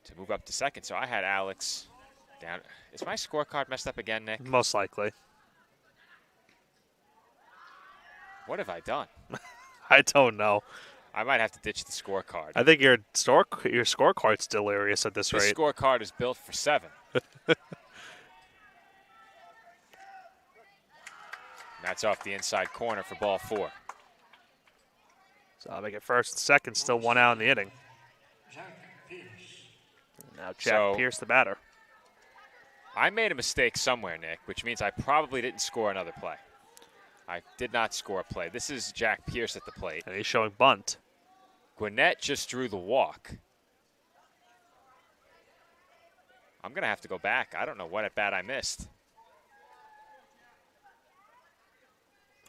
to move up to second. So I had Alex down. Is my scorecard messed up again, Nick? Most likely. What have I done? I don't know. I might have to ditch the scorecard. I think your scorecard's delirious at this rate. This scorecard is built for 7. That's off the inside corner for ball 4. So I'll make it first and second, still 1 out in the inning. Now Jack Pierce, the batter. I made a mistake somewhere, Nick, which means I probably didn't score another play. I did not score a play. This is Jack Pierce at the plate. And he's showing bunt. Gwinnett just drew the walk. I'm going to have to go back. I don't know what at bat I missed.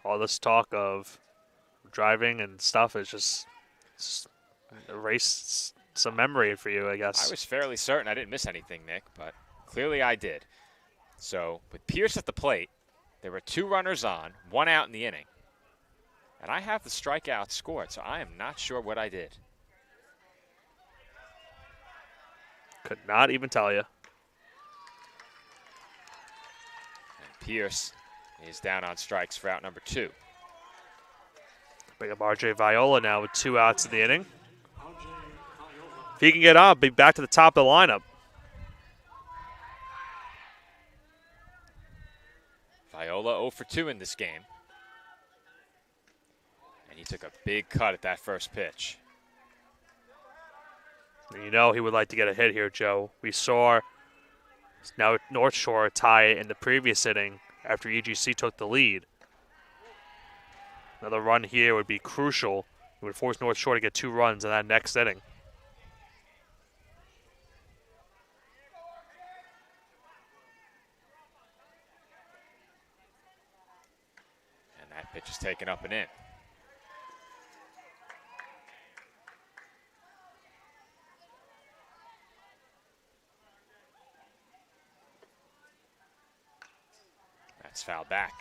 All this talk of driving and stuff is just erased some memory for you, I guess. I was fairly certain I didn't miss anything, Nick, but clearly I did. So with Pierce at the plate, there were 2 runners on, 1 out in the inning. And I have the strikeout scored, so I am not sure what I did. Could not even tell you. And Pierce is down on strikes for out number 2. Bring up RJ Viola now with 2 outs in the inning. If he can get on, be back to the top of the lineup. Viola 0 for 2 in this game. And he took a big cut at that first pitch. And you know he would like to get a hit here, Joe. We saw now North Shore tie it in the previous inning after EGC took the lead. Another run here would be crucial. It would force North Shore to get 2 runs in that next inning. And that pitch is taken up and in. That's fouled back.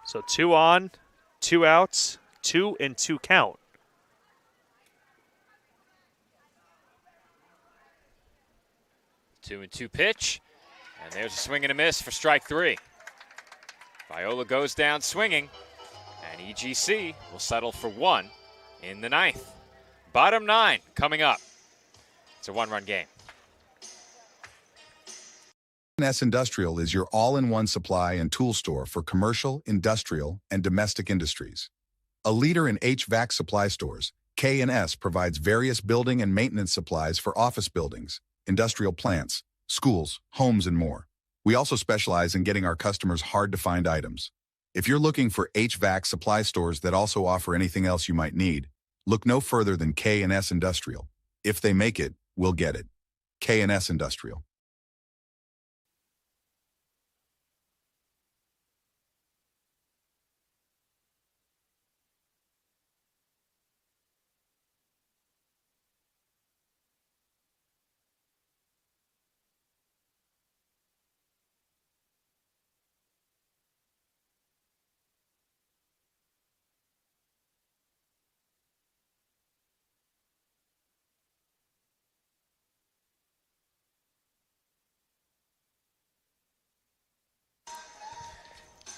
So 2 on, 2 outs, 2-2 count. Two and 2 pitch. And there's a swing and a miss for strike 3. Viola goes down swinging. And EGC will settle for 1 in the 9th. Bottom 9 coming up. It's a 1-run game. K&S Industrial is your all-in-one supply and tool store for commercial, industrial, and domestic industries. A leader in HVAC supply stores, K&S provides various building and maintenance supplies for office buildings, industrial plants, schools, homes, and more. We also specialize in getting our customers hard-to-find items. If you're looking for HVAC supply stores that also offer anything else you might need, look no further than K&S Industrial. If they make it, we'll get it. K&S Industrial.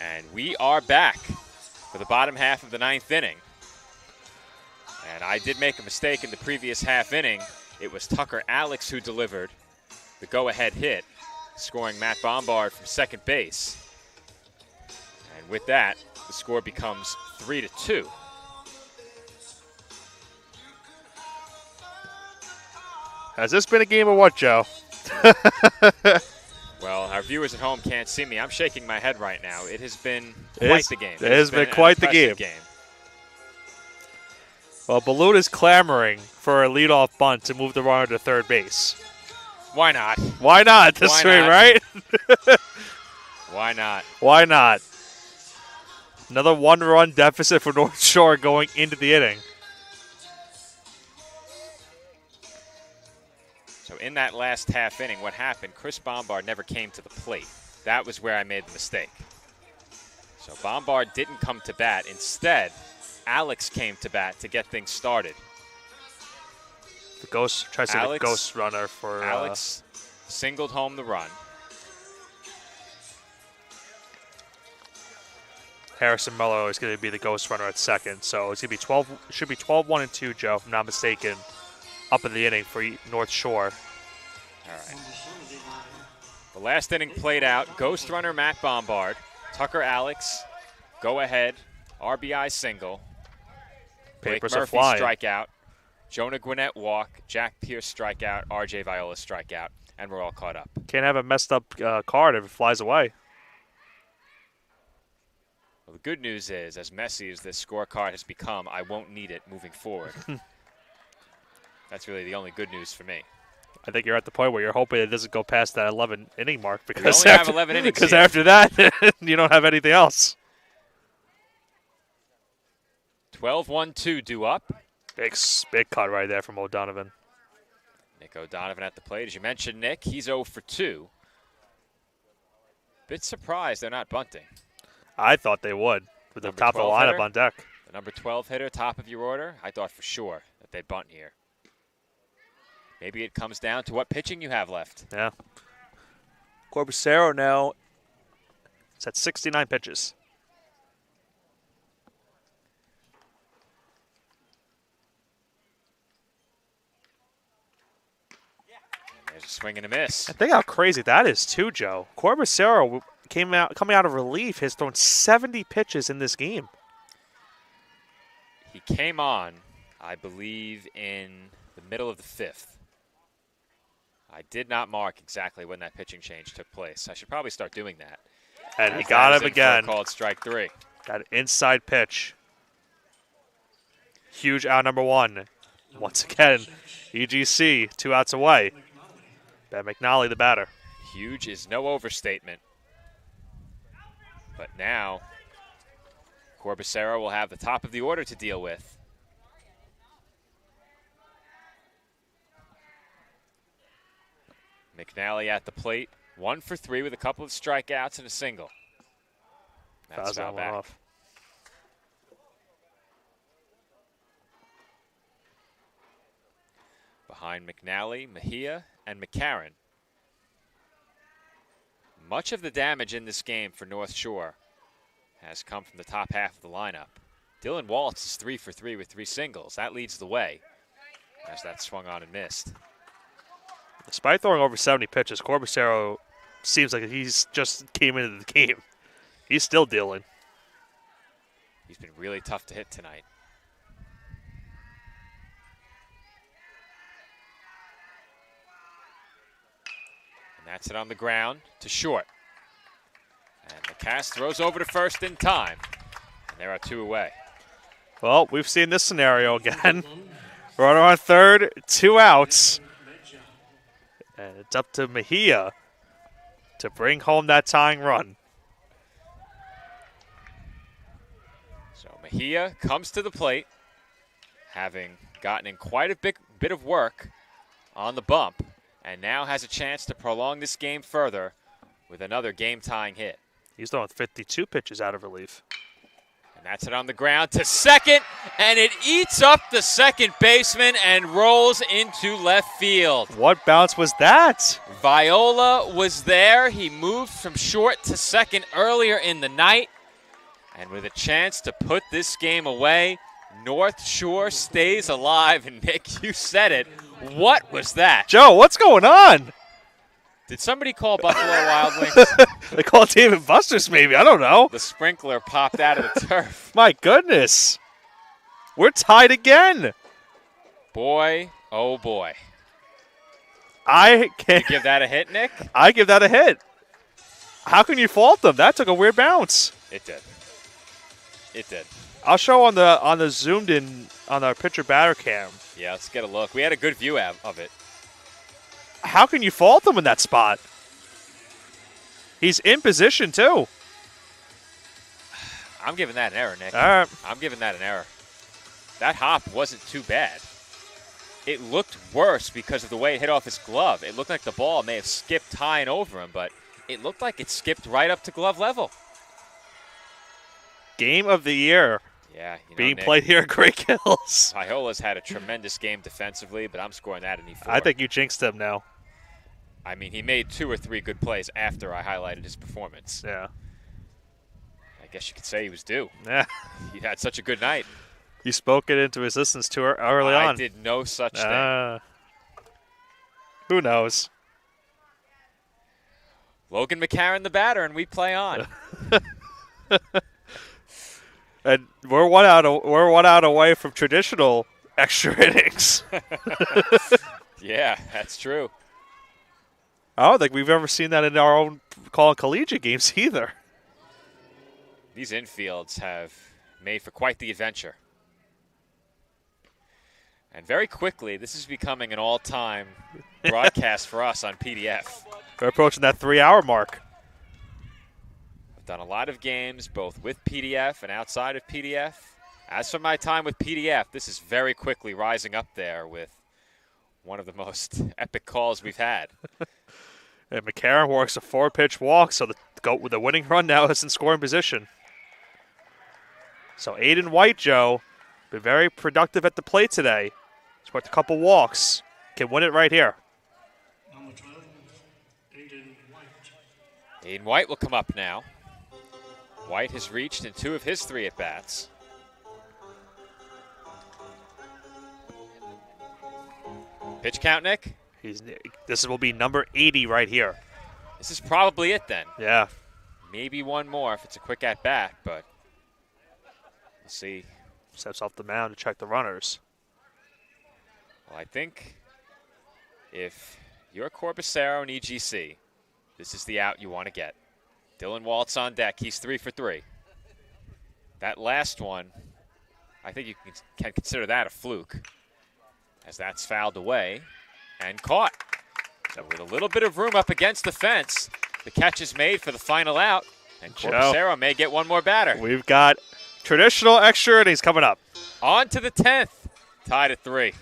And we are back for the bottom half of the 9th inning. And I did make a mistake in the previous half inning. It was Tucker Alex who delivered the go-ahead hit, scoring Matt Bombard from second base. And with that, the score becomes 3-2. Has this been a game or what, Joe? Well, our viewers at home can't see me. I'm shaking my head right now. It has been quite the game. It has been quite the game. Well, Balloon is clamoring for a leadoff bunt to move the runner to third base. Why not? Why not? This way, right? Why not? Why not? Another one-run deficit for North Shore going into the inning. So in that last half inning, what happened, Chris Bombard never came to the plate. That was where I made the mistake. So Bombard didn't come to bat. Instead, Alex came to bat to get things started. The ghost tries to be the ghost runner for Alex singled home the run. Harrison Mello is going to be the ghost runner at second. So it's going to be 12. Should be 12-1 and 2, Joe, if I'm not mistaken, up in the inning for North Shore. All right. The last inning played out. Ghost runner Matt Bombard, Tucker Alex, go ahead, RBI single. Papers Blake are Murphy flying. strikeout. Jonah Gwinnett walk. Jack Pierce strikeout. RJ Viola strikeout. And we're all caught up. Can't have a messed up card if it flies away. Well, the good news is, as messy as this scorecard has become, I won't need it moving forward. That's really the only good news for me. I think you're at the point where you're hoping it doesn't go past that 11 inning mark because we only have 11 innings because here. after that you don't have anything else. 12-1-2 due up. Big cut right there from O'Donovan. Nick O'Donovan at the plate. As you mentioned, Nick, he's 0 for 2. Bit surprised they're not bunting. I thought they would with the top of the lineup on deck. The number 12 hitter, top of your order. I thought for sure that they'd bunt here. Maybe it comes down to what pitching you have left. Yeah. Corbusero now, it's at 69 pitches. And there's a swing and a miss. And think how crazy that is too, Joe. Corbusero coming out of relief, has thrown 70 pitches in this game. He came on, I believe, in the middle of the 5th. I did not mark exactly when that pitching change took place. I should probably start doing that. And he got him again. Called strike 3. Got an inside pitch. Huge out number 1. Once again, EGC, 2 outs away. Ben McNally, the batter. Huge is no overstatement. But now, Corbusero will have the top of the order to deal with. McNally at the plate, 1 for 3 with a couple of strikeouts and a single. That's foul back. Off. Behind McNally, Mejia, and McCarron. Much of the damage in this game for North Shore has come from the top half of the lineup. Dylan Waltz is 3 for 3 with 3 singles. That leads the way as that swung on and missed. Despite throwing over 70 pitches, Corbusero seems like he's just came into the game. He's still dealing. He's been really tough to hit tonight. And that's it on the ground to short. And the cast throws over to first in time. And there are 2 away. Well, we've seen this scenario again. Runner on third, 2 outs. And it's up to Mejia to bring home that tying run. So Mejia comes to the plate, having gotten in quite a bit of work on the bump, and now has a chance to prolong this game further with another game-tying hit. He's throwing 52 pitches out of relief. And that's it on the ground to second, and it eats up the second baseman and rolls into left field. What bounce was that? Viola was there. He moved from short to second earlier in the night. And with a chance to put this game away, North Shore stays alive. And Nick, you said it. What was that? Joe, what's going on? Did somebody call Buffalo Wild Wings? They called David Buster's maybe. I don't know. The sprinkler popped out of the turf. My goodness. We're tied again. Boy, oh boy. I can't give that a hit, Nick? I give that a hit. How can you fault them? That took a weird bounce. It did. It did. I'll show on the zoomed in on our pitcher batter cam. Yeah, let's get a look. We had a good view of it. How can you fault him in that spot? He's in position, too. I'm giving that an error, Nick. All right. I'm giving that an error. That hop wasn't too bad. It looked worse because of the way it hit off his glove. It looked like the ball may have skipped high and over him, but it looked like it skipped right up to glove level. Game of the year. Yeah, being Nick, played here at Great Kills. Viola's had a tremendous game defensively, but I'm scoring that an E4. I think you jinxed him now. I mean, he made 2 or 3 good plays after I highlighted his performance. Yeah. I guess you could say he was due. Yeah. He had such a good night. You spoke it into existence too early on. I did no such thing. Who knows? Logan McCarron, the batter, and we play on. And we're one out away from traditional extra innings. Yeah, that's true. I don't think we've ever seen that in our own calling collegiate games either. These infields have made for quite the adventure. And very quickly, this is becoming an all-time broadcast for us on PDF. We're approaching that 3-hour mark. I've done a lot of games, both with PDF and outside of PDF. As for my time with PDF, this is very quickly rising up there with one of the most epic calls we've had. And McCarron works a 4-pitch walk, so the winning run now is in scoring position. So Aiden White, Joe, been very productive at the plate today. He's worked a couple walks. Can win it right here. Number 12, Aiden White. Aiden White will come up now. White has reached in 2 of his 3 at-bats. Pitch count, Nick? This will be number 80 right here. This is probably it then. Yeah. Maybe one more if it's a quick at-bat, but we'll see. Steps off the mound to check the runners. Well, I think if you're Corbacero and EGC, this is the out you want to get. Dylan Waltz on deck. He's 3 for 3. That last one, I think you can consider that a fluke, as that's fouled away and caught. So with a little bit of room up against the fence, the catch is made for the final out, and Corbacero may get one more batter. We've got traditional extra innings coming up. On to the 10th, tied at 3.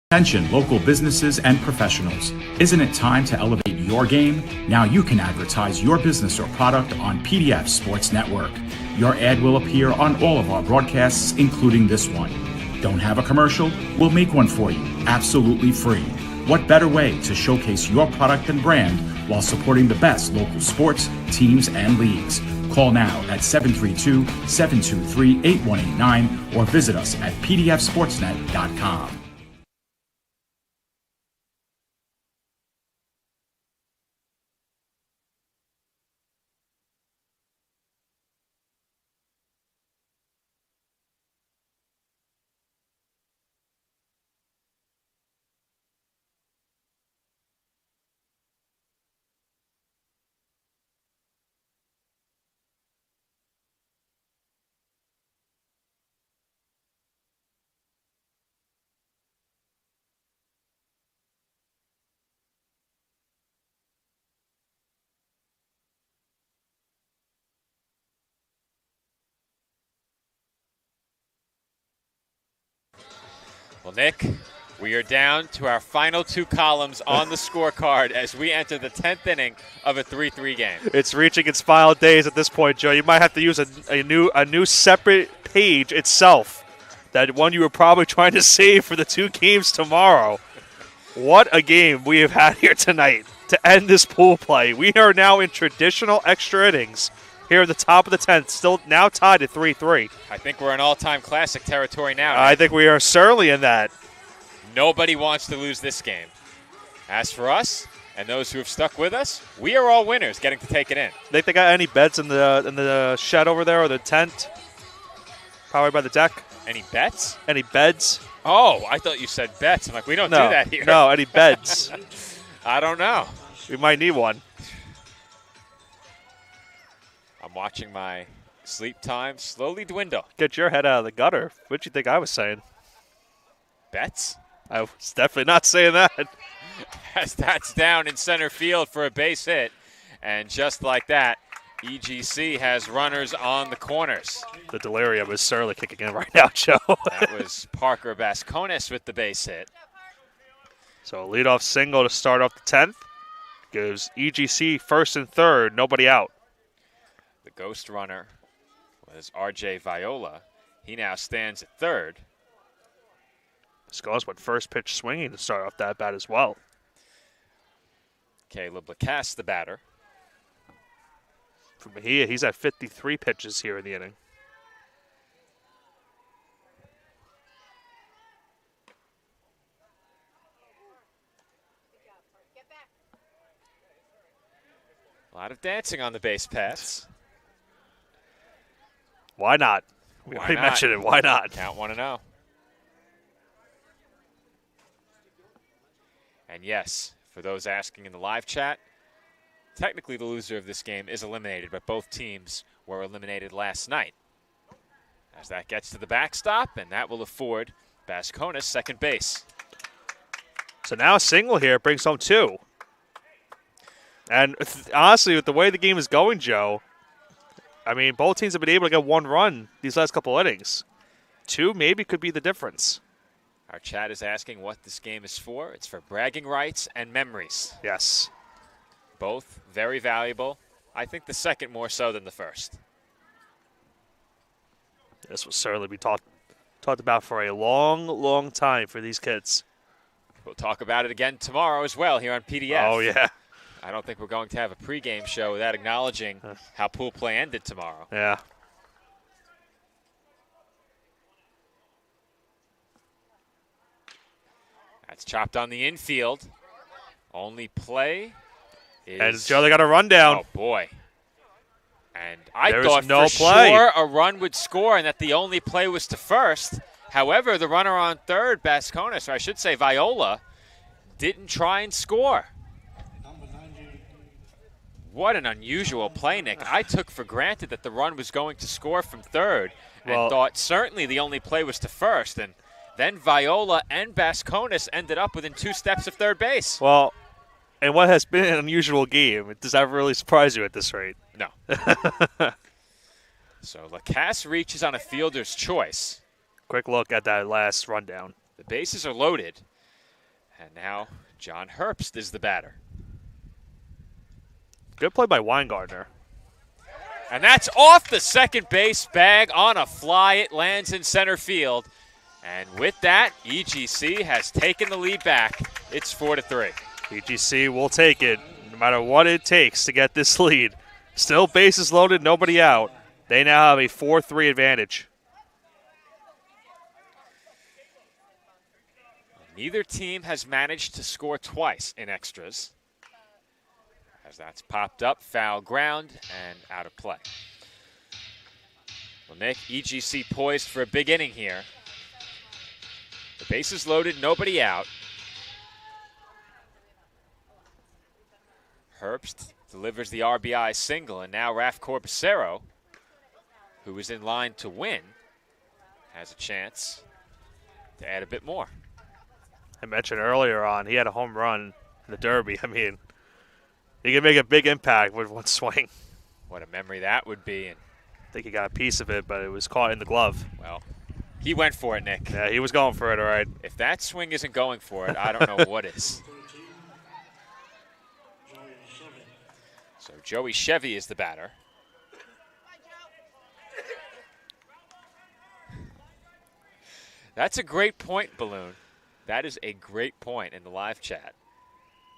Attention, local businesses and professionals. Isn't it time to elevate your game? Now you can advertise your business or product on PDF Sports Network. Your ad will appear on all of our broadcasts, including this one. Don't have a commercial? We'll make one for you, absolutely free. What better way to showcase your product and brand while supporting the best local sports, teams, and leagues? Call now at 732-723-8189 or visit us at pdfsportsnet.com. Well, Nick, we are down to our final two columns on the scorecard as we enter the 10th inning of a 3-3 game. It's reaching its final days at this point, Joe. You might have to use a new separate page itself. That one you were probably trying to save for the two games tomorrow. What a game we have had here tonight to end this pool play. We are now in traditional extra innings here at the top of the 10th, still now tied at 3-3. I think we're in all-time classic territory now. I think we are certainly in that. Nobody wants to lose this game. As for us and those who have stuck with us, we are all winners getting to take it in. Think they got any beds in the shed over there or the tent? Probably by the deck. Any bets? Any beds? Oh, I thought you said bets. I'm like, we don't do that here. No, any beds? I don't know. We might need one. I'm watching my sleep time slowly dwindle. Get your head out of the gutter. What'd you think I was saying? Bets? I was definitely not saying that. As that's down in center field for a base hit. And just like that, EGC has runners on the corners. The delirium is certainly kicking in right now, Joe. That was Parker Vasconis with the base hit. So a leadoff single to start off the 10th. Gives EGC first and third, nobody out. The ghost runner was RJ Viola. He now stands at third. Skulls went first pitch swinging to start off that bat as well. Caleb Lacasse, the batter. For Mejia, he's at 53 pitches here in the inning. A lot of dancing on the base paths. Why not? We already mentioned it. Why not? Count 1-0. And yes, for those asking in the live chat, technically the loser of this game is eliminated, but both teams were eliminated last night. As that gets to the backstop, and that will afford Vasconis second base. So now a single here brings home two. And honestly, with the way the game is going, Joe, I mean, both teams have been able to get one run these last couple innings. Two maybe could be the difference. Our chat is asking what this game is for. It's for bragging rights and memories. Yes. Both very valuable. I think the second more so than the first. This will certainly be talked about for a long, long time for these kids. We'll talk about it again tomorrow as well here on PDF. Oh, yeah. I don't think we're going to have a pregame show without acknowledging how pool play ended tomorrow. Yeah. That's chopped on the infield. Only play is... And Joe, they got a rundown. Oh, boy. And I There's thought no for play. sure a run would score and that the only play was to first. However, the runner on third, Vasconis, or I should say Viola, didn't try and score. What an unusual play, Nick. I took for granted that the run was going to score from third and thought certainly the only play was to first. And then Viola and Vasconis ended up within 2 steps of third base. Well, and what has been an unusual game, does that really surprise you at this rate? No. So Lacasse reaches on a fielder's choice. Quick look at that last rundown. The bases are loaded. And now John Herbst is the batter. Good play by Weingartner. And that's off the second base bag on a fly. It lands in center field. And with that, EGC has taken the lead back. It's 4-3. EGC will take it no matter what it takes to get this lead. Still bases loaded, nobody out. They now have a 4-3 advantage. Neither team has managed to score twice in extras. As that's popped up, foul ground, and out of play. Well, Nick, EGC poised for a big inning here. The bases loaded, nobody out. Herbst delivers the RBI single, and now Raf Corbacero, who is in line to win, has a chance to add a bit more. I mentioned earlier on, he had a home run in the Derby. I mean, he can make a big impact with one swing. What a memory that would be. And I think he got a piece of it, but it was caught in the glove. Well, he went for it, Nick. Yeah, he was going for it, all right. If that swing isn't going for it, I don't know what is. So Joey Chevy is the batter. That's a great point, Balloon. That is a great point in the live chat.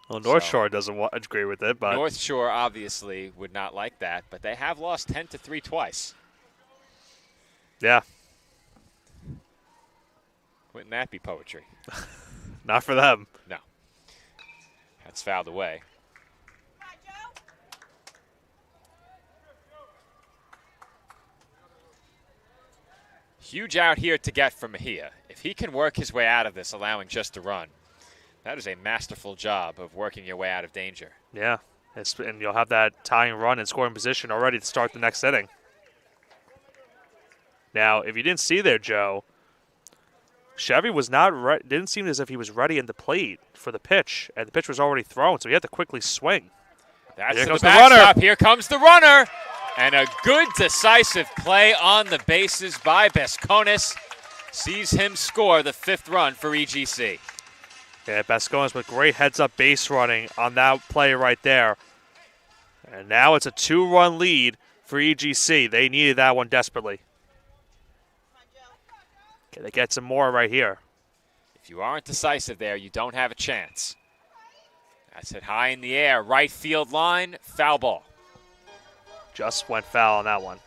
Well, North Shore doesn't agree with it, but North Shore obviously would not like that, but they have lost 10-3 twice. Yeah. Wouldn't that be poetry? Not for them. No. That's fouled away. Huge out here to get from Mejia. If he can work his way out of this, allowing just a run, that is a masterful job of working your way out of danger. Yeah, and you'll have that tying run and scoring position already to start the next inning. Now, if you didn't see there, Joe, Chevy was not didn't seem as if he was ready in the plate for the pitch, and the pitch was already thrown, so he had to quickly swing. Here comes the backstop. Here comes the runner. And a good decisive play on the bases by Bescones. Sees him score the 5th run for EGC. Yeah, Bescones with great heads-up base running on that play right there. And now it's a 2-run lead for EGC. They needed that one desperately. Okay, they get some more right here. If you aren't decisive there, you don't have a chance. That's it high in the air. Right field line, foul ball. Just went foul on that one.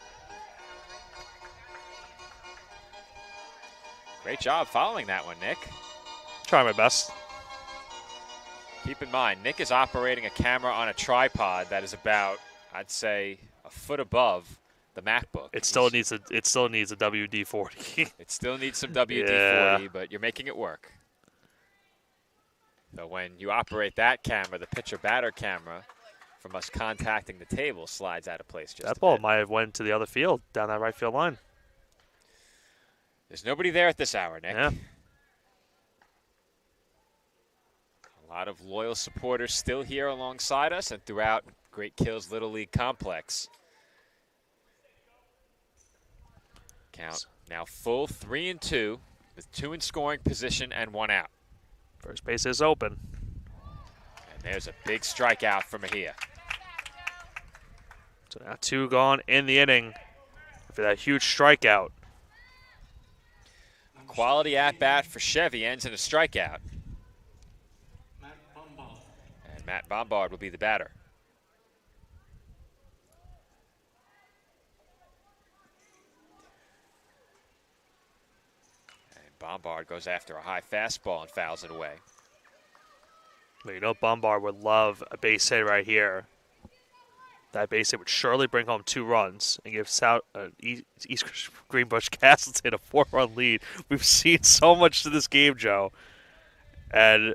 Great job following that one, Nick. Try my best. Keep in mind, Nick is operating a camera on a tripod that is about, I'd say, a foot above the MacBook. It still needs a WD-40. It still needs some WD-40, but you're making it work. So when you operate that camera, the pitcher-batter camera, from us contacting the table, slides out of place just that ball might have went to the other field, down that right field line. There's nobody there at this hour, Nick. Yeah. A lot of loyal supporters still here alongside us and throughout Great Kills Little League Complex. Count now full 3-2 with 2 in scoring position and 1 out. First base is open. And there's a big strikeout for Mejia. So now 2 gone in the inning for that huge strikeout. A quality at-bat for Chevy ends in a strikeout. And Matt Bombard will be the batter. And Bombard goes after a high fastball and fouls it away. Well, you know Bombard would love a base hit right here. That base hit would surely bring home 2 runs and give East Greenbush-Castleton a 4-run lead. We've seen so much to this game, Joe. And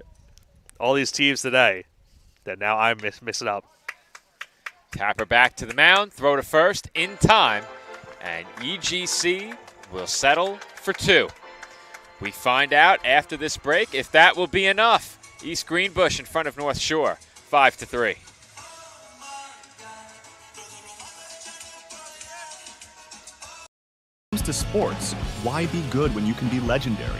all these teams today that now I'm missing up. Tapper back to the mound, throw to first in time, and EGC will settle for 2. We find out after this break if that will be enough. East Greenbush in front of North Shore, 5-3. To sports, why be good when you can be legendary?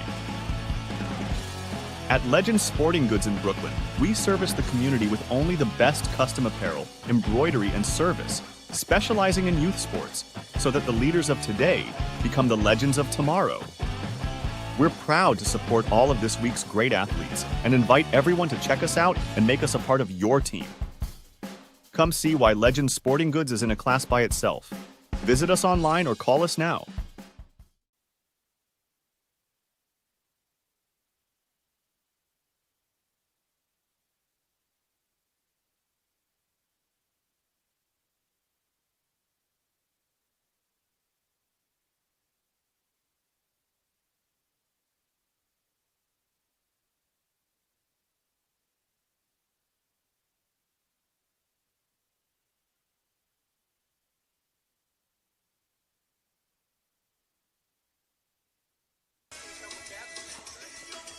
At Legend Sporting Goods in Brooklyn, we service the community with only the best custom apparel, embroidery, and service, specializing in youth sports, so that the leaders of today become the legends of tomorrow. We're proud to support all of this week's great athletes and invite everyone to check us out and make us a part of your team. Come see why Legends Sporting Goods is in a class by itself. Visit us online or call us now.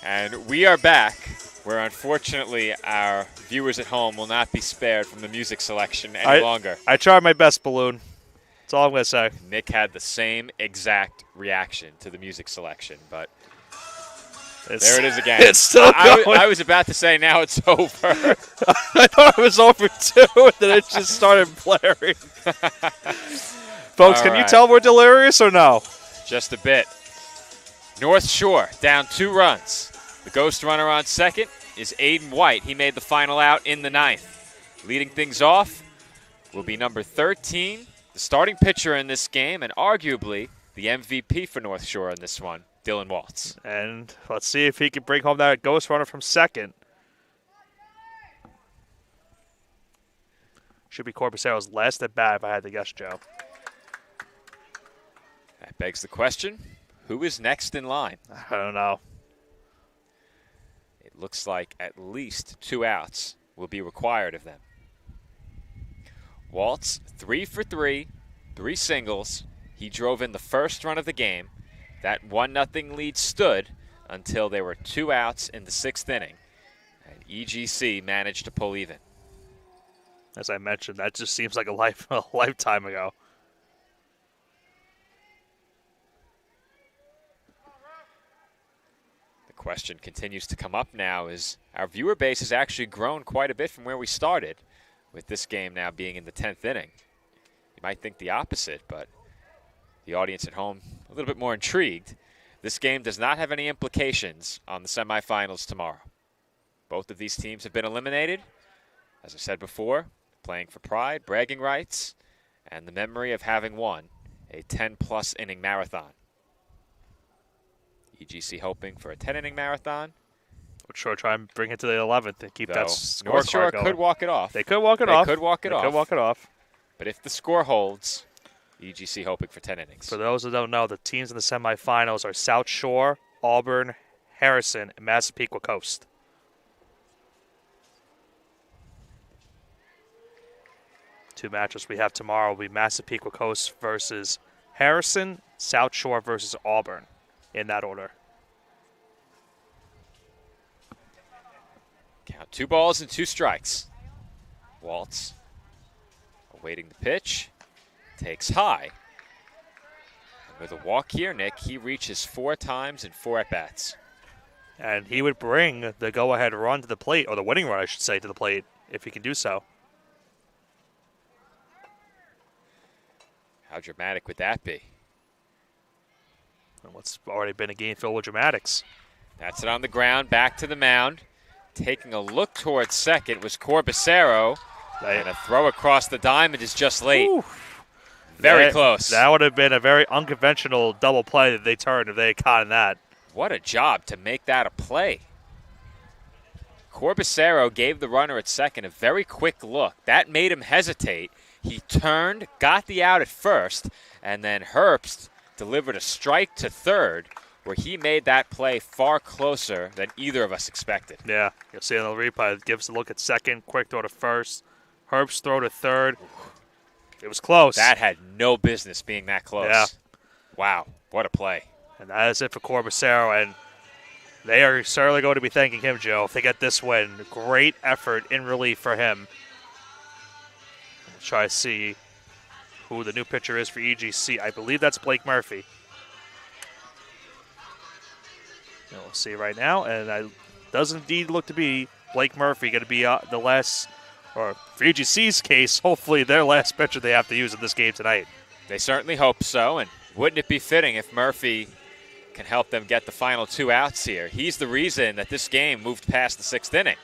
And we are back, where unfortunately our viewers at home will not be spared from the music selection any longer. I tried my best, Balloon. That's all I'm going to say. Nick had the same exact reaction to the music selection, but there it is again. It's still going. I was about to say now it's over. I thought it was over too, and then it just started blaring. Folks, can you tell we're delirious or no? Just a bit. North Shore down 2 runs. The ghost runner on second is Aiden White. He made the final out in the 9th. Leading things off will be number 13, the starting pitcher in this game, and arguably the MVP for North Shore in this one, Dylan Waltz. And let's see if he can bring home that ghost runner from second. Should be Corbusero's last at bat if I had to guess, Joe. That begs the question, who is next in line? I don't know. It looks like at least 2 outs will be required of them. Waltz, 3 for 3, 3 singles. He drove in the first run of the game. That 1-0 lead stood until there were 2 outs in the 6th inning. And EGC managed to pull even. As I mentioned, that just seems like a lifetime ago. Question continues to come up now is our viewer base has actually grown quite a bit from where we started, with this game now being in the 10th inning. You might think the opposite, but the audience at home a little bit more intrigued. This game does not have any implications on the semifinals tomorrow. Both of these teams have been eliminated. As I said before, playing for pride, bragging rights, and the memory of having won a 10-plus inning marathon. EGC hoping for a 10-inning marathon. We'll sure try and bring it to the 11th and keep that scorecard North Shore going. could walk it off. They could walk it off. They could walk it off. But if the score holds, EGC hoping for 10 innings. For those who don't know, the teams in the semifinals are South Shore, Auburn, Harrison, and Massapequa Coast. Two matchups we have tomorrow will be Massapequa Coast versus Harrison, South Shore versus Auburn, in that order. Count 2 balls and 2 strikes. Waltz awaiting the pitch. Takes high. And with a walk here, Nick, he reaches 4 times in 4 at-bats. And he would bring the go-ahead run to the plate, or the winning run, I should say, to the plate, if he can do so. How dramatic would that be? And what's already been a game filled with dramatics. That's it on the ground, back to the mound. Taking a look towards second was Corbacero. And a throw across the diamond is just late. Ooh. Very close. That would have been a very unconventional double play that they turned if they had caught in that. What a job to make that a play. Corbacero gave the runner at second a very quick look. That made him hesitate. He turned, got the out at first, and then Herbst delivered a strike to third, where he made that play far closer than either of us expected. Yeah, you'll see on the replay. It gives a look at second, quick throw to first. Herbst throw to third. It was close. That had no business being that close. Yeah. Wow, what a play. And that is it for Corbacero, and they are certainly going to be thanking him, Joe, if they get this win. Great effort in relief for him. We'll try to see who the new pitcher is for EGC. I believe that's Blake Murphy. And we'll see right now, and it does indeed look to be Blake Murphy going to be the last, or for EGC's case, hopefully their last pitcher they have to use in this game tonight. They certainly hope so, and wouldn't it be fitting if Murphy can help them get the final 2 outs here? He's the reason that this game moved past the 6th inning.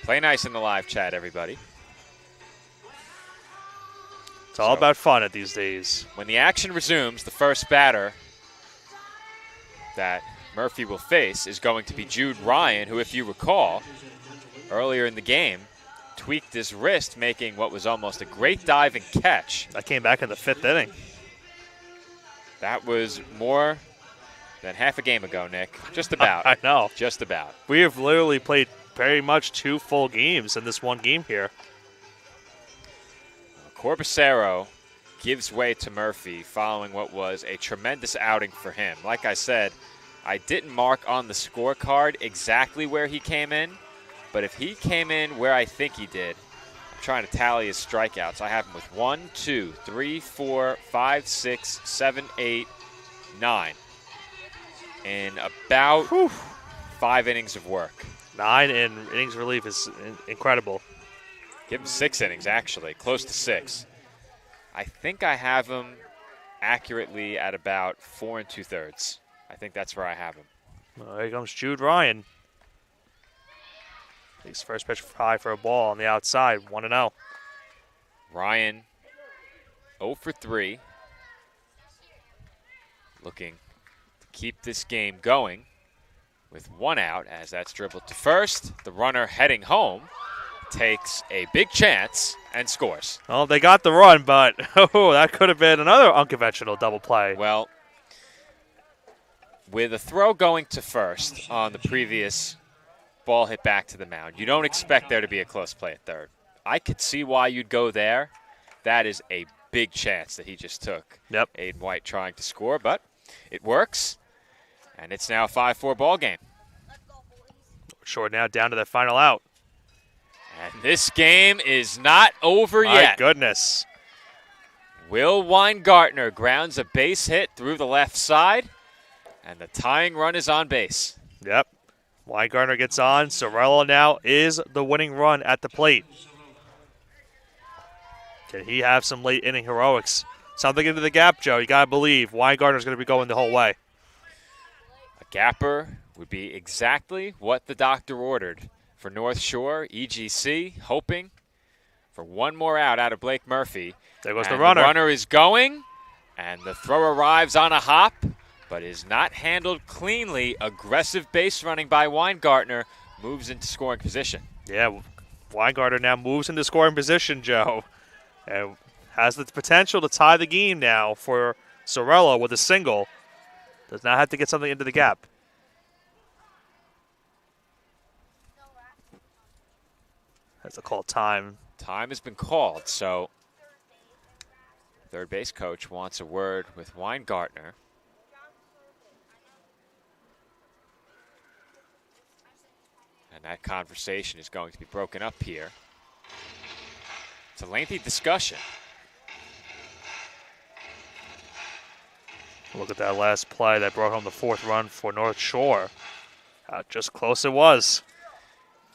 Play nice in the live chat, everybody. It's all about fun at these days. When the action resumes, the first batter that Murphy will face is going to be Jude Ryan, who, if you recall, earlier in the game, tweaked his wrist, making what was almost a great diving catch. That came back in the 5th inning. That was more than half a game ago, Nick. Just about. I know. Just about. We have literally played very much 2 full games in this one game here. Corbacero gives way to Murphy following what was a tremendous outing for him. Like I said, I didn't mark on the scorecard exactly where he came in, but if he came in where I think he did, I'm trying to tally his strikeouts. I have him with 1, 2, 3, 4, 5, 6, 7, 8, 9 in about 5 innings of work. 9 in innings relief is incredible. Give him 6 innings, actually, close to 6. I think I have him accurately at about 4 2/3. I think that's where I have him. Well, here comes Jude Ryan. His first pitch high for a ball on the outside, 1-0. Ryan 0 for 3. Looking to keep this game going with 1 out as that's dribbled to first. The runner heading home takes a big chance and scores. Well, they got the run, but that could have been another unconventional double play. Well, with a throw going to first on the previous ball hit back to the mound, you don't expect there to be a close play at third. I could see why you'd go there. That is a big chance that he just took. Yep. Aiden White trying to score, but it works, and it's now a 5-4 ball game. Short now down to the final out. And this game is not over yet. My goodness. Will Weingartner grounds a base hit through the left side, and the tying run is on base. Yep. Weingartner gets on. Sorella now is the winning run at the plate. Can he have some late inning heroics? Something into the gap, Joe. You got to believe Weingartner's going to be going the whole way. A gapper would be exactly what the doctor ordered for North Shore. EGC hoping for one more out of Blake Murphy. There goes the runner. The runner is going, and the throw arrives on a hop, but is not handled cleanly. Aggressive base running by Weingartner moves into scoring position. Yeah, Weingartner now moves into scoring position, Joe, and has the potential to tie the game now for Sorella with a single. Does not have to get something into the gap. That's a call time. Time has been called, so third base coach wants a word with Weingartner. And that conversation is going to be broken up here. It's a lengthy discussion. Look at that last play that brought home the 4th run for North Shore. How just close it was.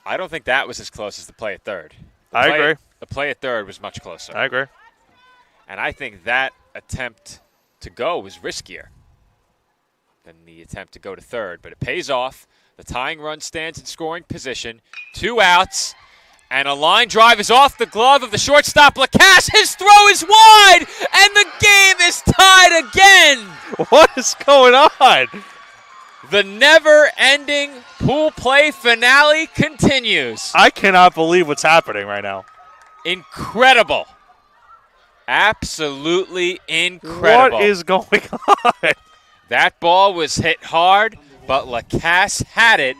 I don't think that was as close as the play at third. I agree. The play at third was much closer. I agree. And I think that attempt to go was riskier than the attempt to go to third. But it pays off. The tying run stands in scoring position. 2 outs. And a line drive is off the glove of the shortstop, Lacasse. His throw is wide, and the game is tied again. What is going on? The never-ending pool play finale continues. I cannot believe what's happening right now. Incredible. Absolutely incredible. What is going on? That ball was hit hard, but Lacasse had it.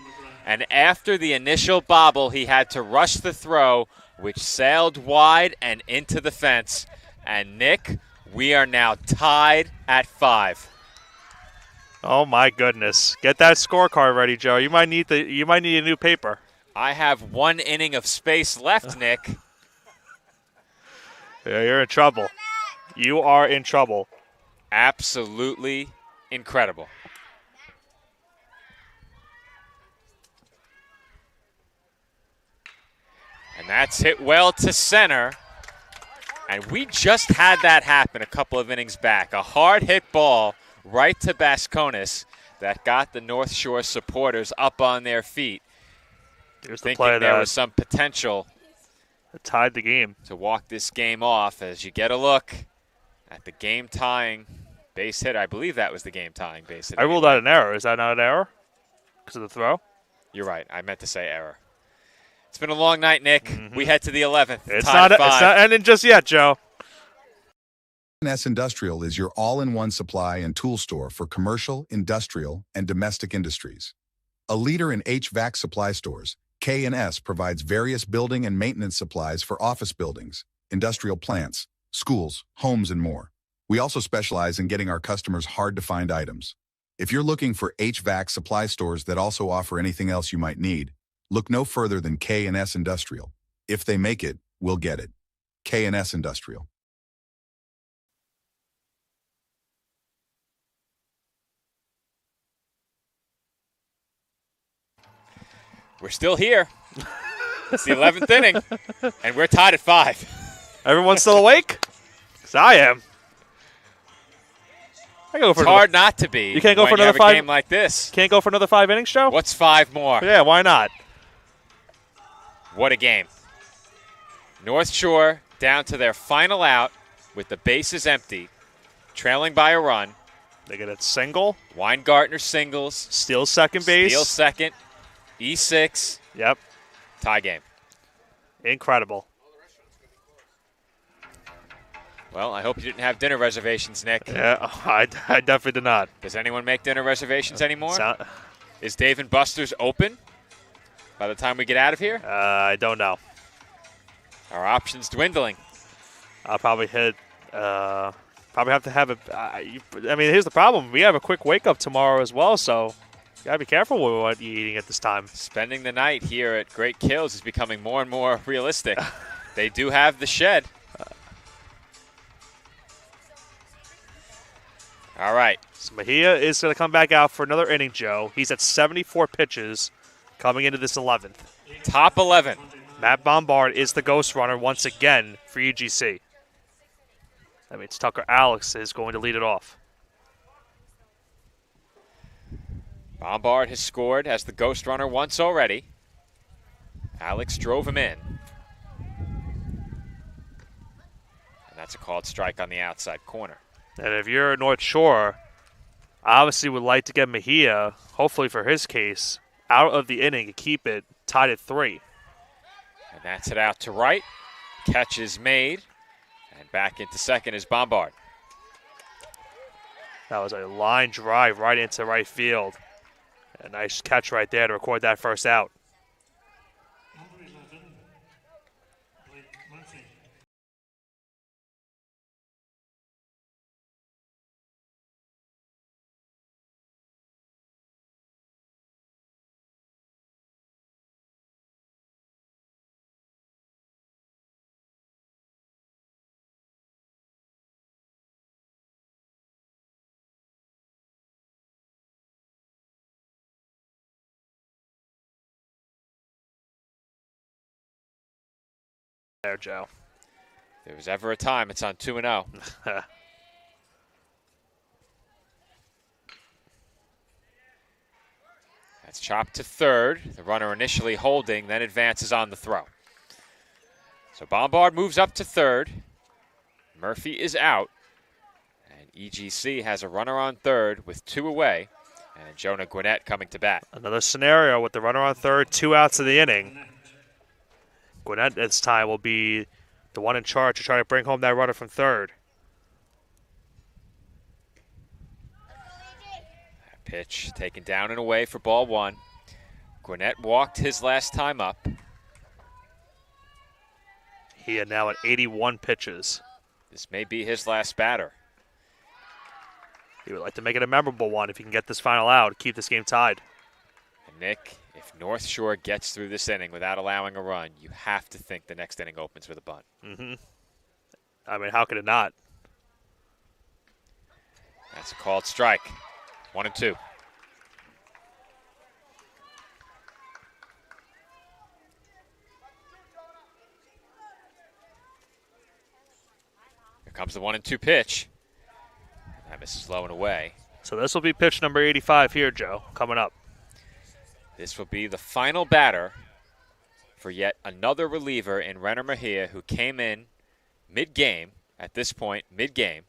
And after the initial bobble, he had to rush the throw, which sailed wide and into the fence. And, Nick, we are now tied at 5. Oh, my goodness. Get that scorecard ready, Joe. You might need a new paper. I have 1 inning of space left, Nick. Yeah, you're in trouble. You are in trouble. Absolutely incredible. And that's hit well to center. And we just had that happen a couple of innings back. A hard hit ball right to Basconis that got the North Shore supporters up on their feet. Here's the thinking play there that was some potential tied the game to walk this game off as you get a look at the game-tying base hit. I believe that was the game-tying base hit. I ruled out an error. Is that not an error? Because of the throw? You're right. I meant to say error. It's been a long night, Nick. We head to the 11th. It's not ending just yet, Joe. K&S Industrial is your all-in-one supply and tool store for commercial, industrial, and domestic industries. A leader in HVAC supply stores, K&S provides various building and maintenance supplies for office buildings, industrial plants, schools, homes, and more. We also specialize in getting our customers hard-to-find items. If you're looking for HVAC supply stores that also offer anything else you might need, look no further than K&S Industrial. If they make it, we'll get it. K&S Industrial. We're still here. It's the 11th inning, and we're tied at 5. Everyone's still awake? Because I am. I go for it's hard not to be. You can't go when for you another have a 5 game like this. Can't go for another 5 innings, Joe? What's 5 more? Yeah, why not? What a game. North Shore down to their final out with the bases empty, trailing by a run. They get a single. Weingartner singles. Steals second base. Steals second. E6. Yep. Tie game. Incredible. Well, I hope you didn't have dinner reservations, Nick. Yeah, I definitely did not. Does anyone make dinner reservations anymore? Is Dave & Buster's open by the time we get out of here? I don't know. Our options dwindling. I'll probably hit. Probably have to have it. I mean, here's the problem. We have a quick wake up tomorrow as well, so you gotta be careful with what you're eating at this time. Spending the night here at Great Kills is becoming more and more realistic. They do have the shed. All right. So Mejia is going to come back out for another inning, Joe. He's at 74 pitches coming into this 11th. Top 11. Matt Bombard is the ghost runner once again for UGC. That means Tucker Alex is going to lead it off. Bombard has scored as the ghost runner once already. Alex drove him in. And that's a called strike on the outside corner. And if you're North Shore, I obviously would like to get Mejia, hopefully for his case, out of the inning and keep it tied at 3. And that's it out to right. Catch is made. And back into second is Bombard. That was a line drive right into right field. A nice catch right there to record that first out. There, Joe. If there was ever a time, it's on 2-0. That's chopped to third. The runner initially holding, then advances on the throw. So Bombard moves up to third. Murphy is out. And EGC has a runner on third with 2 away. And Jonah Gwinnett coming to bat. Another scenario with the runner on third, 2 outs in the inning. Gwinnett this time will be the one in charge to try to bring home that runner from third. That pitch taken down and away for ball 1. Gwinnett walked his last time up. He is now at 81 pitches. This may be his last batter. He would like to make it a memorable one if he can get this final out, keep this game tied. And Nick, if North Shore gets through this inning without allowing a run, you have to think the next inning opens with a bunt. Mm-hmm. I mean, how could it not? That's a called strike. 1-2. Here comes the 1-2 pitch. That misses low and away. So this will be pitch number 85 here, Joe, coming up. This will be the final batter for yet another reliever in Renner Mejia, who came in mid-game, at this point, mid-game,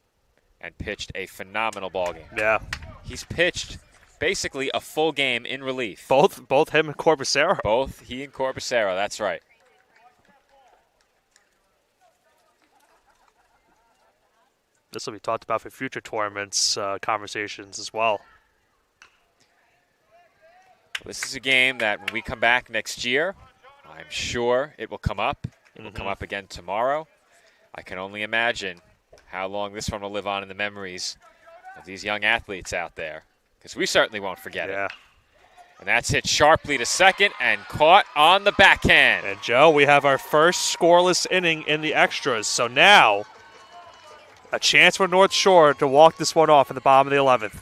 and pitched a phenomenal ballgame. Yeah. He's pitched basically a full game in relief. Both him and Corbacero. Both he and Corbacero, that's right. This will be talked about for future tournaments conversations as well. This is a game that when we come back next year, I'm sure it will come up. It will come up again tomorrow. I can only imagine how long this one will live on in the memories of these young athletes out there, because we certainly won't forget it. And that's hit sharply to second and caught on the backhand. And, Joe, we have our first scoreless inning in the extras. So now a chance for North Shore to walk this one off in the bottom of the 11th.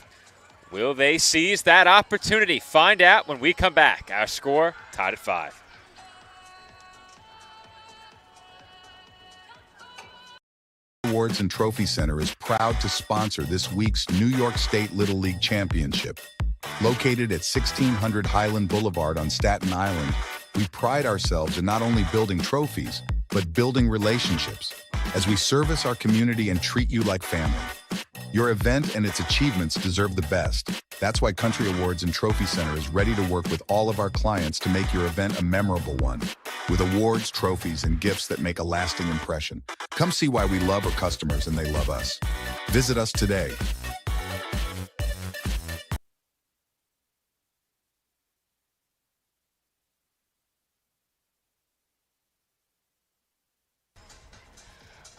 Will they seize that opportunity? Find out when we come back. Our score tied at 5. Awards and Trophy Center is proud to sponsor this week's New York State Little League Championship. Located at 1600 Highland Boulevard on Staten Island, we pride ourselves in not only building trophies, but building relationships as we service our community and treat you like family. Your event and its achievements deserve the best. That's why Country Awards and Trophy Center is ready to work with all of our clients to make your event a memorable one, with awards, trophies, and gifts that make a lasting impression. Come see why we love our customers and they love us. Visit us today.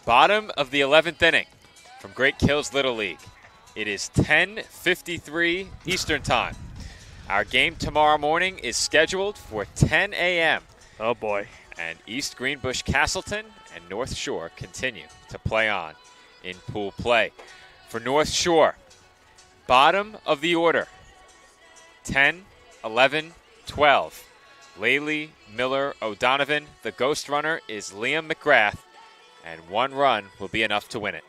Bottom of the 11th inning from Great Kills Little League. It is 10:53 Eastern Time. Our game tomorrow morning is scheduled for 10 a.m. Oh, boy. And East Greenbush-Castleton and North Shore continue to play on in pool play. For North Shore, bottom of the order, 10, 11, 12. Laley, Miller, O'Donovan. The ghost runner is Liam McGrath, and one run will be enough to win it.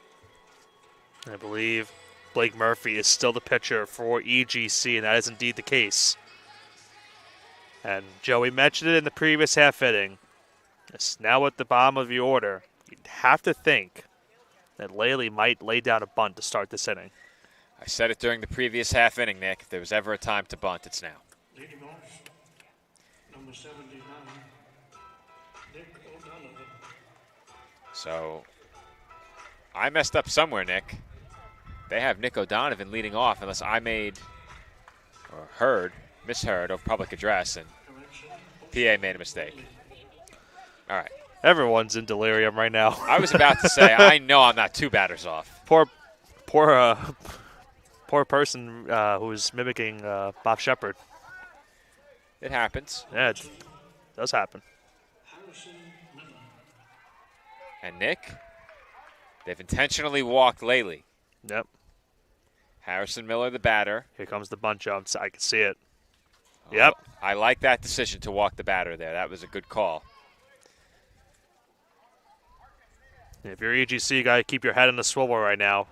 I believe Blake Murphy is still the pitcher for EGC, and that is indeed the case. And, Joey mentioned it in the previous half inning. It's now at the bottom of the order. You'd have to think that Laley might lay down a bunt to start this inning. I said it during the previous half inning, Nick. If there was ever a time to bunt, it's now. Leading off, number 79, Nick O'Donovan. So, I messed up somewhere, Nick. They have Nick O'Donovan leading off, unless I made or misheard of public address, and PA made a mistake. All right. Everyone's in delirium right now. I was about to say, I know I'm not 2 batters off. Poor person who's mimicking Bob Shepard. It happens. Yeah, it does happen. And Nick, they've intentionally walked Laley. Yep. Harrison Miller, the batter. Here comes the bunt jump. I can see it. Yep. I like that decision to walk the batter there. That was a good call. If you're EGC, you got to keep your head in the swivel right now.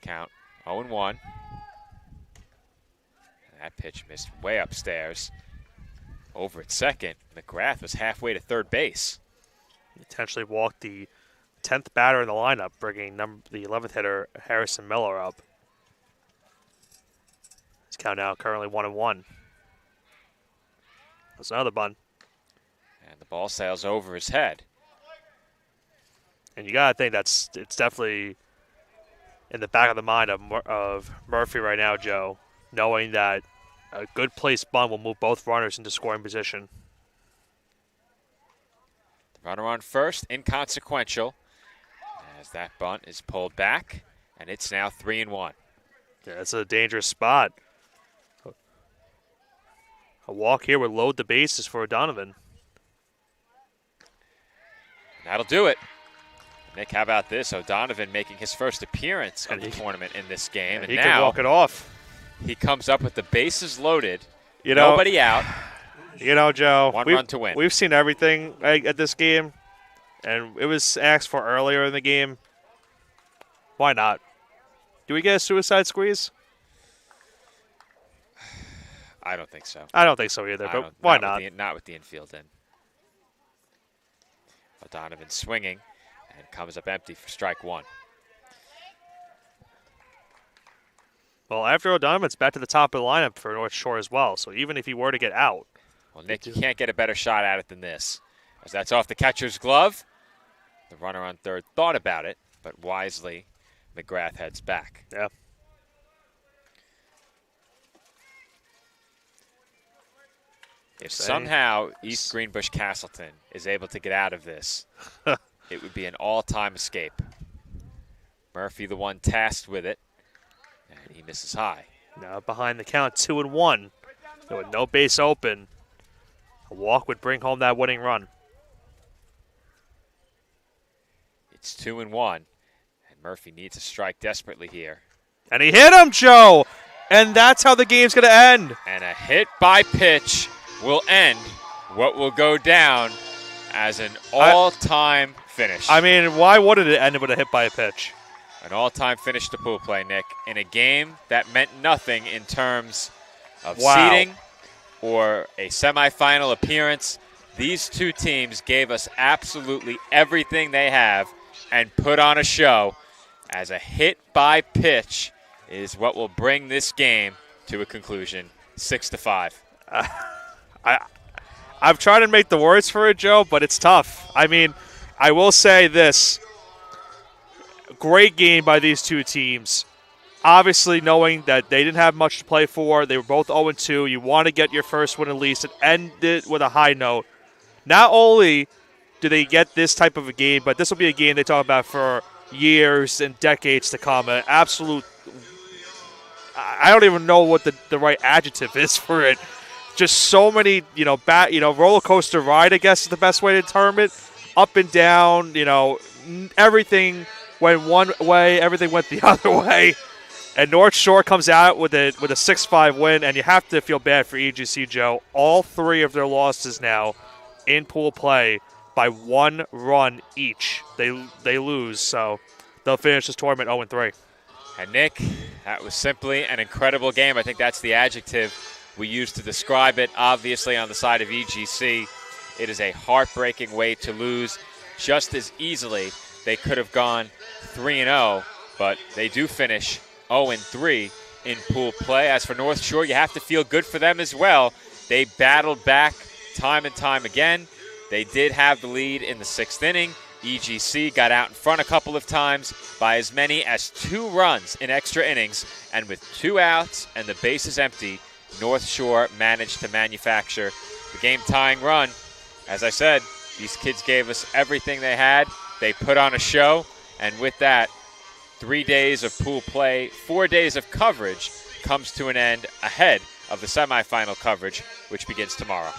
Count 0-1. That pitch missed way upstairs. Over at second, McGrath was halfway to third base. Intentionally walked the 10th batter in the lineup, bringing the 11th hitter, Harrison Miller, up. His count now currently 1-1. That's another bunt. And the ball sails over his head. And you got to think it's definitely in the back of the mind of Murphy right now, Joe, knowing that a good placed bunt will move both runners into scoring position. The runner on first, inconsequential, as that bunt is pulled back, and it's now 3-1. Yeah, that's a dangerous spot. A walk here would load the bases for O'Donovan. That'll do it. Nick, how about this? O'Donovan making his first appearance of the tournament in this game. And he now can walk it off. He comes up with the bases loaded, nobody nobody out. You know, Joe, One run to win. We've seen everything at this game, and it was asked for earlier in the game. Why not? Do we get a suicide squeeze? I don't think so. I don't think so either, but why not? Not with the infield in. O'Donovan swinging and comes up empty for strike one. Well, after O'Donovan's back to the top of the lineup for North Shore as well, so even if he were to get out. Well, Nick, you can't get a better shot at it than this. As that's off the catcher's glove. The runner on third thought about it, but wisely, McGrath heads back. Yeah. If somehow East Greenbush-Castleton is able to get out of this, it would be an all-time escape. Murphy, the one tasked with it, and he misses high. Now behind the count, 2-1. So with no base open, a walk would bring home that winning run. It's 2-1, and Murphy needs a strike desperately here. And he hit him, Joe! And that's how the game's going to end. And a hit by pitch will end what will go down as an all-time finish. I mean, why wouldn't it end with a hit by a pitch? An all-time finish to pool play, Nick, in a game that meant nothing in terms of seeding or a semifinal appearance. These two teams gave us absolutely everything they have and put on a show, as a hit by pitch is what will bring this game to a conclusion, 6-5. I've tried to make the words for it, Joe, but it's tough. I mean, I will say this. Great game by these two teams. Obviously, knowing that they didn't have much to play for. They were both 0-2. You want to get your first win at least and end it with a high note. Not only do they get this type of a game, but this will be a game they talk about for years and decades to come. An absolute, I don't even know what the right adjective is for it. Just so many, roller coaster ride, I guess is the best way to term it. Up and down, everything went one way, everything went the other way. And North Shore comes out with a 6-5 win, and you have to feel bad for EGC, Joe. All three of their losses now in pool play by 1 run each. They lose, so they'll finish this tournament 0-3. And Nick, that was simply an incredible game. I think that's the adjective we used to describe it. Obviously, on the side of EGC, it is a heartbreaking way to lose. Just as easily, they could have gone 3-0, but they do finish 0-3 in pool play. As for North Shore, you have to feel good for them as well. They battled back time and time again. They did have the lead in the 6th inning. EGC got out in front a couple of times by as many as 2 runs in extra innings, and with 2 outs and the bases empty, North Shore managed to manufacture the game-tying run. As I said, these kids gave us everything they had. They put on a show, and with that, 3 days of pool play, 4 days of coverage comes to an end ahead of the semifinal coverage, which begins tomorrow.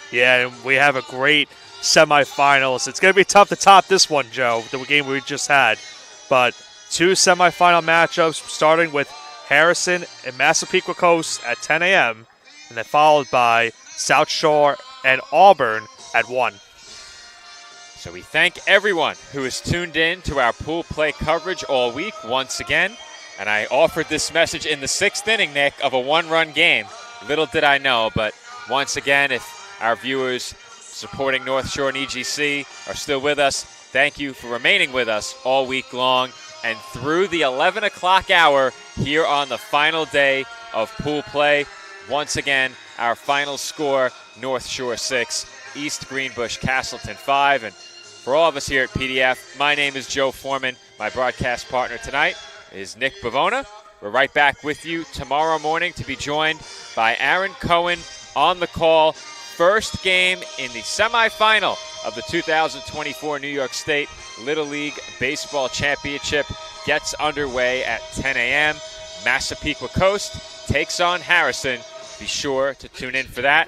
Yeah, and we have a great semifinals. It's going to be tough to top this one, Joe, the game we just had. But 2 semifinal matchups, starting with Harrison and Massapequa Coast at 10 a.m., and then followed by South Shore and Auburn at 1. So we thank everyone who has tuned in to our pool play coverage all week once again. And I offered this message in the 6th inning, Nick, of a 1-run game. Little did I know, but once again, if our viewers supporting North Shore and EGC are still with us, thank you for remaining with us all week long and through the 11 o'clock hour here on the final day of pool play. Once again, our final score, North Shore 6, East Greenbush-Castleton 5. And for all of us here at PDF, my name is Joe Foreman. My broadcast partner tonight is Nick Bavona. We're right back with you tomorrow morning to be joined by Aaron Cohen on the call. First game in the semifinal of the 2024 New York State Little League Baseball Championship gets underway at 10 a.m. Massapequa Coast takes on Harrison. Be sure to tune in for that.